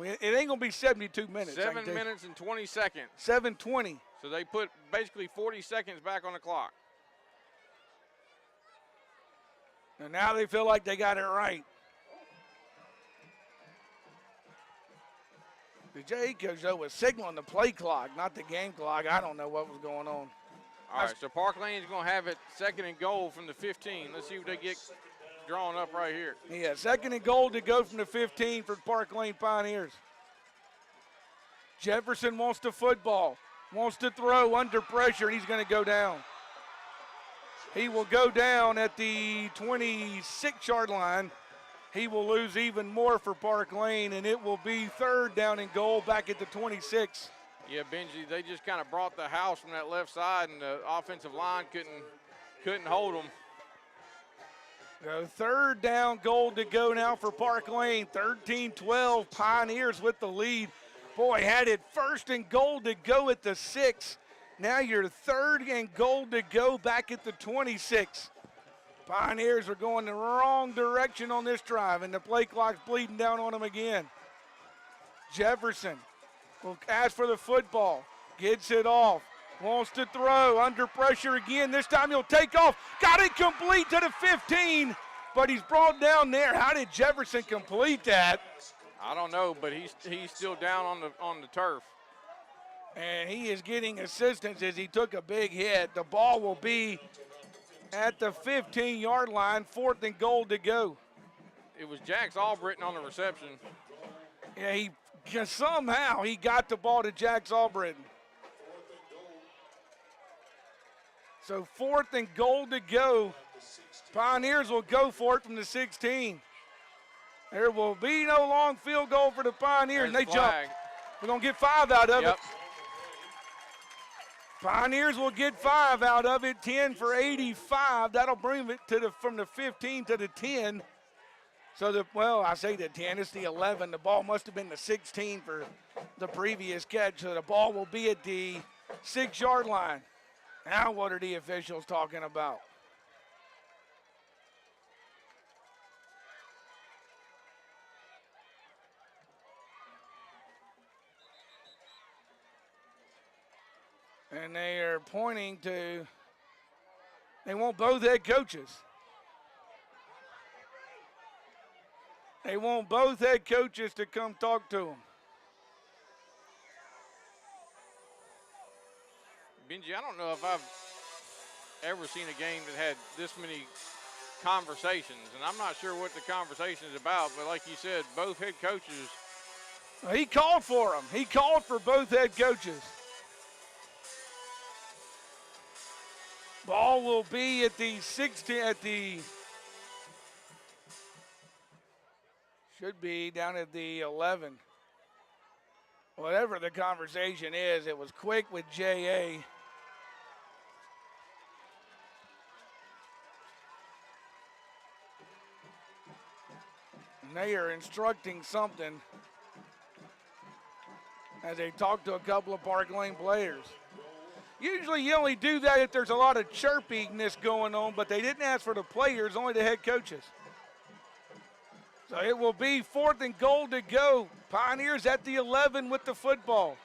It ain't going to be 72 minutes. 7 minutes and 20 seconds. 7:20. So they put basically 40 seconds back on the clock. And now they feel like they got it right. The JA coach, though, was signaling the play clock, not the game clock. I don't know what was going on. All right, so Parklane is going to have it 2nd and goal from the 15. Let's see what they get drawn up right here. Yeah, 2nd and goal to go from the 15 for Parklane Pioneers. Jefferson wants the football, wants to throw under pressure, and he's going to go down. He will go down at the 26-yard line. He will lose even more for Parklane, and it will be 3rd down and goal back at the 26. Yeah, Benji, they just kind of brought the house from that left side, and the offensive line couldn't hold them. So 3rd down, goal to go now for Parklane. 13-12, Pioneers with the lead. Boy, had it 1st and goal to go at the 6. Now you're 3rd and goal to go back at the 26. Pioneers are going the wrong direction on this drive, and the play clock's bleeding down on them again. Jefferson will ask for the football, gets it off, wants to throw, under pressure again. This time he'll take off, got it complete to the 15, but he's brought down there. How did Jefferson complete that? I don't know, but he's still down on the turf. And he is getting assistance as he took a big hit. The ball will be at the 15-yard line, 4th and goal to go. It was Jax Albritton on the reception. Yeah, somehow he got the ball to Jax Albritton. So 4th and goal to go. Pioneers will go for it from the 16. There will be no long field goal for the Pioneers. There's and they jump. We're going to get 5 out of it. Pioneers will get 5 out of it, 10 for 85. That'll bring it to from the 15 to the 10. So, I say the 10, it's the 11. The ball must have been the 16 for the previous catch. So the ball will be at the 6-yard line. Now what are the officials talking about? And they are pointing to, they want both head coaches. They want both head coaches to come talk to them. Benji, I don't know if I've ever seen a game that had this many conversations, and I'm not sure what the conversation is about, but like you said, both head coaches. He called for them. He called for both head coaches. Ball will be at the 16, should be down at the 11. Whatever the conversation is, it was quick with J.A. And they are instructing something as they talk to a couple of Parklane players. Usually you only do that if there's a lot of chirpiness going on, but they didn't ask for the players, only the head coaches. So it will be 4th and goal to go. Pioneers at the 11 with the football.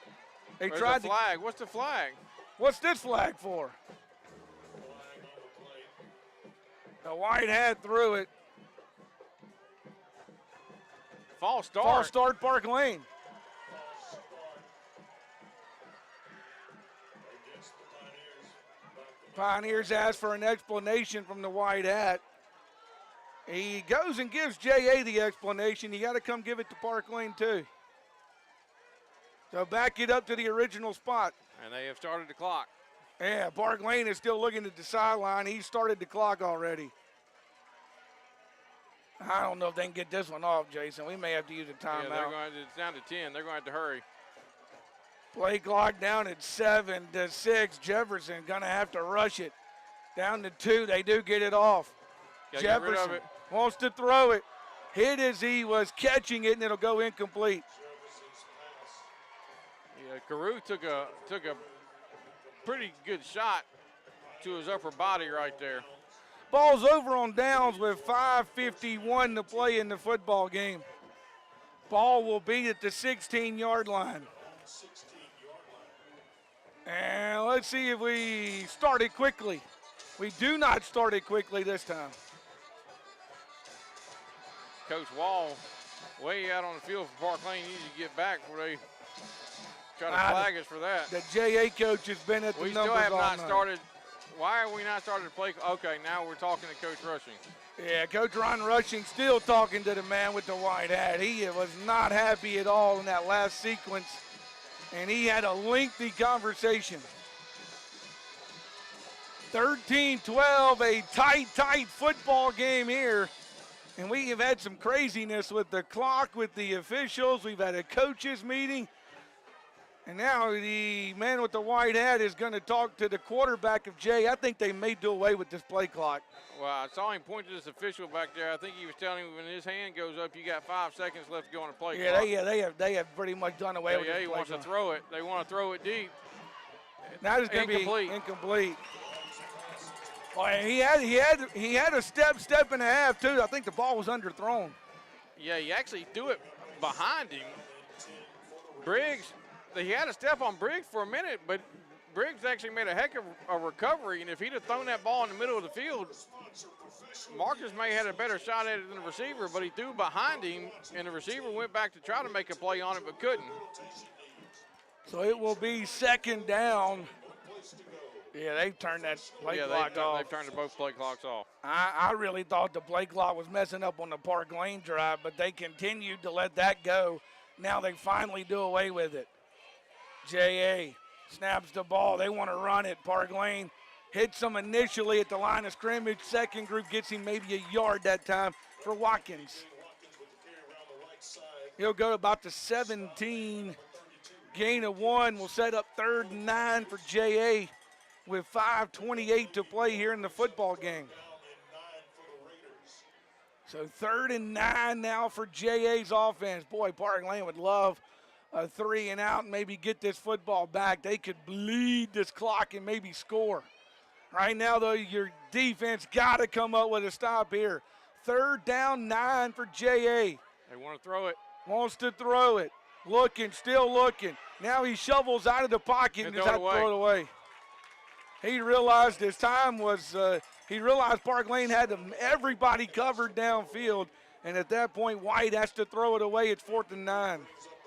They There's tried the flag. What's the flag? What's this flag for? The white hat threw it. False start. False start, Parklane. Pioneers ask for an explanation from the white hat. He goes and gives J.A. the explanation. You got to come give it to Parklane too. So back it up to the original spot. And they have started the clock. Yeah, Parklane is still looking at the sideline. He started the clock already. I don't know if they can get this one off, Jason. We may have to use a timeout. Yeah, it's down to 10. They're going to have to hurry. Play clock down at 7-6. Jefferson gonna have to rush it. Down to 2. They do get it off. Gotta get rid of Jefferson it. wants to throw it. Hit as he was catching it, and it'll go incomplete. Yeah, Carew took a pretty good shot to his upper body right there. Ball's over on downs with 5:51 to play in the football game. Ball will be at the 16-yard line. And let's see if we start it quickly. We do not start it quickly this time. Coach Wall way out on the field for Parklane. Needs to get back before they try to flag us for that. The J.A. coach has been at the We numbers still have all not night. started. Why are we not started to play? Okay, now we're talking to Coach Rushing. Yeah, Coach Ron Rushing still talking to the man with the white hat. He was not happy at all in that last sequence, and he had a lengthy conversation. 13-12, a tight football game here. And we have had some craziness with the clock, with the officials. We've had a coaches meeting. And now the man with the white hat is going to talk to the quarterback of Jay. I think they may do away with this play clock. Well, I saw him point to this official back there. I think he was telling him when his hand goes up, you got 5 seconds left to go on the play clock. They have pretty much done away with this he play wants clock. to throw it. They want to throw it deep. Now it's going to be incomplete. Well, he had a step and a half too. I think the ball was underthrown. Yeah, he actually threw it behind him. Briggs, he had a step on Briggs for a minute, but Briggs actually made a heck of a recovery, and if he'd have thrown that ball in the middle of the field, Marcus may have had a better shot at it than the receiver, but he threw behind him, and the receiver went back to try to make a play on it, but couldn't. So it will be second down. Yeah, they've turned that play clock off. They've turned both play clocks off. I really thought the play clock was messing up on the Parklane drive, but they continued to let that go. Now they finally do away with it. J.A. snaps the ball. They want to run it. Parklane hits him initially at the line of scrimmage. Second group gets him maybe a yard that time for Watkins. He'll go about the 17. Gain of 1 will set up 3rd and 9 for J.A. with 5:28 to play here in the football game. So 3rd and 9 now for J.A.'s offense. Boy, Parklane would love a 3 and out and maybe get this football back. They could bleed this clock and maybe score. Right now, though, your defense got to come up with a stop here. 3rd down, 9 for J.A. They want to throw it. Wants to throw it. Looking, still looking. Now he shovels out of the pocket and just had to throw it away. He realized his time was, he realized Parklane had everybody covered downfield, and at that point, White has to throw it away. It's 4th and 9.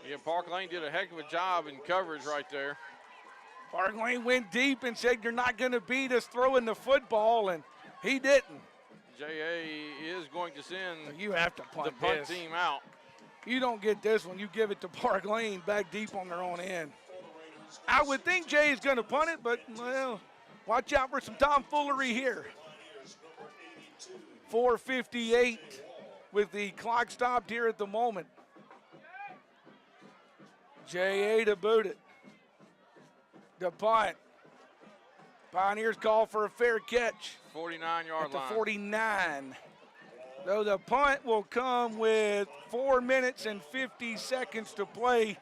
Yeah, Parklane did a heck of a job in coverage right there. Parklane went deep and said, you're not going to beat us throwing the football, and he didn't. JA is going to send You have to punt the punt this. team out. You don't get this one. You give it to Parklane back deep on their own end. I would think Jay is going to punt it, but, well, watch out for some tomfoolery here. 4:58 with the clock stopped here at the moment. JA to boot it. The punt. Pioneers call for a fair catch. 49-yard At the line. 49. Though the punt will come with 4 minutes and 50 seconds to play.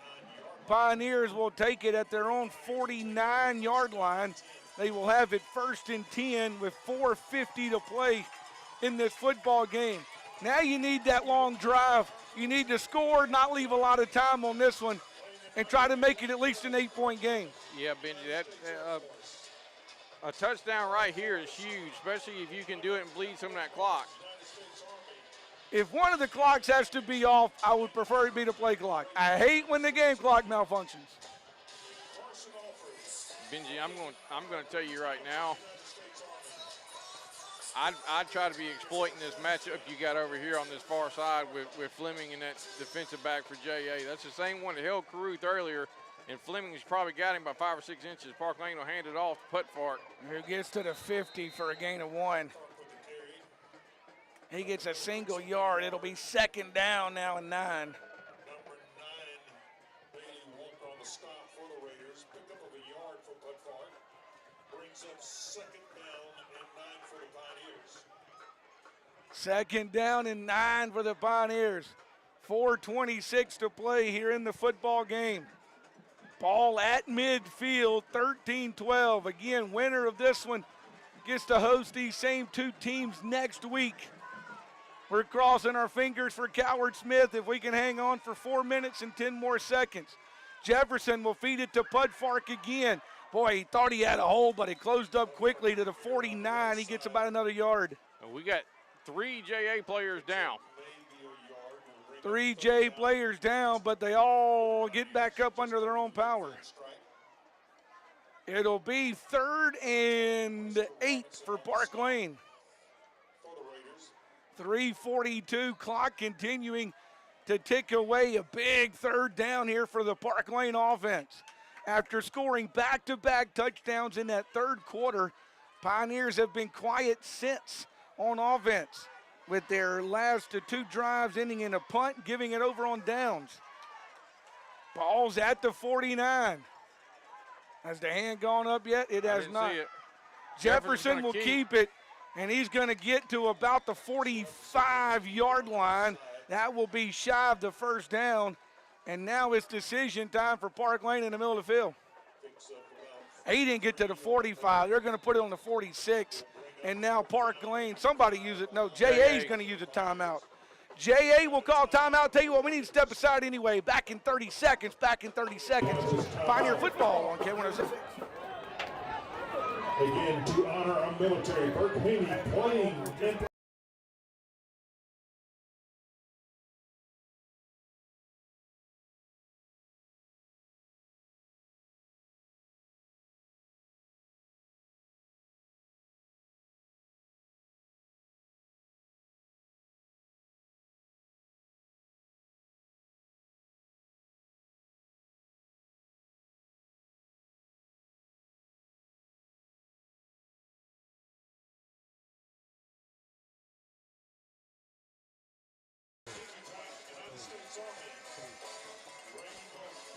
Pioneers will take it at their own 49-yard line. They will have it 1st and 10 with 4:50 to play in this football game. Now you need that long drive. You need to score, not leave a lot of time on this one, and try to make it at least an 8-point game. Yeah, Benji, that a touchdown right here is huge, especially if you can do it and bleed some of that clock. If one of the clocks has to be off, I would prefer it be the play clock. I hate when the game clock malfunctions. Benji, I'm going to tell you right now, I'd try to be exploiting this matchup you got over here on this far side with Fleming and that defensive back for JA. That's the same one that held Caruth earlier, and Fleming's probably got him by 5 or 6 inches. Parklane will hand it off to Putfark. Who gets to the 50 for a gain of 1. He gets a single yard. It'll be 2nd down now and 9. Number 9, Bailey walked on the stop for the Raiders. Pickup of a yard for Putfark. Brings up 2nd down and 9 for the Pioneers. 2nd down and 9 for the Pioneers. 4:26 to play here in the football game. Ball at midfield, 13-12. Again, winner of this one gets to host these same 2 teams next week. We're crossing our fingers for Coward Smith if we can hang on for 4 minutes and 10 more seconds. Jefferson will feed it to Putfark again. Boy, he thought he had a hole, but it closed up quickly to the 49. He gets about another yard. We got 3 JA players down. 3 J players down, but they all get back up under their own power. It'll be 3rd and 8 for Parklane. 3:42, clock continuing to tick away. A big 3rd down here for the Parklane offense. After scoring back-to-back touchdowns in that 3rd quarter, Pioneers have been quiet since on offense, with their last 2 drives ending in a punt, giving it over on downs. Ball's at the 49. Has the hand gone up yet? It has not. See it. Jefferson will keep it, and he's going to get to about the 45-yard line. That will be shy of the 1st down, and now it's decision time for Parklane in the middle of the field. He didn't get to the 45. They're going to put it on the 46, and now Parklane, somebody use it. No, JA is going to use a timeout. JA will call timeout. Tell you what, we need to step aside anyway. Back in 30 seconds. Pioneer football on K106. Again, to honor our military, Bert Haney playing in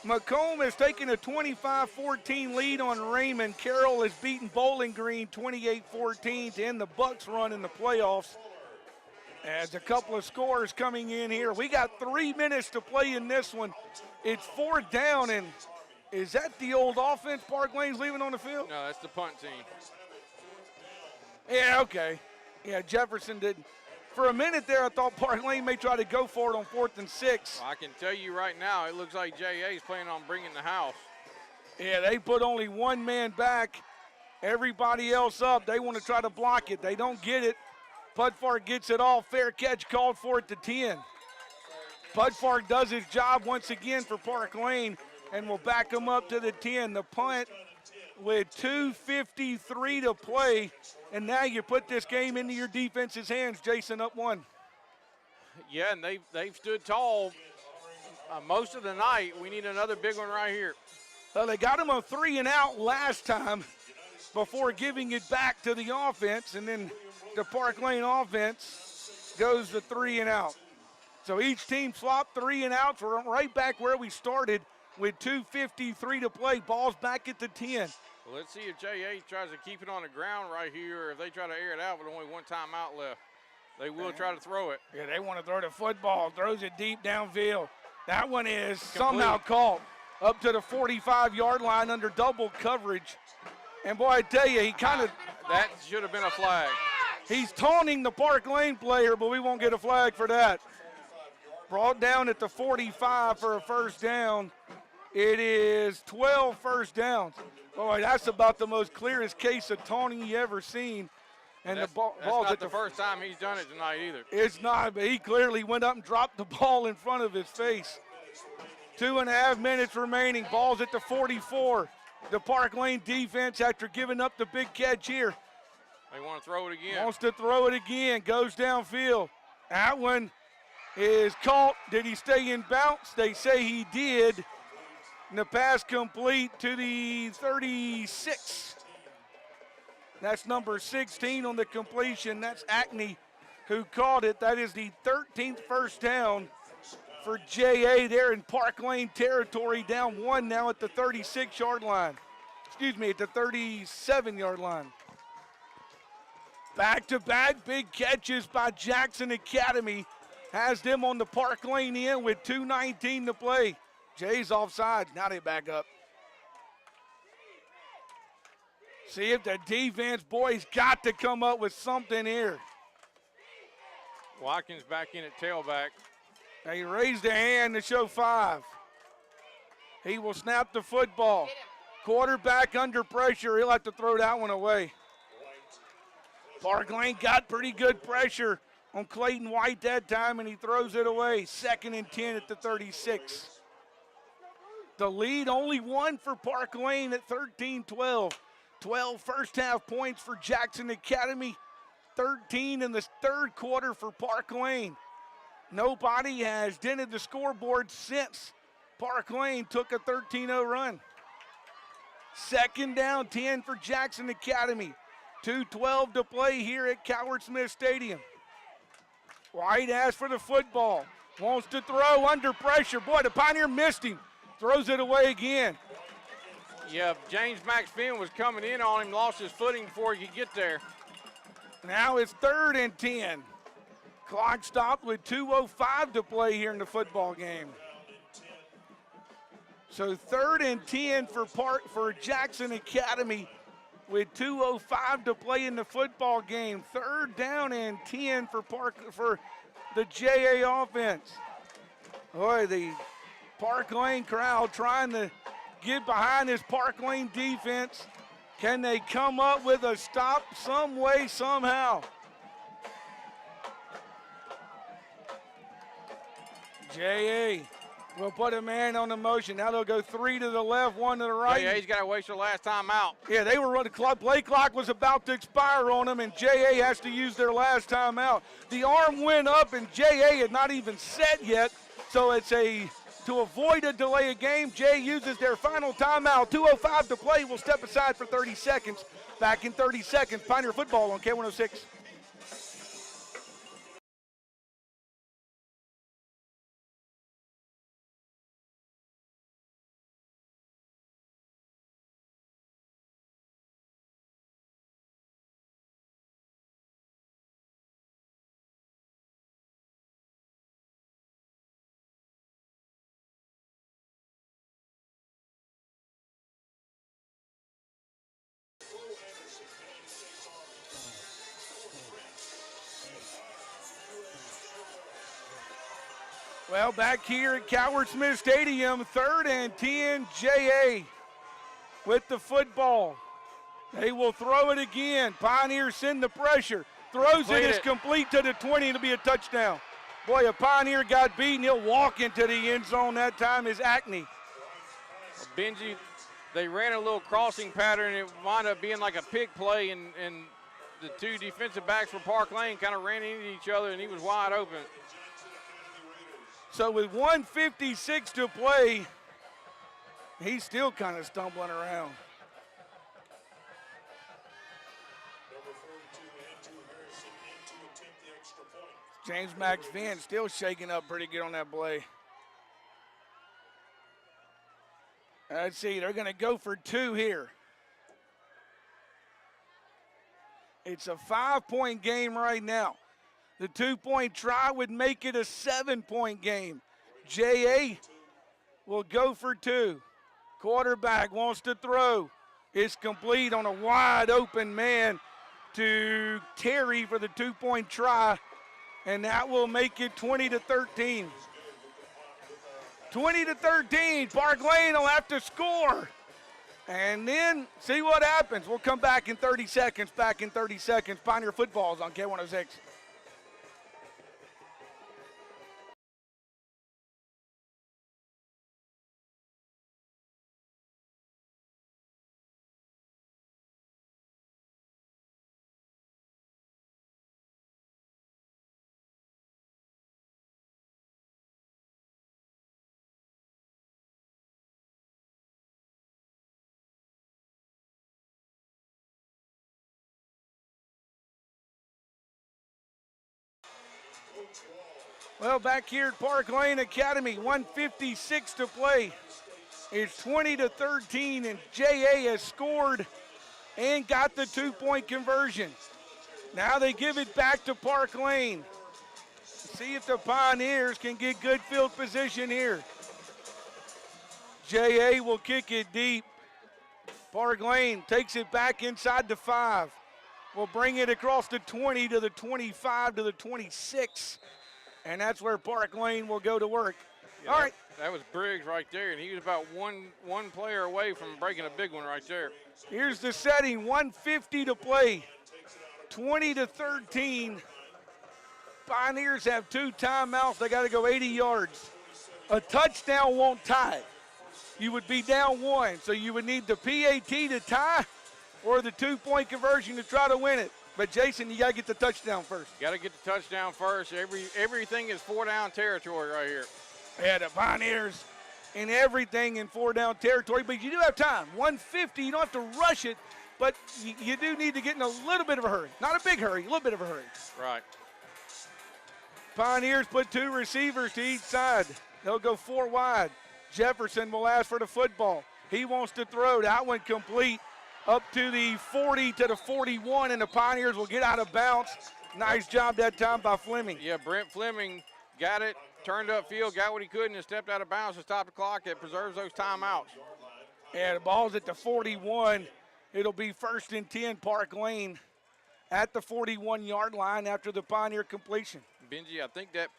Macomb has taken a 25-14 lead on Raymond. Carroll has beaten Bowling Green 28-14 to end the Bucks run in the playoffs. As a couple of scores coming in here. We got 3 minutes to play in this one. It's 4th down, and is that the old offense Parklane's leaving on the field? No, that's the punt team. Yeah, okay. Yeah, Jefferson did. For a minute there, I thought Parklane may try to go for it on 4th and 6. Well, I can tell you right now, it looks like JA is planning on bringing the house. Yeah, they put only 1 man back. Everybody else up. They want to try to block it. They don't get it. Putfark gets it off. Fair catch called for it to 10. Putfark does his job once again for Parklane and will back him up to the 10. The punt with 2:53 to play. And now you put this game into your defense's hands, Jason, up 1. Yeah, and they've stood tall most of the night. We need another big one right here. Well, they got him a 3 and out last time before giving it back to the offense, and then the Parklane offense goes to 3 and out. So each team swapped 3 and outs. We're right back where we started with 2:53 to play. Ball's back at the 10. Well, let's see if J.A. tries to keep it on the ground right here, or if they try to air it out with only one timeout left. They will try to throw it. Yeah, they want to throw the football. Throws it deep downfield. That one is Complete. somehow caught up to the 45-yard line under double coverage. And boy, I tell you, he kind of... That should have been a flag. He's taunting the Parklane player, but we won't get a flag for that. Brought down at the 45 for a first down. It is 12 first downs. Boy, that's about the most clearest case of taunting you ever seen. And that's, the ball's that's not at the first time he's done it tonight either. It's not, but he clearly went up and dropped the ball in front of his face. 2.5 minutes remaining. Ball's at the 44. The Parklane defense, after giving up the big catch here, they want to throw it again. wants to throw it again. Goes downfield. That one is caught. Did he stay in bounce? They say he did. And the pass complete to the 36. That's number 16 on the completion. That's Acne who caught it. That is the 13th first down for J.A. there in Parklane territory. Down 1 now at the 36-yard line. Excuse me, at the 37-yard line. Back-to-back big catches by Jackson Academy. Has them on the Parklane end with 2:19 to play. Jay's offside. Now they back up. See if the defense boys got to come up with something here. Watkins back in at tailback. They raised a hand to show 5. He will snap the football. Quarterback under pressure. He'll have to throw that one away. Parklane got pretty good pressure on Clayton White that time, and he throws it away. 2nd and 10 at the 36. The lead only 1 for Parklane at 13-12. 12 first half points for Jackson Academy. 13 in the third quarter for Parklane. Nobody has dented the scoreboard since Parklane took a 13-0 run. 2nd down, 10 for Jackson Academy. 2:12 to play here at Coward Smith Stadium. White asks for the football. Wants to throw under pressure. Boy, the Pioneer missed him. Throws it away again. Yeah, James Max Finn was coming in on him, lost his footing before he could get there. Now it's 3rd and 10. Clock stopped with 2:05 to play here in the football game. So 3rd and 10 for Jackson Academy with 2:05 to play in the football game. 3rd down and 10 for the JA offense. Boy, the Parklane crowd trying to get behind this Parklane defense. Can they come up with a stop some way, somehow? JA will put a man on the motion. Now they'll go 3 to the left, 1 to the right. Yeah, he's got to waste their last time out. Yeah, they were running. Play clock was about to expire on them, and JA has to use their last time out. The arm went up, and JA had not even set yet, so it's to avoid a delay of game, Jay uses their final timeout. 2:05 to play. We'll step aside for 30 seconds. Back in 30 seconds. Pioneer football on K106. Well, back here at Coward Smith Stadium, 3rd and 10, JA with the football. They will throw it again. Pioneers send the pressure. Throws it, is complete to the 20. It'll be a touchdown. Boy, a Pioneer got beaten. He'll walk into the end zone that time is Acne. Benji, they ran a little crossing pattern. It wound up being like a pick play, and the two defensive backs for Parklane kind of ran into each other, and he was wide open. So with 1:56 to play, he's still kind of stumbling around. Number 42, Andrew Harrison, in to attempt the extra point. James Max Vance still shaking up pretty good on that play. Let's see, they're going to go for 2 here. It's a 5-point game right now. The 2-point try would make it a 7-point game. J.A. will go for 2. Quarterback wants to throw. It's complete on a wide open man to Terry for the 2-point try, and that will make it 20-13. 20-13, Parklane will have to score. And then see what happens. We'll come back in 30 seconds. Pioneer football is on K106. Well, back here at Parklane Academy, 1:56 to play. It's 20-13, and J.A. has scored and got the 2-point conversion. Now they give it back to Parklane. See if the Pioneers can get good field position here. J.A. will kick it deep. Parklane takes it back inside the 5. Will bring it across the 20 to the 25 to the 26. And that's where Parklane will go to work. Yeah, all right. That was Briggs right there, and he was about one player away from breaking a big one right there. Here's the setting, 1:50 to play, 20-13. Pioneers have 2 timeouts. They got to go 80 yards. A touchdown won't tie it. You would be down 1, so you would need the PAT to tie or the 2-point conversion to try to win it. But, Jason, you got to get the touchdown first. Got to get the touchdown first. Everything is 4-down territory right here. Yeah, the Pioneers and everything in 4-down territory, but you do have time. 1:50, you don't have to rush it, but you do need to get in a little bit of a hurry. Not a big hurry, a little bit of a hurry. Right. Pioneers put 2 receivers to each side. They'll go 4 wide. Jefferson will ask for the football. He wants to throw. That one complete up to the 40 to the 41, and the Pioneers will get out of bounds. Nice job that time by Fleming. Yeah, Brent Fleming got it, turned upfield, got what he could, and stepped out of bounds to stop the clock. That preserves those timeouts. Yeah, the ball's at the 41. It'll be 1st and 10, Parklane at the 41-yard line after the Pioneer completion. Benji, I think that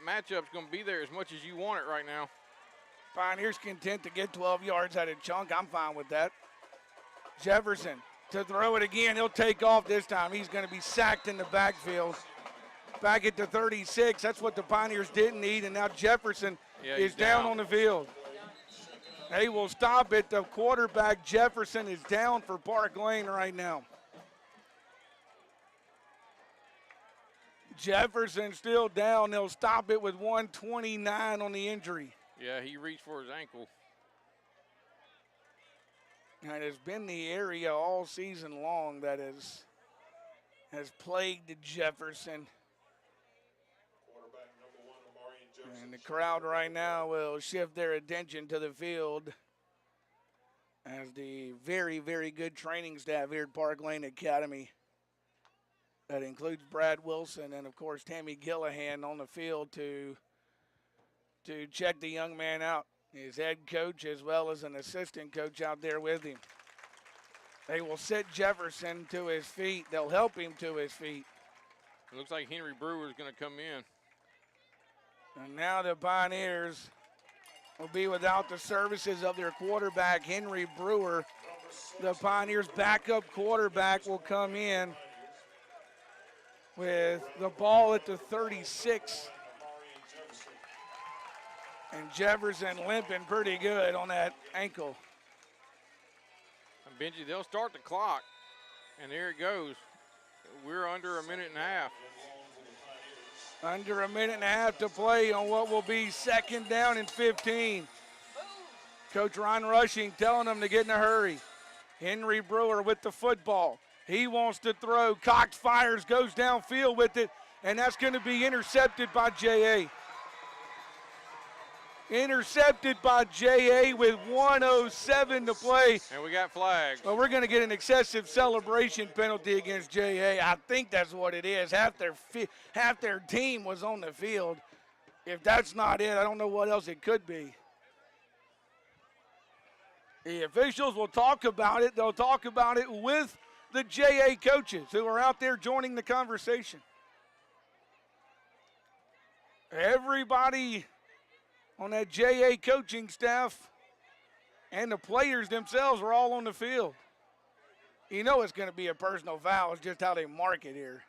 matchup's going to be there as much as you want it right now. Pioneers content to get 12 yards out of chunk. I'm fine with that. Jefferson to throw it again. He'll take off this time. He's going to be sacked in the backfield. Back at the 36. That's what the Pioneers didn't need, and now Jefferson is down on the field. They will stop it. The quarterback, Jefferson, is down for Parklane right now. Jefferson still down. They'll stop it with 1:29 on the injury. Yeah, he reached for his ankle. And it has been the area all season long that has plagued Jefferson. And the crowd right now will shift their attention to the field as the very, very good training staff here at Parklane Academy. That includes Brad Wilson and, of course, Tammy Gillahan on the field to check the young man out. His head coach as well as an assistant coach out there with him. They will sit Jefferson to his feet. They'll help him to his feet. It looks like Henry Brewer is going to come in. And now the Pioneers will be without the services of their quarterback, Henry Brewer. The Pioneers' backup quarterback will come in with the ball at the 36. And Jefferson limping pretty good on that ankle. Benji, they'll start the clock, and there it goes. We're under a minute and a half. Under a minute and a half to play on what will be 2nd down and 15. Coach Ron Rushing telling them to get in a hurry. Henry Brewer with the football. He wants to throw. Cox fires, goes downfield with it, and that's going to be intercepted by J.A. Intercepted by J.A. with 1:07 to play. And we got flags. Well, we're going to get an excessive celebration penalty against J.A. I think that's what it is. Half their team was on the field. If that's not it, I don't know what else it could be. The officials will talk about it. They'll talk about it with the J.A. coaches who are out there joining the conversation. Everybody on that J.A. coaching staff and the players themselves were all on the field. You know it's going to be a personal foul. It's just how they mark it here.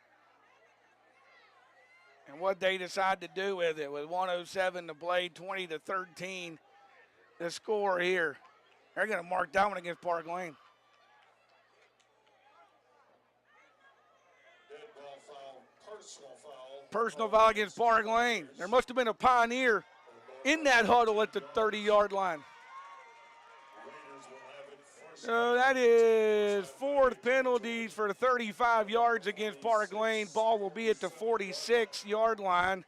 And what they decide to do with it with 1:07 to play, 20-13 the score here. They're going to mark that one against Parklane. Personal foul against Parklane. There must have been a Pioneer in that huddle at the 30-yard line. So that is 4th penalties for 35 yards against Parklane. Ball will be at the 46-yard line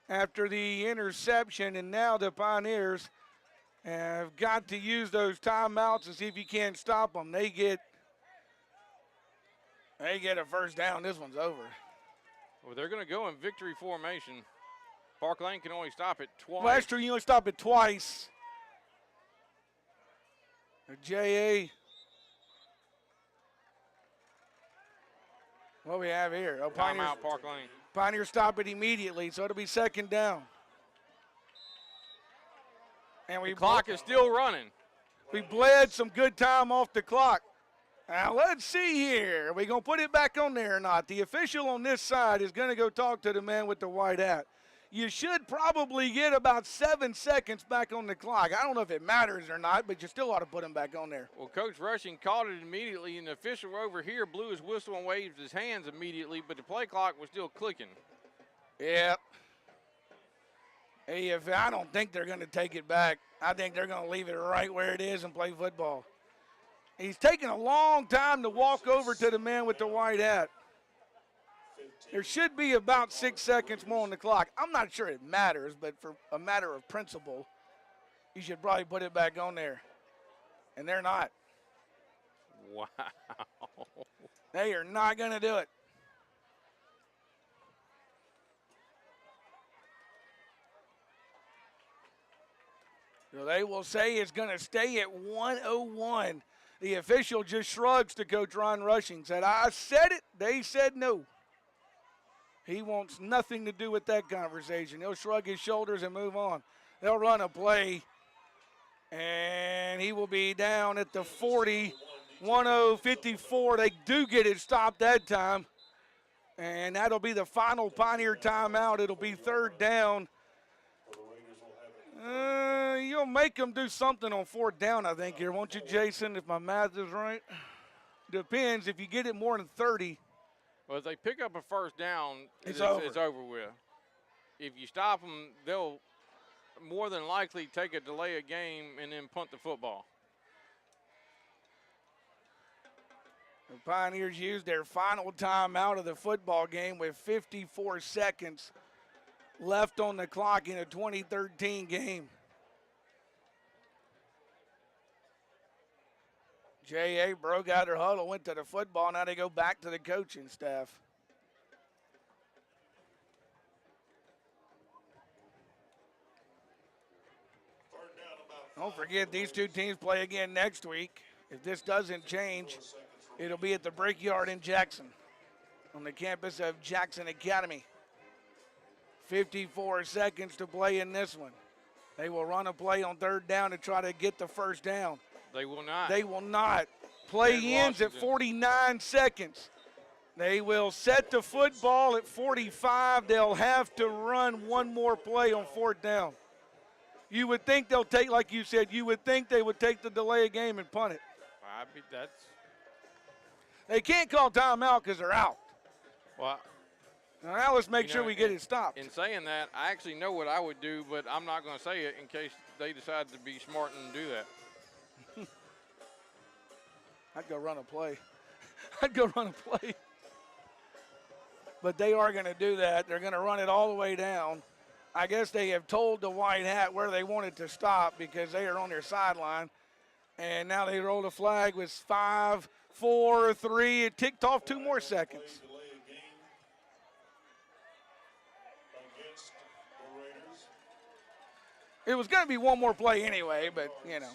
after the interception, and now the Pioneers have got to use those timeouts and see if you can't stop them. They get a first down. This one's over. Well, they're going to go in victory formation. Parklane can only stop it twice. Last year, you only stopped it twice. The J.A. What we have here? Oh, Timeout, Parklane. Pioneers stop it immediately, so it'll be 2nd down. And the clock is still running. We bled some good time off the clock. Now, let's see here. Are we going to put it back on there or not? The official on this side is going to go talk to the man with the white hat. You should probably get about 7 seconds back on the clock. I don't know if it matters or not, but you still ought to put him back on there. Well, Coach Rushing called it immediately, and the official over here blew his whistle and waved his hands immediately, but the play clock was still clicking. Yep. Hey, I don't think they're going to take it back. I think they're going to leave it right where it is and play football. He's taking a long time to walk over to the man with the white hat. There should be about 6 seconds more on the clock. I'm not sure it matters, but for a matter of principle, you should probably put it back on there. And they're not. Wow. They are not going to do it. So they will say it's going to stay at 1:01. The official just shrugs to Coach Ron Rushing, said, I said it. They said no. He wants nothing to do with that conversation. He'll shrug his shoulders and move on. They'll run a play, and he will be down at the 40, 10:54. They do get it stopped that time, and that'll be the final Pioneer timeout. It'll be 3rd down. You'll make them do something on 4th down, I think, here, won't you, Jason, if my math is right? Depends. If you get it more than 30. Well, if they pick up a first down, it's over with. If you stop them, they'll more than likely take a delay of game and then punt the football. The Pioneers used their final timeout of the football game with 54 seconds left on the clock in a 2013 game. J.A. broke out her huddle, went to the football. Now they go back to the coaching staff. Don't forget, these two teams play again next week. If this doesn't change, it'll be at the Brickyard in Jackson on the campus of Jackson Academy. 54 seconds to play in this one. They will run a play on 3rd down to try to get the first down. They will not. They will not. Play ends at 49 seconds. They will set the football at 45. They'll have to run one more play on 4th down. You would think they'll take, like you said, you would think they would take the delay of game and punt it. That's They can't call timeout because they're out. well. Now let's make sure we get it stopped. In saying that, I actually know what I would do, but I'm not going to say it in case they decide to be smart and do that. I'd go run a play. I'd go run a play. But they are going to do that. They're going to run it all the way down. I guess they have told the white hat where they want it to stop because they are on their sideline. And now they roll the flag with 5, 4, 3. It ticked off 2 more seconds. It was going to be one more play anyway, but, you know.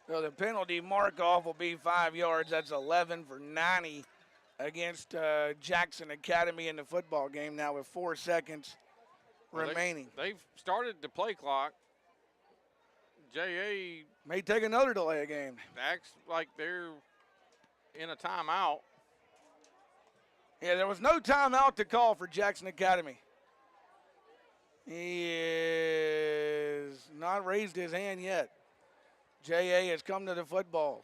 So the penalty mark-off will be 5 yards. That's 11 for 90 against Jackson Academy in the football game now with 4 seconds remaining. They've started the play clock. JA may take another delay of game. Acts like they're in a timeout. Yeah, there was no timeout to call for Jackson Academy. He is not raised his hand yet. JA has come to the football.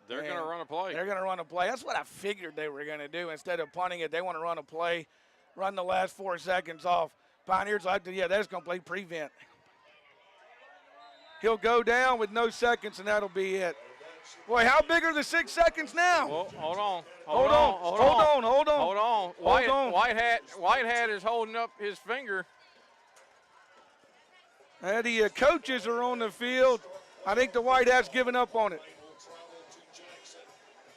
They're going to run a play. They're going to run a play. That's what I figured they were going to do. Instead of punting it, they want to run a play, run the last 4 seconds off. Pioneers like to, yeah, they're just going to play prevent. He'll go down with no seconds, and that'll be it. Boy, how big are the 6 seconds now? Well, hold on. Hold on. White Hat is holding up his finger. The coaches are on the field. I think the White Hat's given up on it.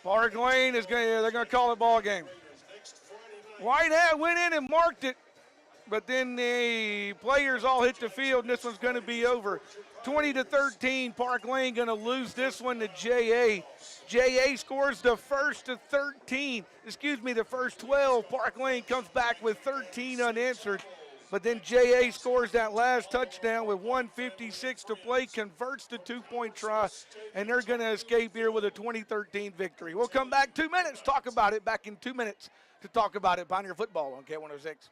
Parklane is they're going to call it ball game. White Hat went in and marked it, but then the players all hit the field, and this one's going to be over. 20-13, Parklane going to lose this one to JA. JA scores the first 12. Parklane comes back with 13 unanswered. But then JA scores that last touchdown with 1:56 to play, converts the 2-point try, and they're going to escape here with a 2013 victory. We'll come back 2 minutes, talk about it, back in 2 minutes to talk about it. Pioneer football on K106.